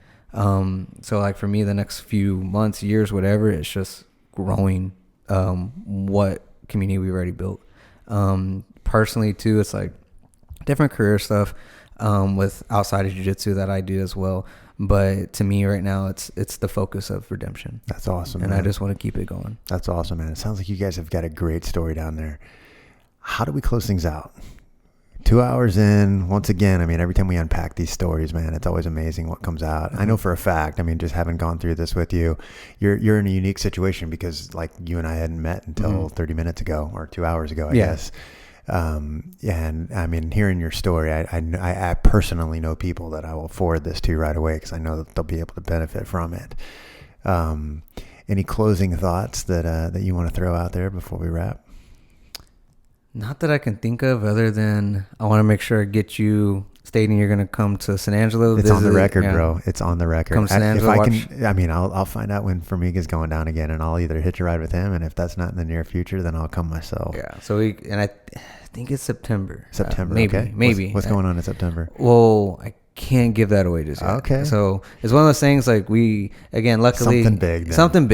So like for me, the next few months, years, whatever, it's just growing, what community we've already built. Personally too, it's like different career stuff, with outside of jiu-jitsu that I do as well. But to me right now, it's the focus of redemption. That's awesome. And man, I just want to keep it going. That's awesome, man. It sounds like you guys have got a great story down there. How do we close things out? 2 hours in, once again, I mean, every time we unpack these stories, man, it's always amazing what comes out. I know for a fact, I mean, just having gone through this with you, you're in a unique situation because like you and I hadn't met until 30 minutes ago or 2 hours ago, I guess. And I mean, hearing your story, I personally know people that I will forward this to right away because I know that they'll be able to benefit from it. Any closing thoughts that you want to throw out there before we wrap? Not that I can think of, other than I want to make sure I get you stating you're gonna come to San Angelo. It's on the record, bro. It's on the record. Come to San Angelo. I'll find out when Formiga's going down again, and I'll either hitch a ride with him, and if that's not in the near future, then I'll come myself. Yeah. So I think it's September. Maybe. Okay. Maybe. What's going on in September? Well, I can't give that away just yet. Okay. So it's one of those things like luckily something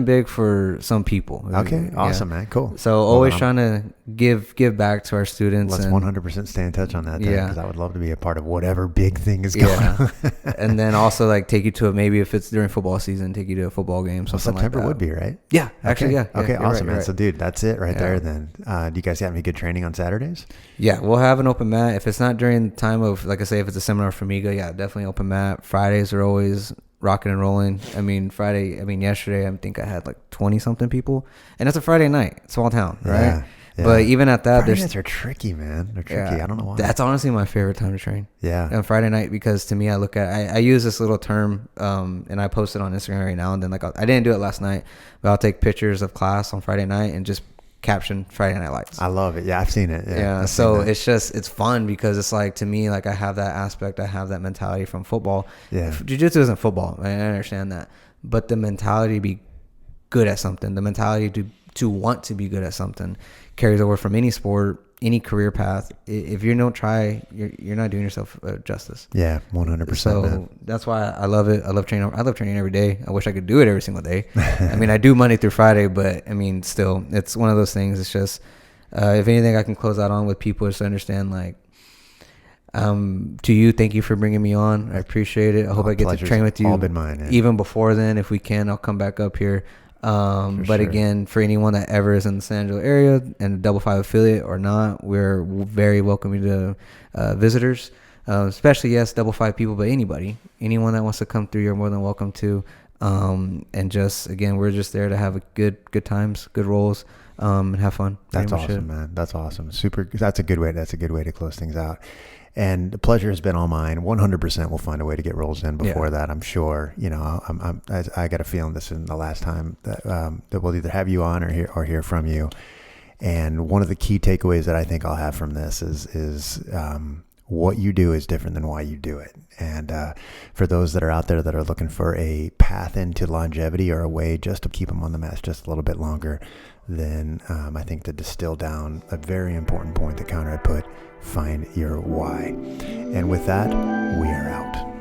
big for some people. Okay. Awesome, man. Cool. So always trying to give back to our students. Let's 100% stay in touch on that. Because I would love to be a part of whatever big thing is going on. And then also like take you to maybe if it's during football season, take you to a football game. Something September like that would be, right? Yeah. Actually, yeah. Okay. Awesome, man. Right. So dude, that's it right there then. Do you guys have any good training on Saturdays? Yeah, we'll have an open mat. If it's not during the time of, like I say, if it's a seminar for Miga, definitely open mat. Fridays are always rocking and rolling. Yesterday, I think I had like 20 something people, and it's a Friday night, small town, right? Yeah. But even at that, Friday nights are tricky, man. They're tricky. I don't know why. That's honestly my favorite time to train. Yeah. On Friday night, because to me, I use this little term, and I post it on Instagram every now and then. Like I didn't do it last night, but I'll take pictures of class on Friday night and just caption Friday Night Lights. I love it. Yeah, I've seen it. Yeah. So it's fun because it's like, to me, like I have that aspect, I have that mentality from football. Yeah. Jiu-Jitsu isn't football. I understand that. But the mentality to be good at something, the mentality to want to be good at something carries over from any sport, any career path. If you don't try, you're not doing yourself justice. Yeah, 100%. So man, that's why I love it. I love training every day. I wish I could do it every single day. I do Monday through Friday, but still, it's one of those things. It's just, if anything, I can close out on with people is to understand, like, to you, thank you for bringing me on. I appreciate it. I hope I get to train with you. All been mine. Yeah. Even before then, if we can, I'll come back up here. Again, for anyone that ever is in the San Angelo area and a Double 5 affiliate or not, we're very welcoming to visitors, especially Double 5 people, but anyone that wants to come through, you're more than welcome to. And just again, we're just there to have a good times, good rolls, and have fun. That's awesome, man. That's awesome. Super. That's a good way to close things out. And the pleasure has been all mine. 100% we'll find a way to get rolls in before that, I'm sure. I got a feeling this isn't the last time that we'll either have you on or hear from you. And one of the key takeaways that I think I'll have from this is what you do is different than why you do it. And for those that are out there that are looking for a path into longevity or a way just to keep them on the mat just a little bit longer, then I think to distill down a very important point that Conrad put, find your why. And with that, we are out.